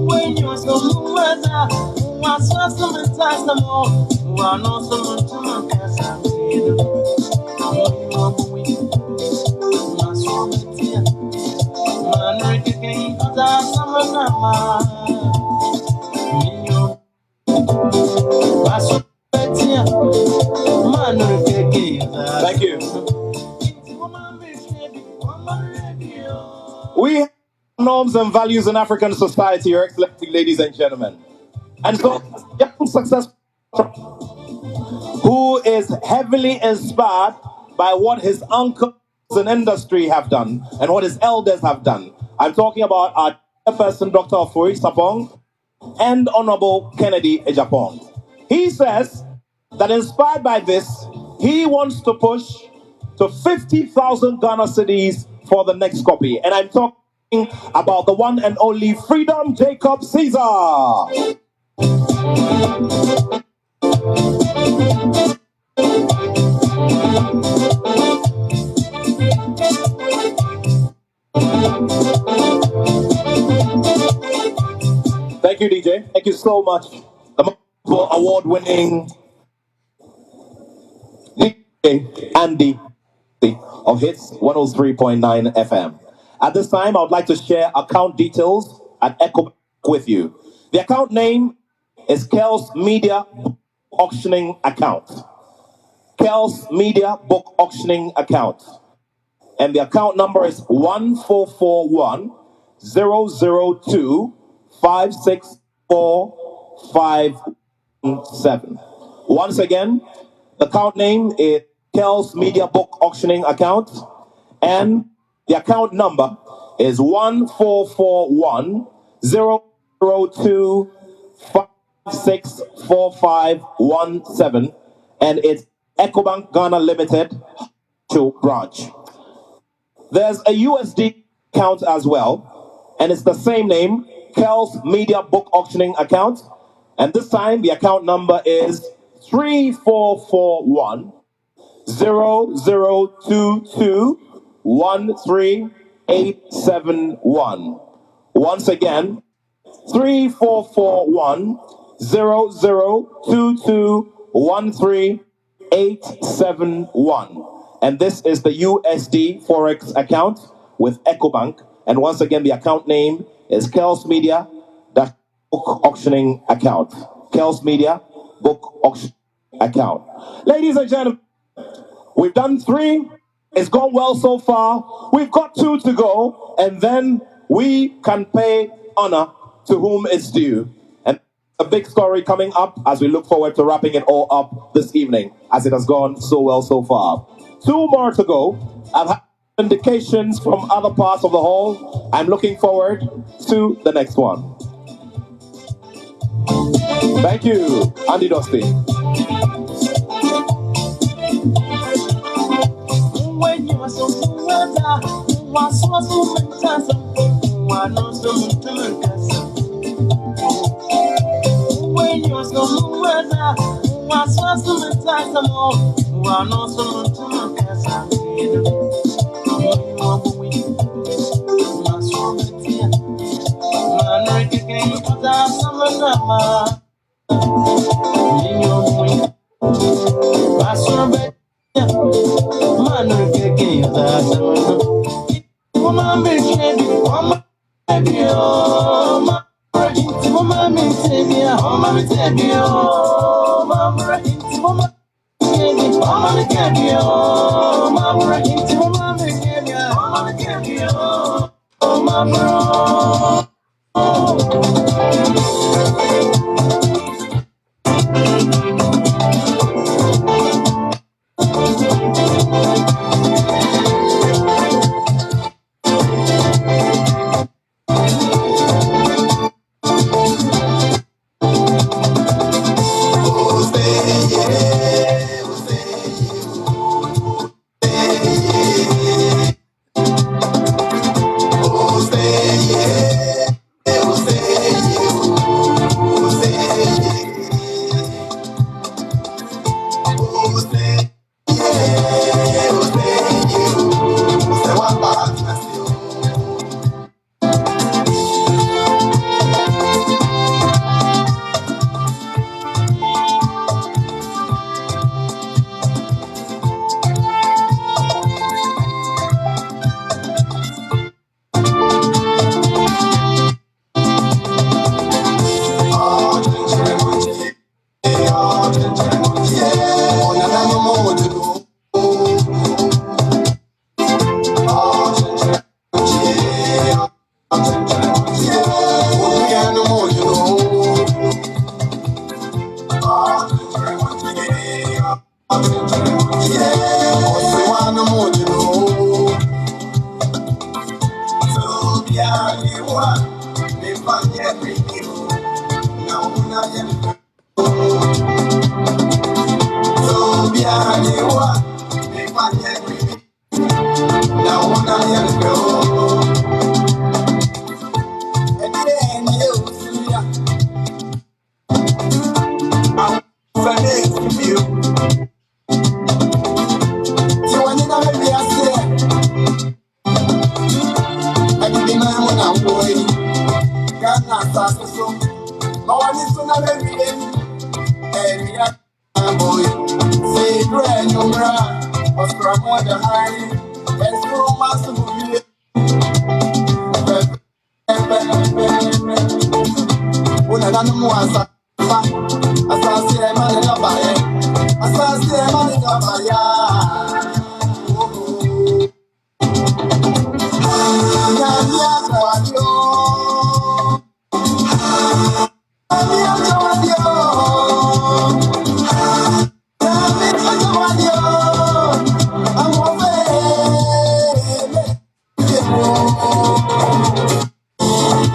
Speaker 9: When you so much, was some time more. One also to my casa. Thank you. We have norms and values in African society, Your Excellency, ladies and gentlemen. And so, young successful who is heavily inspired by what his uncles in industry have done and what his elders have done. I'm talking about our person, Dr. Ofori Sapong, and Honorable Kennedy Ejapong. He says that inspired by this, he wants to push to 50,000 Ghana cedis for the next copy. And I'm talking about the one and only Freedom Jacob Caesar. Thank you, DJ. Thank you so much. The award-winning DJ Andy of Hits 103.9 FM. At this time, I would like to share account details at Echo with you. The account name is Kel's Media Auctioning Account. Kel's Media Book Auctioning Account. And the account number is 1441 002 56457. Once again, the account name is Kel's Media Book Auctioning Account, and the account number is 1441 002 564517, and it's EcoBank Ghana Limited branch. There's a USD account as well, and it's the same name, Kel's Media Book Auctioning Account. And this time, the account number is 3441 0022 13871. Once again, 3441 0022 13871. And this is the USD Forex account with EcoBank. And once again, the account name is Kel's Media Book Auctioning Account. Kel's Media Book Auctioning Account. Ladies and gentlemen, we've done 3. It's gone well so far. We've got 2 to go. And then we can pay honor to whom it's due. And a big story coming up as we look forward to wrapping it all up this evening, as it has gone so well so far. 2 more to go. I've had indications from other parts of the hall. I'm looking forward to the next one. Thank you, Andy Dusty. When you are so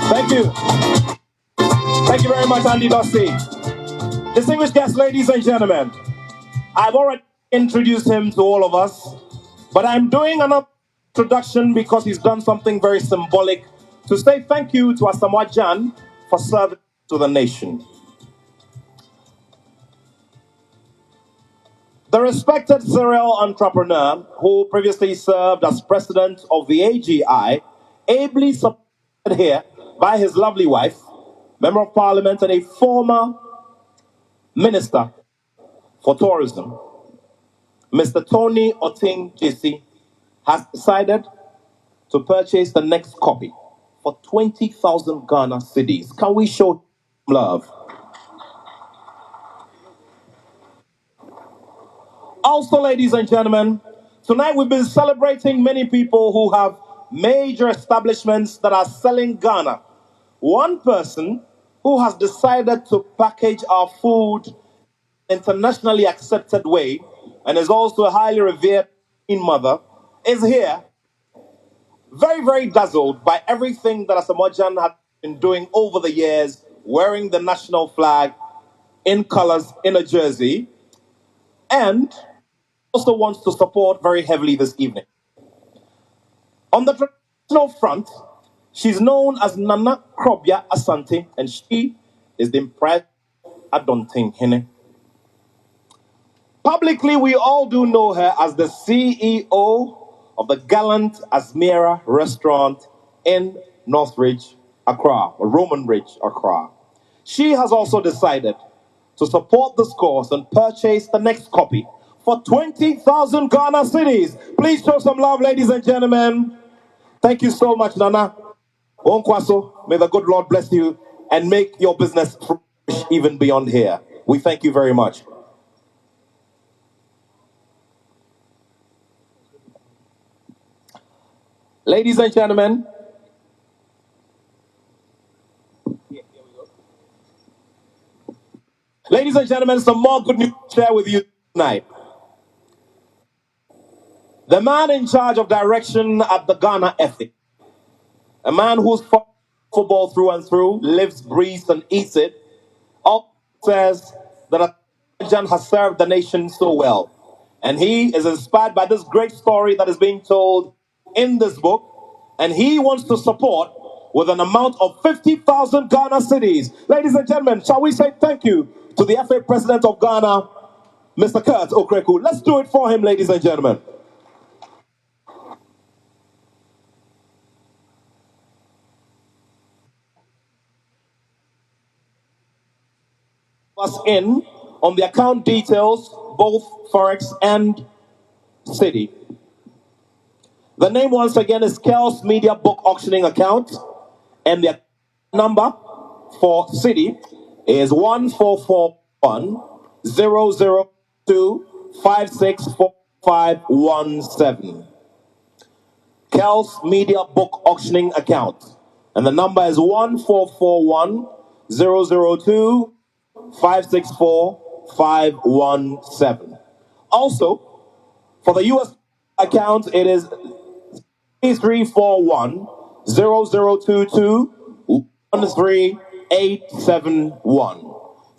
Speaker 9: Thank you. Thank you very much, Andy Dossi. Distinguished guests, ladies and gentlemen, I've already introduced him to all of us, but I'm doing another introduction because he's done something very symbolic to say thank you to Asamoah Gyan for serving to the nation. The respected serial entrepreneur who previously served as president of the AGI, ably supported here by his lovely wife, member of parliament and a former minister for tourism, Mr. Tony Oting JC, has decided to purchase the next copy for 20,000 Ghana cedis. Can we show love? Also, ladies and gentlemen, tonight we've been celebrating many people who have major establishments that are selling Ghana. One person who has decided to package our food internationally accepted way and is also a highly revered mother is here, very, very dazzled by everything that Asamoah Gyan has been doing over the years, wearing the national flag in colors in a jersey, and also wants to support very heavily this evening. On the traditional front, she's known as Nana Krobia Asante, and she is the impressed Adonting Hene. Publicly, we all do know her as the CEO of the gallant Asmira restaurant in Northridge, Accra, or Roman Ridge, Accra. She has also decided to support this cause and purchase the next copy for 20,000 Ghana cedis. Please show some love, ladies and gentlemen. Thank you so much, Nana. Onkwaso, may the good Lord bless you and make your business flourish even beyond here. We thank you very much. Ladies and gentlemen, some more good news to share with you tonight. The man in charge of direction at the Ghana Ethic, a man who's football through and through, lives, breathes, and eats it, all says that Jan has served the nation so well. And he is inspired by this great story that is being told in this book, and he wants to support with an amount of 50,000 Ghana cedis. Ladies and gentlemen, shall we say thank you to the FA President of Ghana, Mr. Kurt Okreku. Let's do it for him, ladies and gentlemen. Us in on the account details, both Forex and City. The name once again is Kel's Media Book Auctioning Account, and the number for City is 1441-002-564517. Kel's Media Book Auctioning Account, and the number is 1441-002-564517. Also, for the US account, it is 341 0022 13871.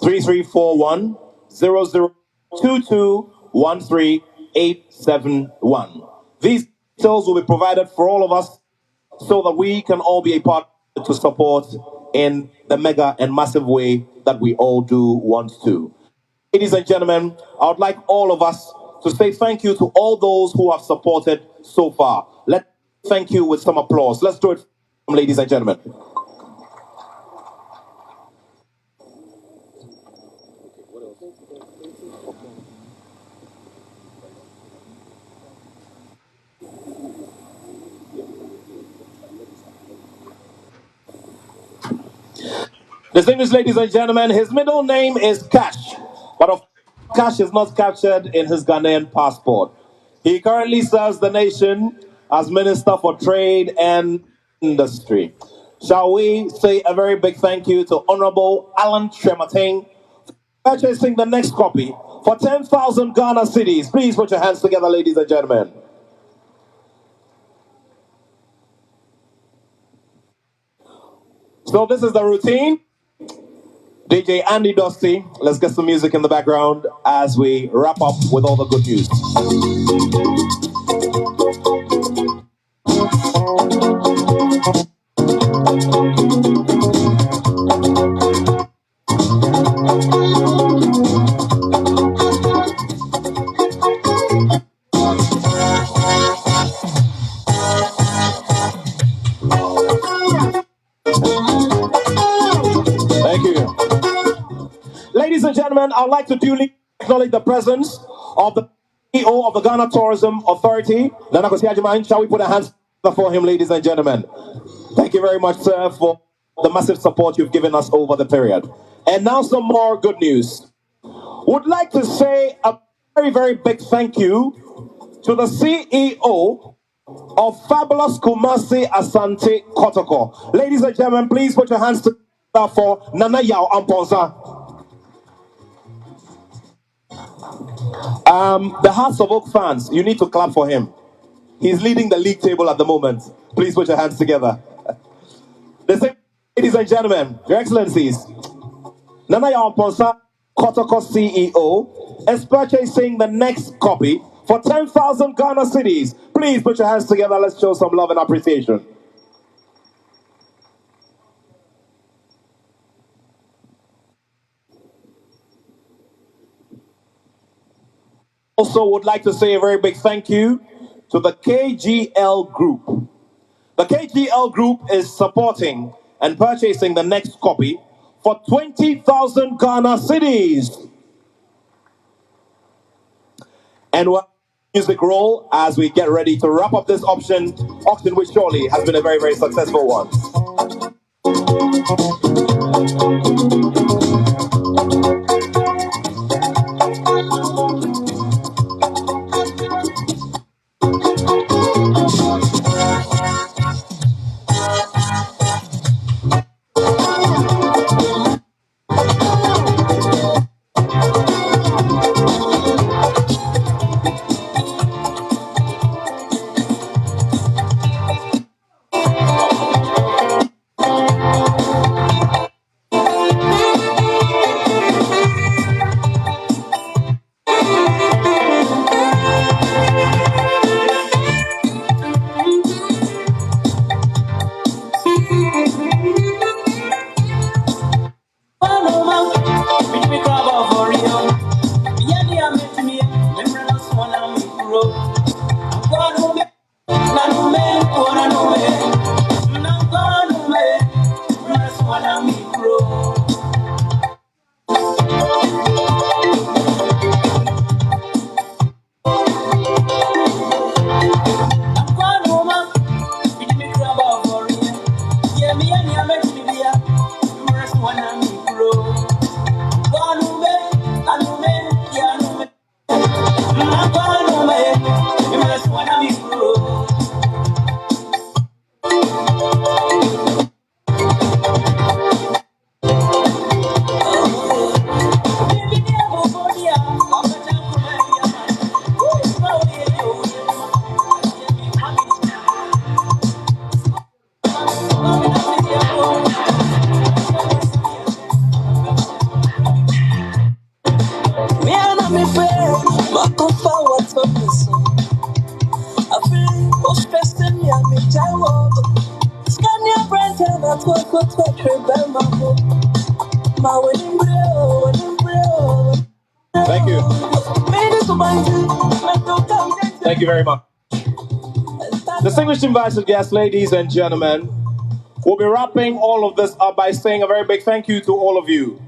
Speaker 9: 3341 0022 13871. These details will be provided for all of us so that we can all be a part to support in the mega and massive way that we all do want to. Ladies and gentlemen, I would like all of us to say thank you to all those who have supported so far. Let's thank you with some applause. Let's do it, ladies and gentlemen. Distinguished ladies and gentlemen, his middle name is Cash, but of Cash is not captured in his Ghanaian passport. He currently serves the nation as Minister for Trade and Industry. Shall we say a very big thank you to Honorable Alan Trematin purchasing the next copy for 10,000 Ghana cities. Please put your hands together, ladies and gentlemen. So this is the routine. DJ Andy Dusty, let's get some music in the background as we wrap up with all the good news. Thank you. Ladies and gentlemen, I'd like to duly acknowledge the presence of the CEO of the Ghana Tourism Authority. Nana Kosi Ajiman, shall we put our hands together for him, ladies and gentlemen? Thank you very much, sir, for the massive support you've given us over the period. And now some more good news. Would like to say a very, very big thank you to the CEO of Fabulous Kumasi Asante Kotoko. Ladies and gentlemen, please put your hands together for Nana Yao Amponsa. The Hearts of Oak fans, you need to clap for him. He's leading the league table at the moment. Please put your hands together. Ladies and gentlemen, Your Excellencies, Nana Yao Amponsa Kotoko CEO is purchasing the next copy for 10,000 Ghana cities. Please put your hands together. Let's show some love and appreciation. Also would like to say a very big thank you to the KGL Group. The KGL Group is supporting and purchasing the next copy for 20,000 Ghana cities. And we'll music roll as we get ready to wrap up this auction, which surely has been a very, very successful one. Thank you. Thank you very much. Distinguished invited guests, ladies and gentlemen, we'll be wrapping all of this up by saying a very big thank you to all of you.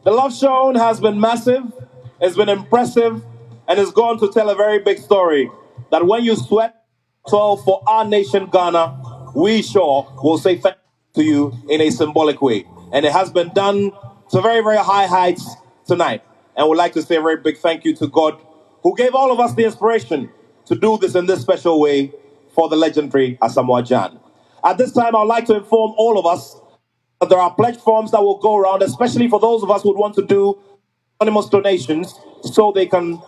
Speaker 9: The love shown has been massive, it's been impressive, and it's gone to tell a very big story. That when you sweat 12 for our nation, Ghana, we sure will say thank you to you in a symbolic way. And it has been done to very, very high heights tonight. And we'd like to say a very big thank you to God, who gave all of us the inspiration to do this in this special way for the legendary Asamoah Gyan. At this time, I'd like to inform all of us that there are pledge forms that will go around, especially for those of us who would want to do anonymous donations, so they can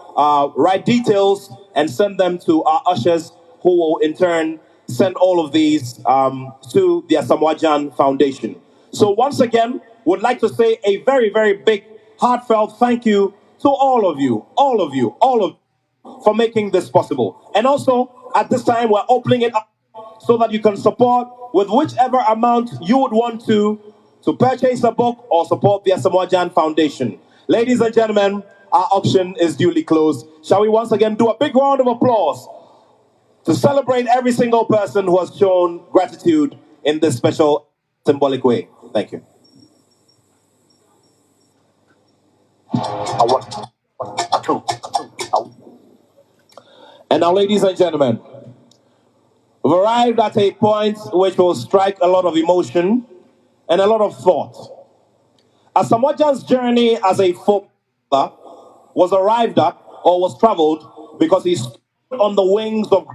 Speaker 9: write details and send them to our ushers, who will in turn send all of these to the Asamoah Gyan Foundation. So once again, would like to say a very, very big, heartfelt thank you to all of you, all of you, all of you, for making this possible. And also, at this time, we're opening it up so that you can support with whichever amount you would want to purchase a book or support the Asamoah Gyan Foundation. Ladies and gentlemen, our auction is duly closed. Shall we once again do a big round of applause to celebrate every single person who has shown gratitude in this special symbolic way? Thank you. And now, ladies and gentlemen, we've arrived at a point which will strike a lot of emotion and a lot of thought. Asamoah Gyan's journey as a footballer was arrived at or was traveled because he stood on the wings of.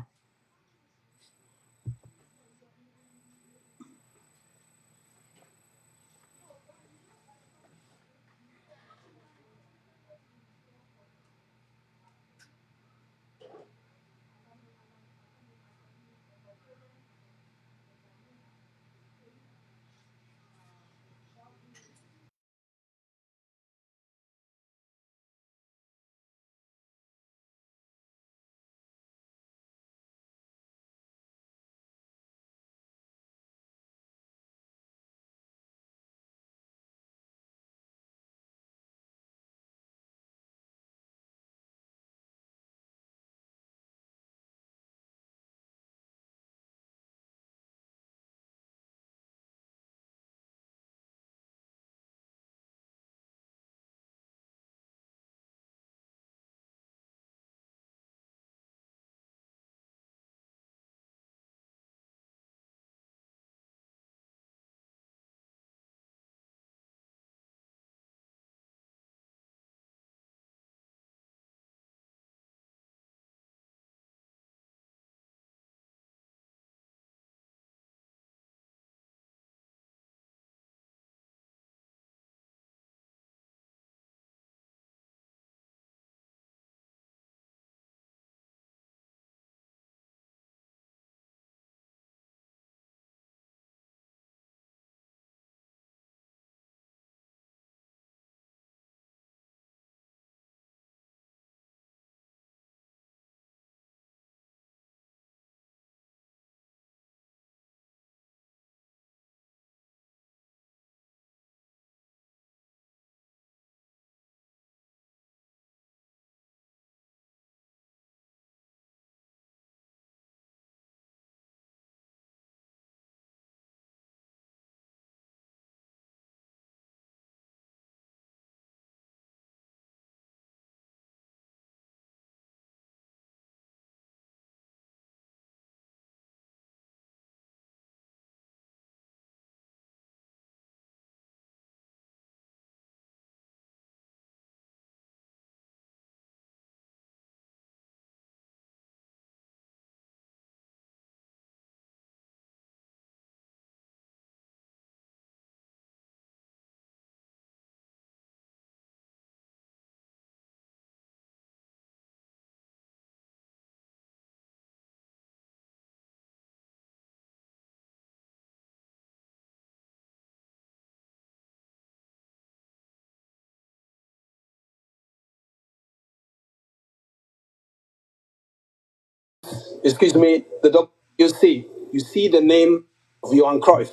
Speaker 9: Excuse me, the WC. You see the name of Johan Cruyff.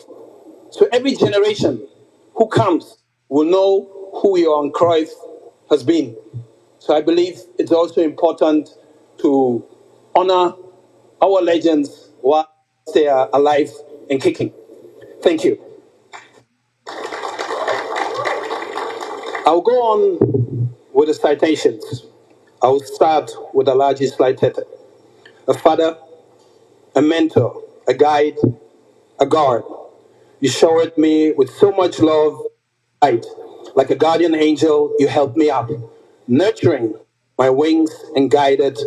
Speaker 9: So every generation who comes will know who Johan Cruyff has been. So I believe it's also important to honor our legends while they are alive and kicking. Thank you. I'll go on with the citations. I'll start with Alaji Slightete, a father, a mentor, a guide, a guard. You showered me with so much love, light. Like a guardian angel, you helped me up, nurturing my wings and guided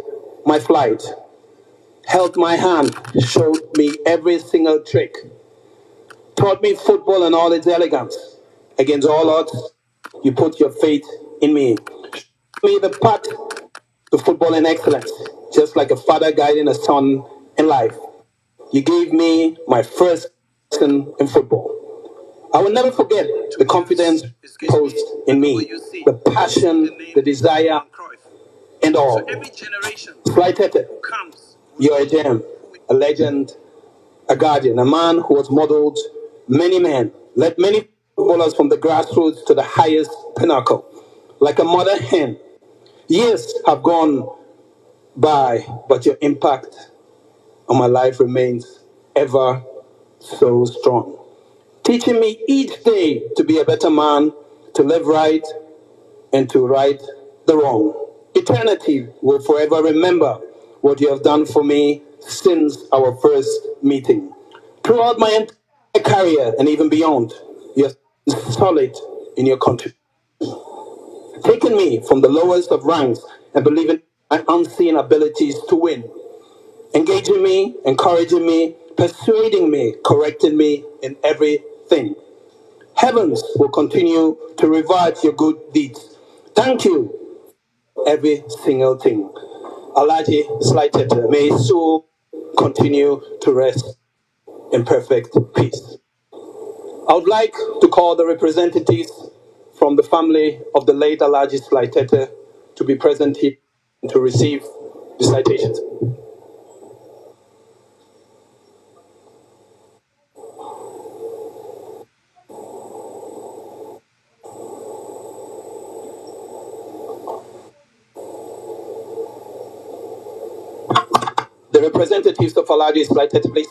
Speaker 9: my flight. Held my hand, showed me every single trick, taught me football and all its elegance. Against all odds, you put your faith in me. Showed me the path to football and excellence, just like a father guiding a son in life. You gave me my first lesson in football. I will never forget the confidence posed in me, the passion, the desire, and all. Slighted, you're a gem, a legend, a guardian, a man who has modeled many men, led many footballers from the grassroots to the highest pinnacle. Like a mother hen, years have gone by, but your impact on my life remains ever so strong. Teaching me each day to be a better man, to live right, and to right the wrong. Eternity will forever remember what you have done for me since our first meeting. Throughout my entire career and even beyond, you have been solid in your contribution, taking me from the lowest of ranks and believing my unseen abilities to win, engaging me, encouraging me, persuading me, correcting me in everything. Heavens will continue to revert your good deeds. Thank you, every single thing. Alaji slighted, may his soul continue to rest in perfect peace. I would like to call the representatives from the family of the late Alaji Slightete to be present here to receive the citations. The representatives of Alaji Slightete, please.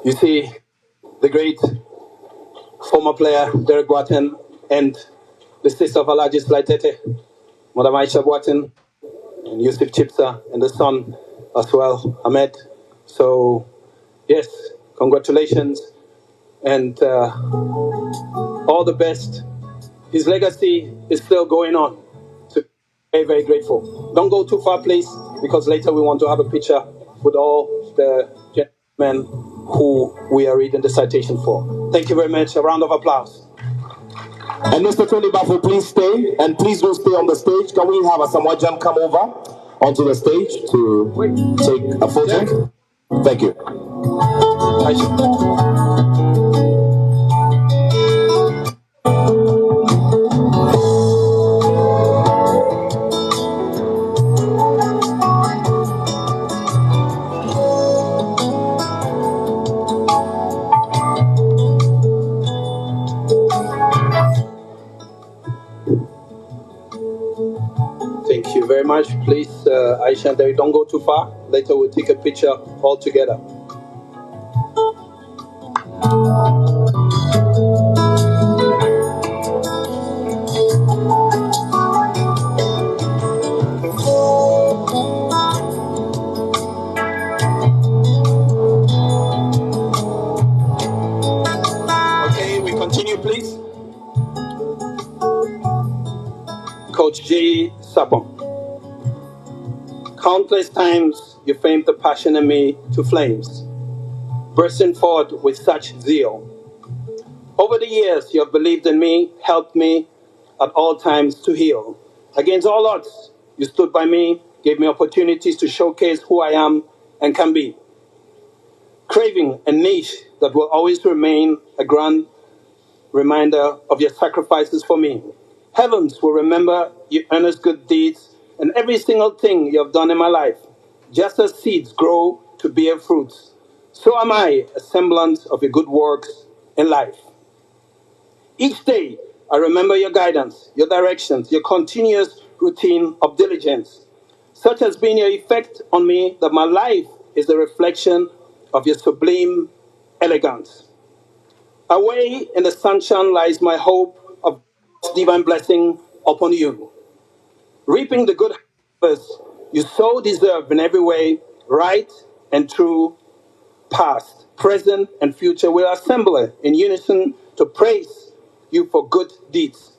Speaker 9: You see, the great former player Derek Watton and the sister of Alaji Slightete, Madam Aisha Watton, and Yusuf Chipsa, and the son as well, Ahmed. So, yes, congratulations and all the best. His legacy is still going on. So, very, very grateful. Don't go too far, please, because later we want to have a picture with all the gentlemen who we are reading the citation for. Thank you very much. A round of applause.
Speaker 19: And Mr. Tony Bafu, please stay, and please do stay on the stage. Can we have Asamoah Gyan come over onto the stage to take a photo? Thank you.
Speaker 9: Thank you very much. Please, Aisha and Derek, don't go too far. Later we'll take a picture all together. Okay, we continue, please. Coach J. Sapon. Countless times you famed the passion in me to flames, bursting forth with such zeal. Over the years, you have believed in me, helped me at all times to heal. Against all odds, you stood by me, gave me opportunities to showcase who I am and can be. Craving a niche that will always remain a grand reminder of your sacrifices for me. Heavens will remember your earnest good deeds and every single thing you have done in my life. Just as seeds grow to bear fruits, so am I a semblance of your good works in life. Each day, I remember your guidance, your directions, your continuous routine of diligence. Such has been your effect on me that my life is a reflection of your sublime elegance. Away in the sunshine lies my hope of divine blessing upon you, reaping the good harvest you so deserve in every way, right and true, past, present, and future will assemble in unison to praise you for good deeds.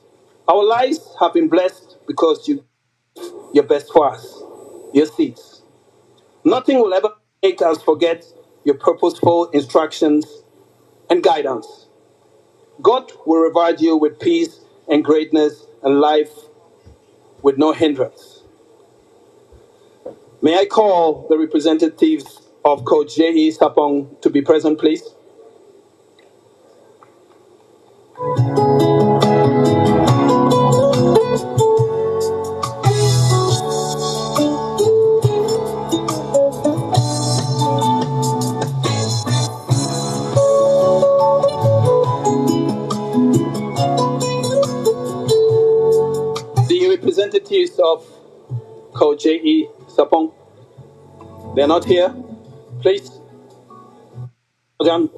Speaker 9: Our lives have been blessed because you your best for us, your seeds. Nothing will ever make us forget your purposeful instructions and guidance. God will reward you with peace and greatness and life with no hindrance. May I call the representatives of Coach J.E. Sapong to be present, please? The representatives of Coach J.E. Sapong, they're not here. Please, John.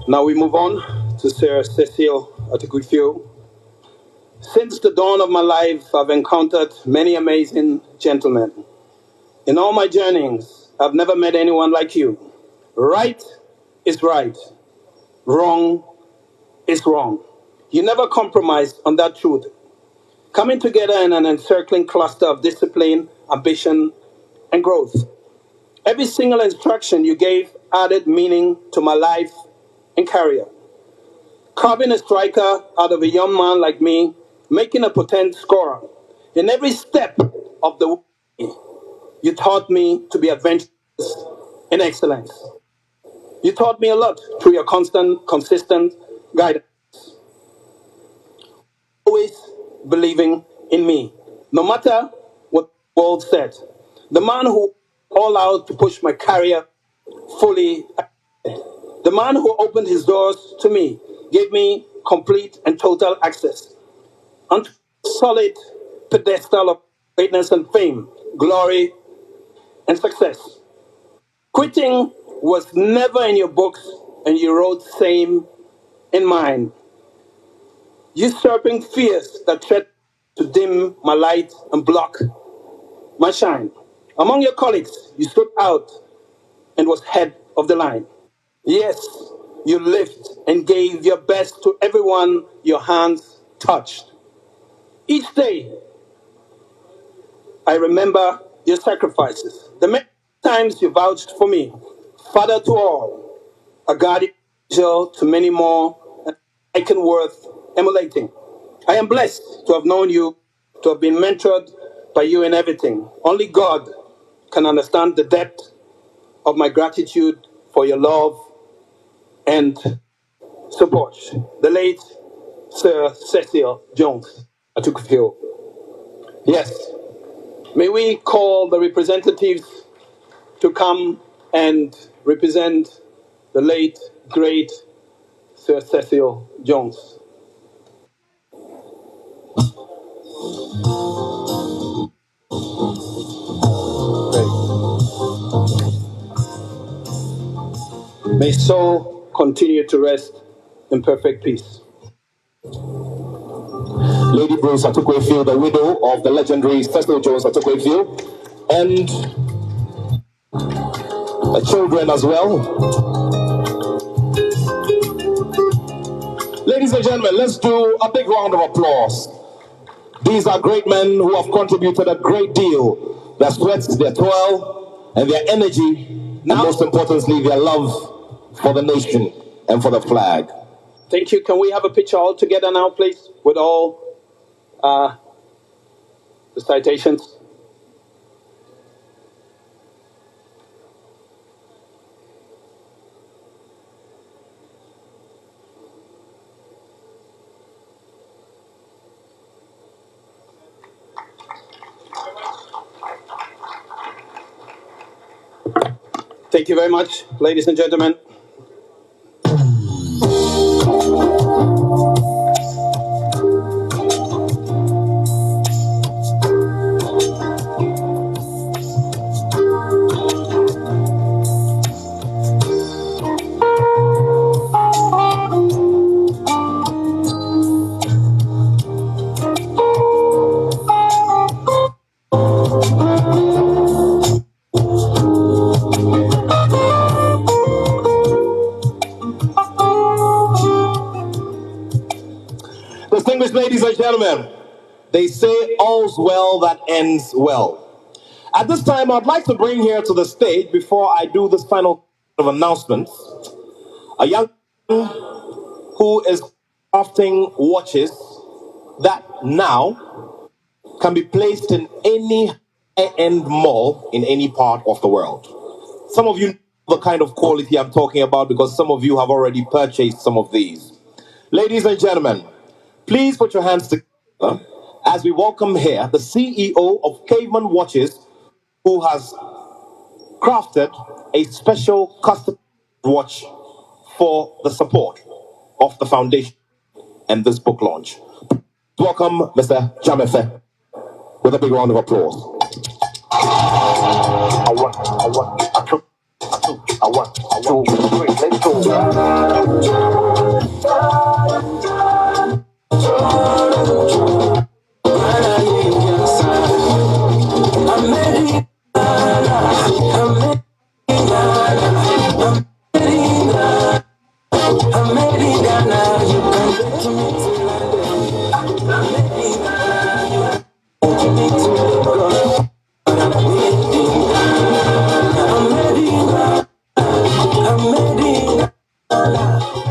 Speaker 9: Now we move on to Sir Cecil Atukufio. Since the dawn of my life, I've encountered many amazing gentlemen. In all my journeys, I've never met anyone like you. Right is right. Wrong is wrong. You never compromise on that truth. Coming together in an encircling cluster of discipline, ambition, and growth. Every single instruction you gave added meaning to my life and career. Carving a striker out of a young man like me, making a potent scorer. In every step of the way, you taught me to be adventurous in excellence. You taught me a lot through your constant, consistent guidance, always believing in me, no matter what the world said. The man who all out to push my career fully, the man who opened his doors to me, gave me complete and total access onto a solid pedestal of greatness and fame, glory and success. Quitting was never in your books, and you wrote same in mine. Usurping fears that threatened to dim my light and block my shine. Among your colleagues, you stood out and was head of the line. Yes, you lived and gave your best to everyone your hands touched. Each day, I remember your sacrifices, the many times you vouched for me, father to all, a guardian angel to many more, an icon worth emulating. I am blessed to have known you, to have been mentored by you in everything. Only God can understand the depth of my gratitude for your love and support. The late Sir Cecil Jones, Atukufio. Yes, may we call the representatives to come and represent the late, great Sir Cecil Jones. May his soul continue to rest in perfect peace.
Speaker 19: Lady Bruce Atukwefield, the widow of the legendary Cecil Jones Atukwefield, and the children as well. Ladies and gentlemen, let's do a big round of applause. These are great men who have contributed a great deal. Their sweat, their toil, and their energy, and most importantly, their love for the nation and for the flag. Thank you. Can we have a picture all together now, please, with all the citations? Thank you very much, ladies and gentlemen. Distinguished ladies and gentlemen, they say all's well that ends well. At this time, I'd like to bring here to the stage, before I do this final of announcements, a young man who is crafting watches that now can be placed in any high-end mall in any part of the world. Some of you know the kind of quality I'm talking about because some of you have already purchased some of these. Ladies and gentlemen, please put your hands together as we welcome here the CEO of Caveman Watches, who has crafted a special custom watch for the support of the foundation and this book launch. Welcome, Mr. Jamefe, with a big round of applause. I want, two, three, let's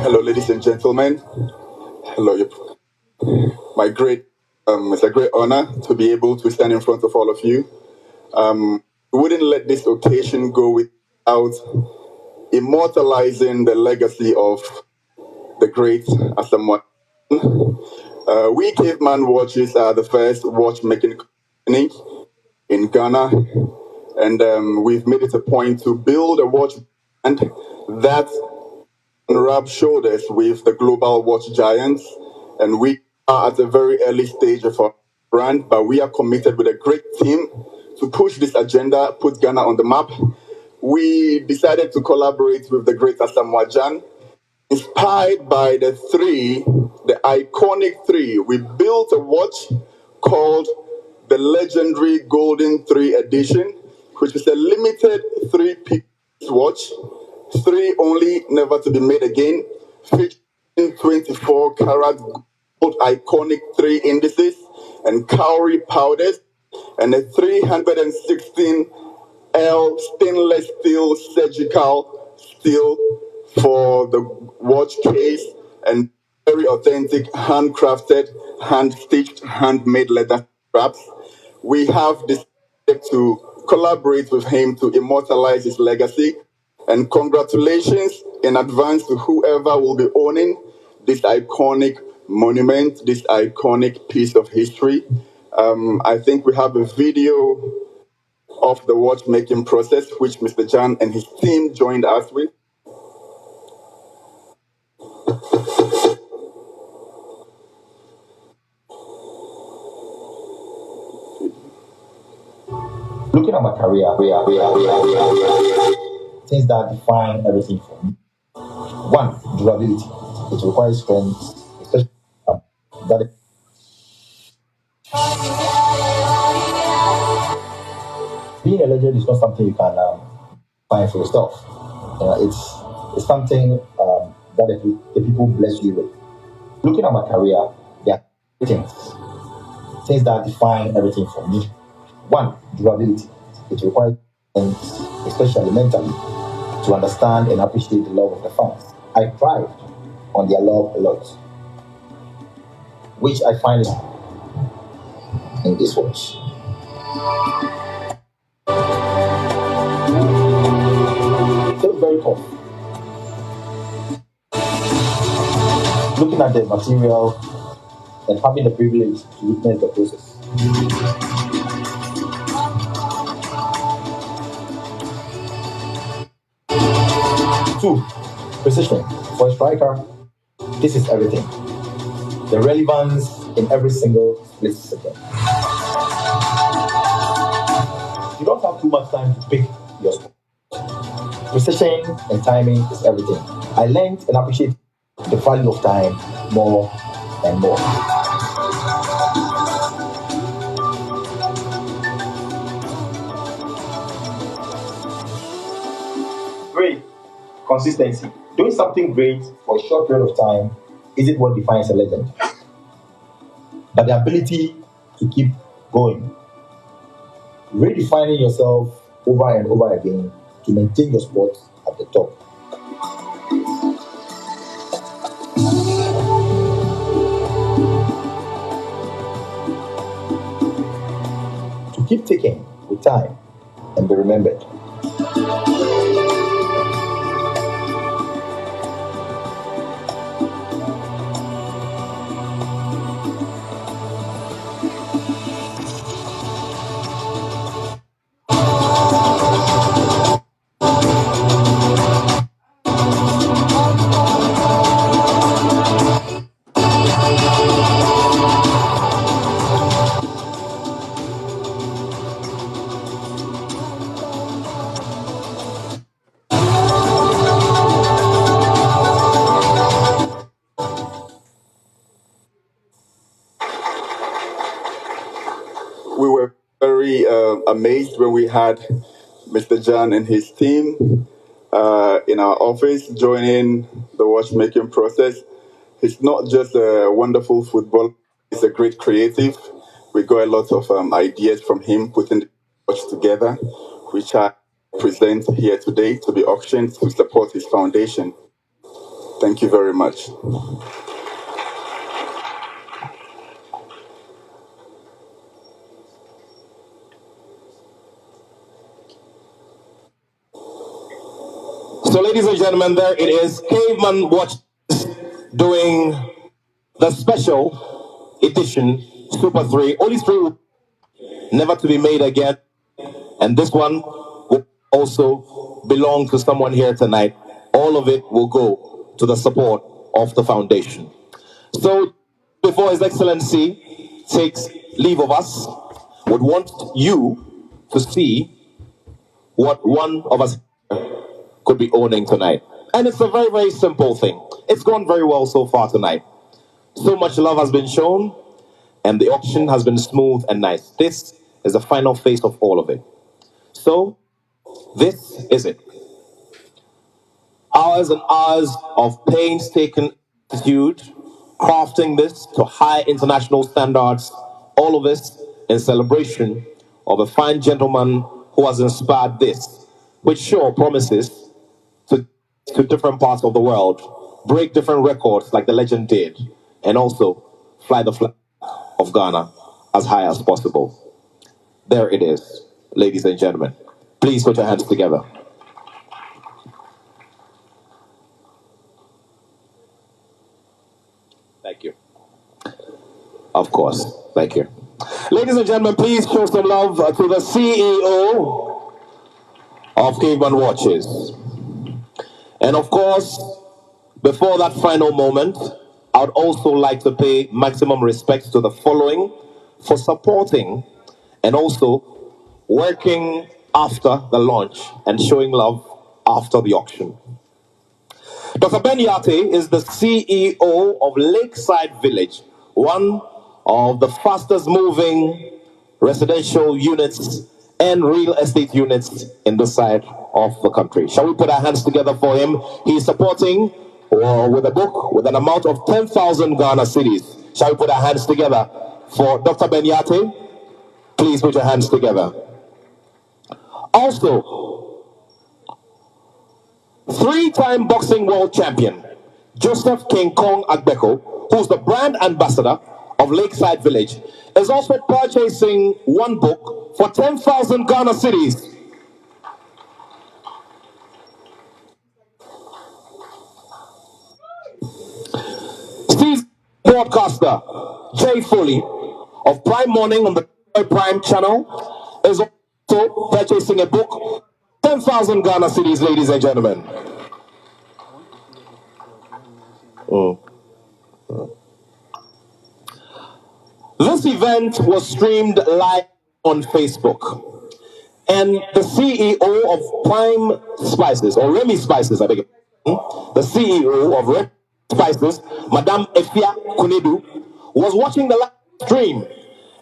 Speaker 19: Hello, ladies and gentlemen. Hello, it's a great honor to be able to stand in front of all of you. We wouldn't let this occasion go without immortalizing the legacy of the great Asamoah. We Caveman Watches are the first watchmaking company in Ghana, and we've made it a point to build a watch brand that rub shoulders with the global watch giants. And we are at a very early stage of our brand, but we are committed with a great team to push this agenda, put Ghana on the map. We decided to collaborate with the great Asamoah Gyan. Inspired by the iconic three, we built a watch called the legendary Golden 3 Edition, which is a limited 3-piece watch, 3 only, never to be made again, featuring 24 karat gold iconic 3 indices and cowrie powders, and a 316 L stainless steel surgical steel for the watch case, and very authentic handcrafted, hand-stitched, handmade leather straps. We have decided to collaborate with him to immortalize his legacy. And congratulations in advance to whoever will be owning this iconic monument, this iconic piece of history. I think we have a video of the watchmaking process, which Mr. Gyan and his team joined us with. Looking at my career, things that define everything for me. One, durability. It requires strength, especially that being a legend is not something you can find for yourself. It's something that the people bless you with.
Speaker 14: Looking at my career, there are things that define everything for me. One, durability. It requires, especially mentally, to understand and appreciate the love of the fans. I thrive on their love a lot, which I find in this watch. It feels very tough. Looking at the material and having the privilege to witness the process. Two, precision. For a striker, this is everything. The relevance in every single split second. You don't have too much time to pick your spot. Precision and timing is everything. I learned and appreciate the value of time more and more. Three, consistency. Doing something great for a short period of time isn't what defines a legend, but the ability to keep going. Redefining yourself over and over again to maintain your spot at the top. To keep ticking with time and be remembered.
Speaker 19: We were very amazed when we had Mr. Jan and his team in our office joining the watchmaking process. He's not just a wonderful footballer, he's a great creative. We got a lot of ideas from him putting the watch together, which I present here today to be auctioned to support his foundation. Thank you very much.
Speaker 9: So, ladies and gentlemen, there it is. Caveman Watch doing the special edition Super 3. Only 3 never to be made again. And this one will also belong to someone here tonight. All of it will go to the support of the foundation. So, before His Excellency takes leave of us, would want you to see what one of us could be owning tonight. And it's a very, very simple thing. It's gone very well so far tonight. So much love has been shown, and the auction has been smooth and nice. This is the final phase of all of it. So, this is it. Hours and hours of painstaking attitude, crafting this to high international standards, all of this in celebration of a fine gentleman who has inspired this, which sure promises to, to different parts of the world, break different records like the legend did, and also fly the flag of Ghana as high as possible. There it is, ladies and gentlemen. Please put your hands together. Thank you. Of course. Thank you. Ladies and gentlemen, please show some love to the CEO of Caveman Watches. And of course, before that final moment, I would also like to pay maximum respect to the following for supporting and also working after the launch and showing love after the auction. Dr. Ben Yate is the CEO of Lakeside Village, one of the fastest moving residential units and real estate units in this side of the country. Shall we put our hands together for him? He's supporting or with a book with an amount of 10,000 Ghana cedis. Shall we put our hands together for Dr. Benyate? Please put your hands together. Also, three-time boxing world champion Joseph King Kong Agbeko, who's the brand ambassador of Lakeside Village, is also purchasing one book for 10,000 Ghana cedis. Steve broadcaster Jay Foley of Prime Morning on the Prime channel is also purchasing a book, 10,000 Ghana cedis, ladies and gentlemen. This event was streamed live on Facebook, and the CEO of Prime Spices, or Remy Spices, I beg your pardon, the CEO of Remy Spices, Madame Efia Kunedu, was watching the live stream.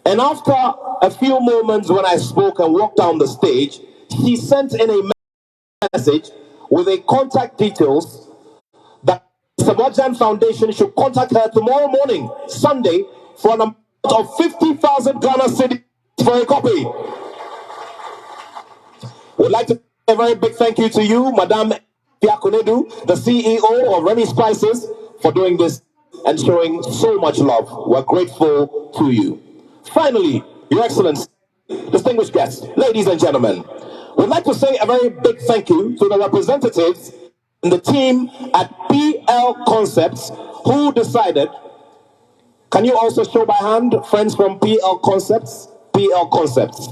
Speaker 9: And after a few moments when I spoke and walked down the stage, she sent in a message with a contact details that Asamoah Gyan Foundation should contact her tomorrow morning, Sunday, for an amount of 50,000 Ghana cedis for a copy. Would like to say a very big thank you to you, Madame Fiakonedu, the CEO of Remy Spices, for doing this and showing so much love. We're grateful to you. Finally, Your Excellency, distinguished guests, ladies and gentlemen, we'd like to say a very big thank you to the representatives and the team at PL Concepts who decided. Can you also show by hand, friends from PL Concepts? PL Concepts.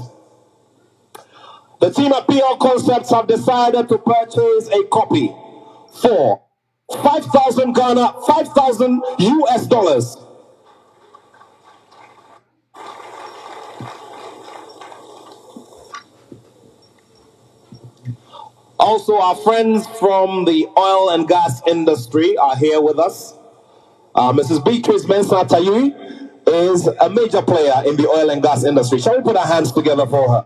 Speaker 9: The team at PL Concepts have decided to purchase a copy for 5,000 Ghana, 5,000 US dollars. Also, our friends from the oil and gas industry are here with us. Mrs. Beatrice Mensah Tayui is a major player in the oil and gas industry. Shall we put our hands together for her?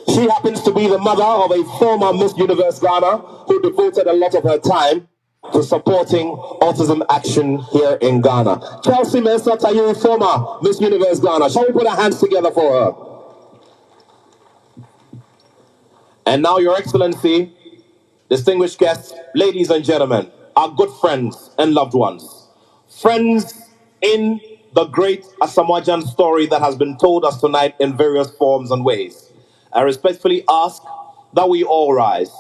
Speaker 9: She happens to be the mother of a former Miss Universe Ghana who devoted a lot of her time to supporting autism action here in Ghana. Chelsea Mensah Tayui, former Miss Universe Ghana. Shall we put our hands together for her? And now, Your Excellency, distinguished guests, ladies and gentlemen, our good friends and loved ones, friends in the great Asamoah Gyan story that has been told us tonight in various forms and ways, I respectfully ask that we all rise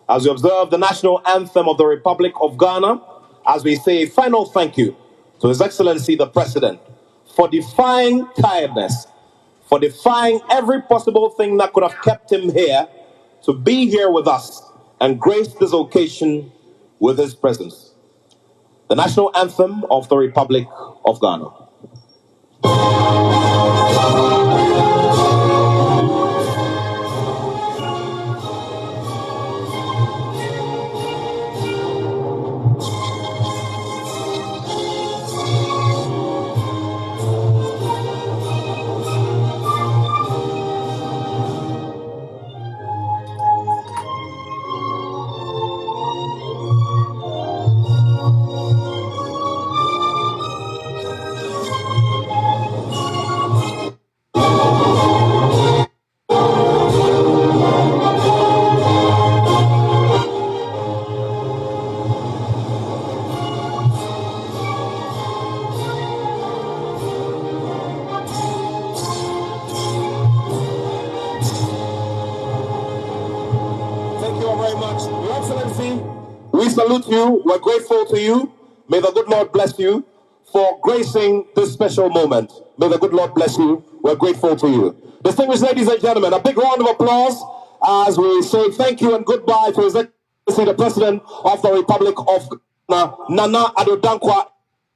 Speaker 9: as we observe the national anthem of the Republic of Ghana, as we say a final thank you to His Excellency the President for defying tiredness, for defying every possible thing that could have kept him here, to be here with us and grace this occasion with his presence. The national anthem of the Republic of Ghana. Thank you all very much. Your Excellency, we salute you. We're grateful to you. May the good Lord bless you for gracing this special moment. May the good Lord bless you. We're grateful to you. Distinguished ladies and gentlemen, a big round of applause as we say thank you and goodbye to His Excellency, the President of the Republic of Ghana, Nana Addo Dankwa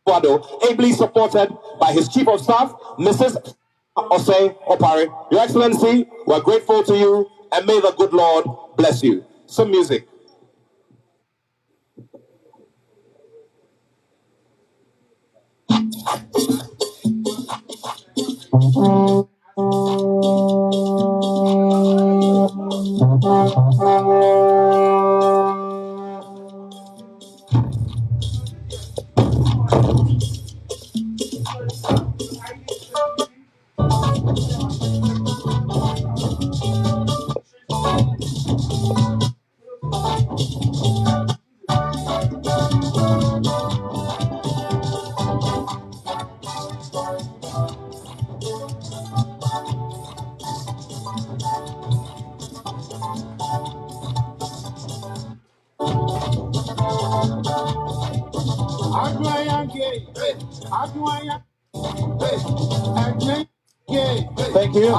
Speaker 9: Akufo-Addo, ably supported by his Chief of Staff, Mrs. Osei Opare. Your Excellency, we're grateful to you, and may the good Lord bless you. Some music. Thank you.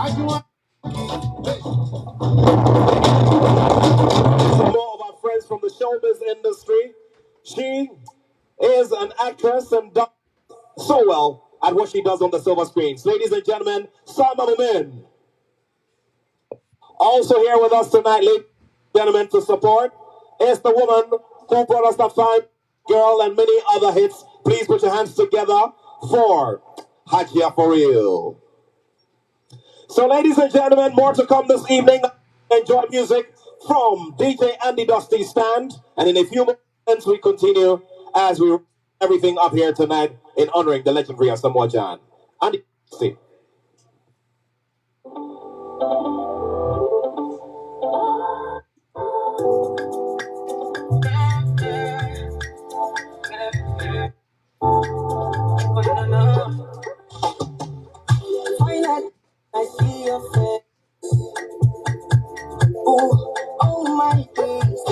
Speaker 9: Some more of our friends from the showbiz industry. She is an actress and does so well at what she does on the silver screens. Ladies and gentlemen, Sama Mumin. Also here with us tonight, ladies and gentlemen, to support is the woman who brought us the fine girl and many other hits. Please put your hands together for Hajia for real. So, ladies and gentlemen, more to come this evening. Enjoy music from DJ Andy Dusty's stand. And in a few moments, we continue as we wrap everything up here tonight in honoring the legendary Asamoah Gyan. Andy Dusty. Finally, I see your face. Oh, oh my days.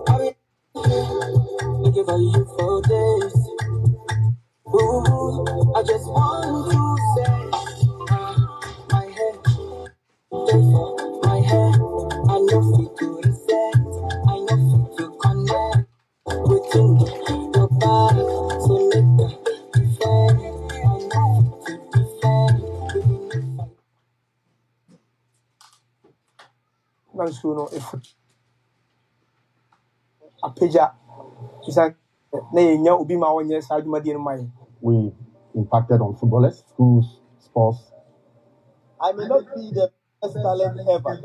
Speaker 9: I've been looking for you for days. Ooh, I just want to say, my head, my hair. I know fit to reset, I know fit to connect. Within your body, so make the defend. I know fit to defend, even if I. Nansuo no efu apagya isa na yɛnya obi ma wɔnyɛ saa adwumadeɛ no ma yɛn.
Speaker 3: We impacted on footballers, schools, sports.
Speaker 9: I may not be the best talent ever,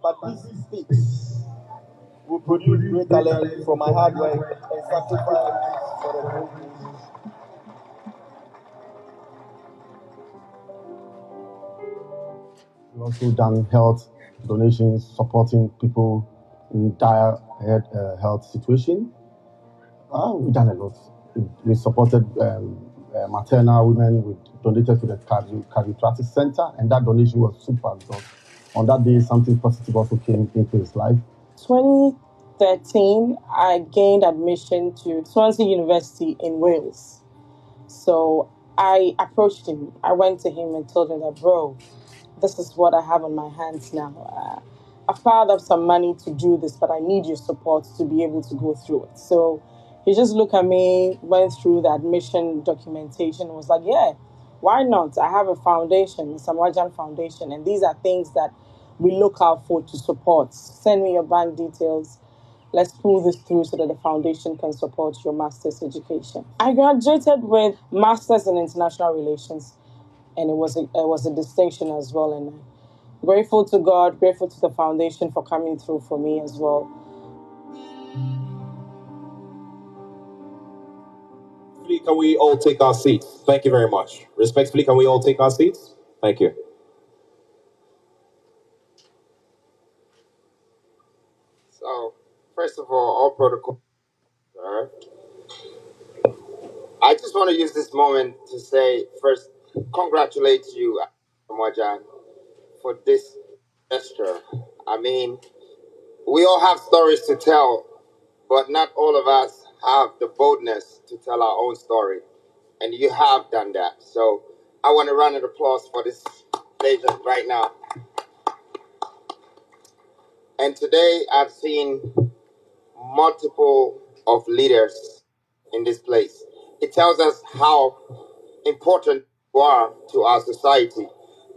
Speaker 9: but this speaks will produce great talent from my hard work and sacrifice for the great things.
Speaker 3: We've also done health donations, supporting people in dire health situation. We've done a lot. We supported maternal women. We donated to the cardiothoracic center, and that donation was super because on that day, something positive also came into his life.
Speaker 18: 2013, I gained admission to Swansea University in Wales. So I approached him. I went to him and told him that, bro, this is what I have on my hands now. I've piled up some money to do this, but I need your support to be able to go through it. So he just looked at me, went through the admission documentation, and was like, yeah, why not? I have a foundation, the Asamoah Gyan Foundation, and these are things that we look out for to support. Send me your bank details. Let's pull this through so that the foundation can support your master's education. I graduated with master's in international relations, and it was a distinction as well. And I'm grateful to God, grateful to the foundation for coming through for me as well.
Speaker 9: Can we all take our seats? Thank you very much. Respectfully, can we all take our seats? Thank you.
Speaker 20: So, first of all protocol. I just want to use this moment to say, first, congratulate you, Asamoah Gyan, for this gesture. I mean, we all have stories to tell, but not all of us have the boldness to tell our own story. And you have done that. So I want a round of applause for this legend right now. And today I've seen multiple of leaders in this place. It tells us how important you are to our society.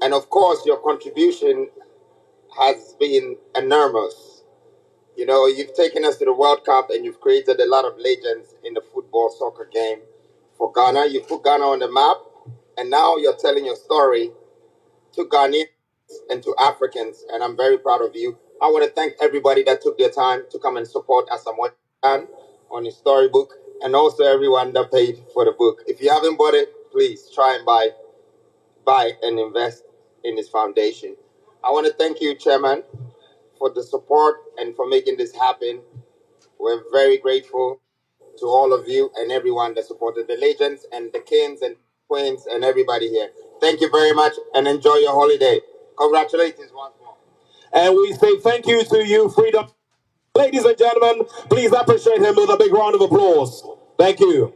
Speaker 20: And of course, your contribution has been enormous. You know, you've taken us to the World Cup and you've created a lot of legends in the football soccer game for Ghana. You put Ghana on the map, and now you're telling your story to Ghanaians and to Africans, and I'm very proud of you. I want to thank everybody that took their time to come and support Asamoah Gyan on his storybook, and also everyone that paid for the book. If you haven't bought it, please try and buy and invest in his foundation. I want to thank you, Chairman, for the support and for making this happen. We're very grateful to all of you and everyone that supported the legends and the kings and queens and everybody here. Thank you very much and enjoy your holiday. Congratulations once more.
Speaker 9: And we say thank you to you, Freedom Ladies and gentlemen, please appreciate him with a big round of applause. Thank you.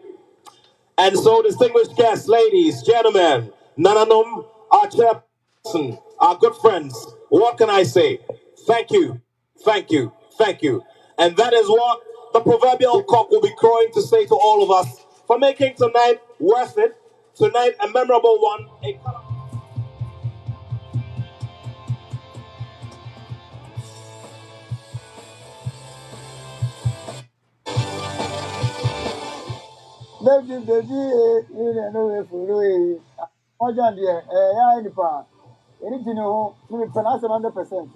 Speaker 9: And so, distinguished guests, ladies, gentlemen, Nananum, our chairperson, our good friends, what can I say? Thank you, thank you, thank you. And that is what the proverbial cock will be crowing to say to all of us for making tonight worth it, tonight a memorable one.
Speaker 2: Baby, you know if you Ojan dear, ya nipa. Anything you me pronounce 100%.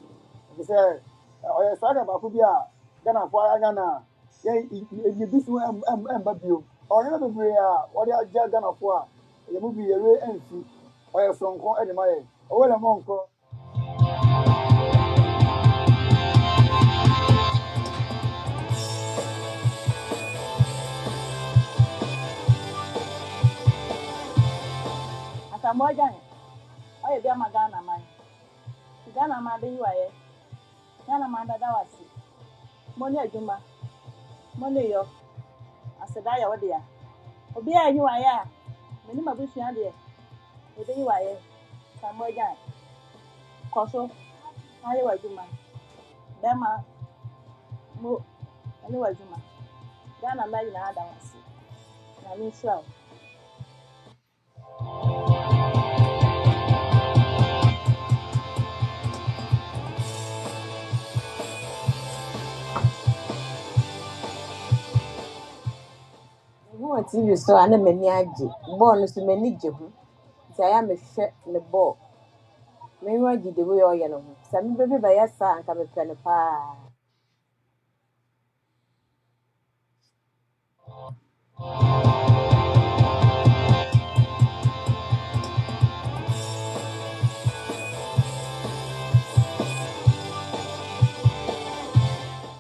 Speaker 2: He say, "Oh, yeah, start about kubia. Gana for Gana. Yeah, you this one mbabio. Or never be what you are Gana for. You move be a way MC. Or your song called Edmay. Oh, well, a monk.
Speaker 12: Asamoah Gyan, ɔyɛ bi ama Ghana man. Ghana man de yi wa yɛ. Ghana man dada wa si. Mo ne adwuma. Mo ne yɔ. Aseda yɛ wo de a. Obi a yi wa yɛ a. Me ne mabusua de. E de yi wa yɛ. Asamoah Gyan. Kɔ so. Ayɛ wa adwuma. Bɛma mo ɛne wa adwuma. Ghana man nyinaa da wa si. Na me nhyira wo.
Speaker 21: Who are TV so I never near born so many jehu. Say I am a share the ball. Meanwhile, did the way or yellow. Some baby by your son come a penny pa.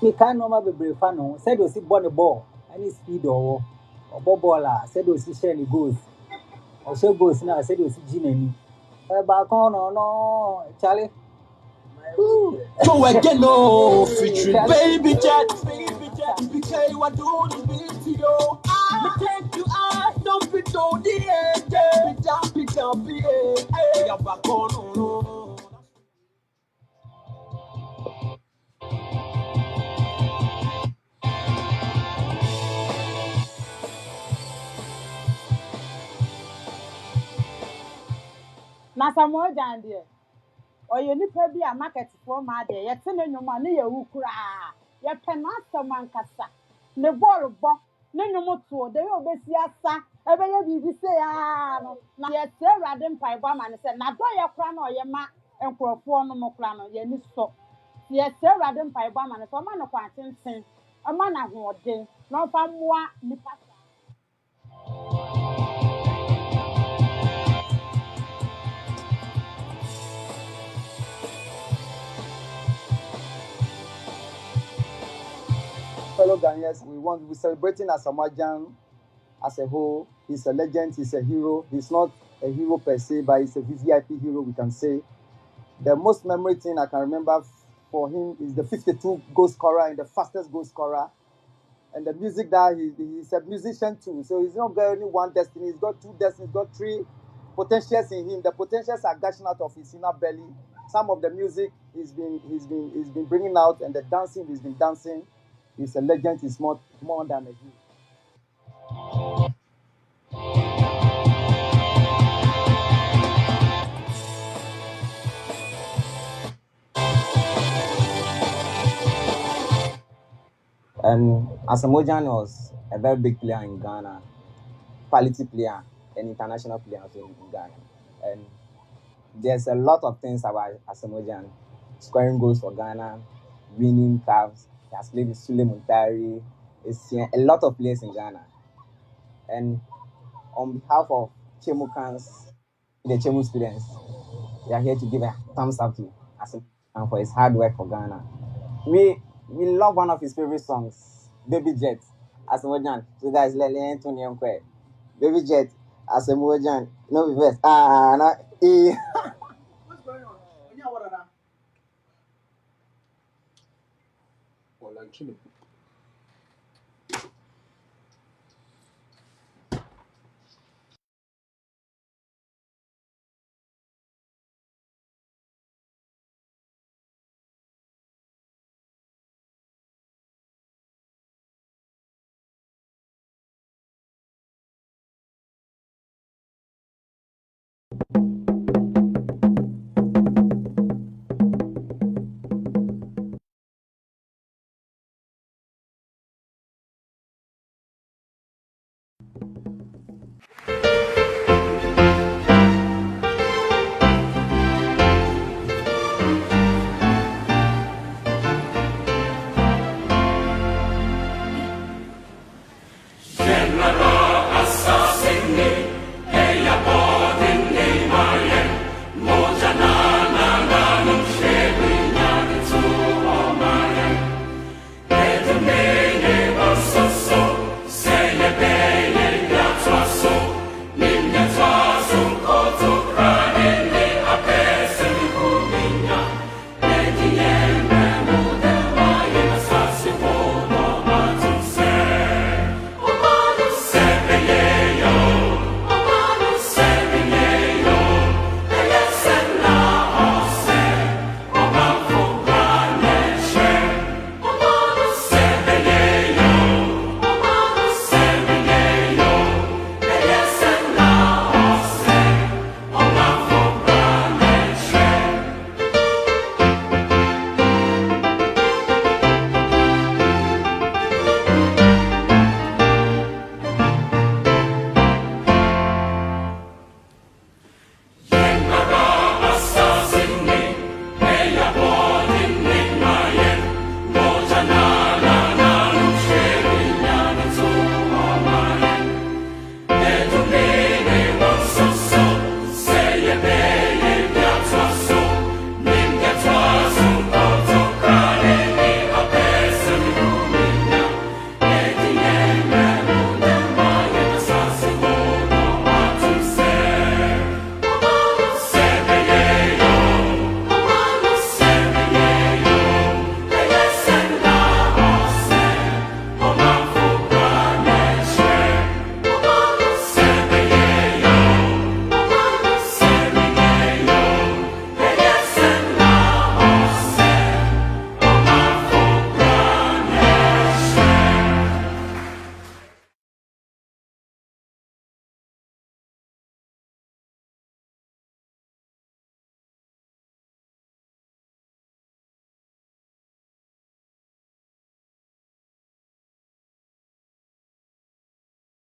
Speaker 2: Me can no be brave fan no. Said you see born a ball. Any speed or ball said you see share the goals. Or share goals now said you see Gene. Back on no Charlie.
Speaker 9: So again, no, featuring
Speaker 2: Charlie.
Speaker 9: Baby Jet. Baby Jet, BK, what do the video? Me take you out, don't be told the end. Be jumpy, hey, I'm back on, no.
Speaker 12: Na Asamoah Gyan de. Ɔyɛ nipa bi a market for ma de. Yɛ te ne nnwom a ne yɛ wu kura. Yɛ pɛ na asɛm ankasa. Ne ball bɔ. Ne nnwom to. De yɛ obesi asa. Ebe yɛ bibi se ya no. Na yɛ te Awurade mpaebɔ ama ne sɛ na dɔ yɛ kura na ɔyɛ ma nkurɔfoɔ no mo kura no yɛ ni sɔ. Yɛ te Awurade mpaebɔ ama ne sɛ ɔma ne kwan tenten. Ɔma na ahoɔden. Na ɔfa mmoa nipa.
Speaker 2: Fellow Ghanaians, we're celebrating Asamoah Gyan as a whole. He's a legend, he's a hero. He's not a hero per se, but he's a VIP hero, we can say. The most memorable thing I can remember for him is the 52 goal scorer and the fastest goal scorer. And the music that he's a musician too. So he's not got only one destiny, he's got two destinies, he's got three potentials in him. The potentials are gushing out of his inner belly. Some of the music he's been bringing out, and the dancing he's been dancing. He's a legend, he's more than a hero.
Speaker 22: And Asamoah Gyan was a very big player in Ghana, quality player, an international player also in Ghana. And there's a lot of things about Asamoah Gyan. Scoring goals for Ghana, winning cups. He has played with Sule Muntari. A lot of players in Ghana. And on behalf of Chemukans, the Chemu students, we are here to give a thumbs up to Asamoah Gyan for his hard work for Ghana. We love one of his favorite songs, Baby Jet, Asamoah Gyan. So guys, let me tune in. Baby Jet, Asamoah Gyan. No be first.
Speaker 2: What's going on?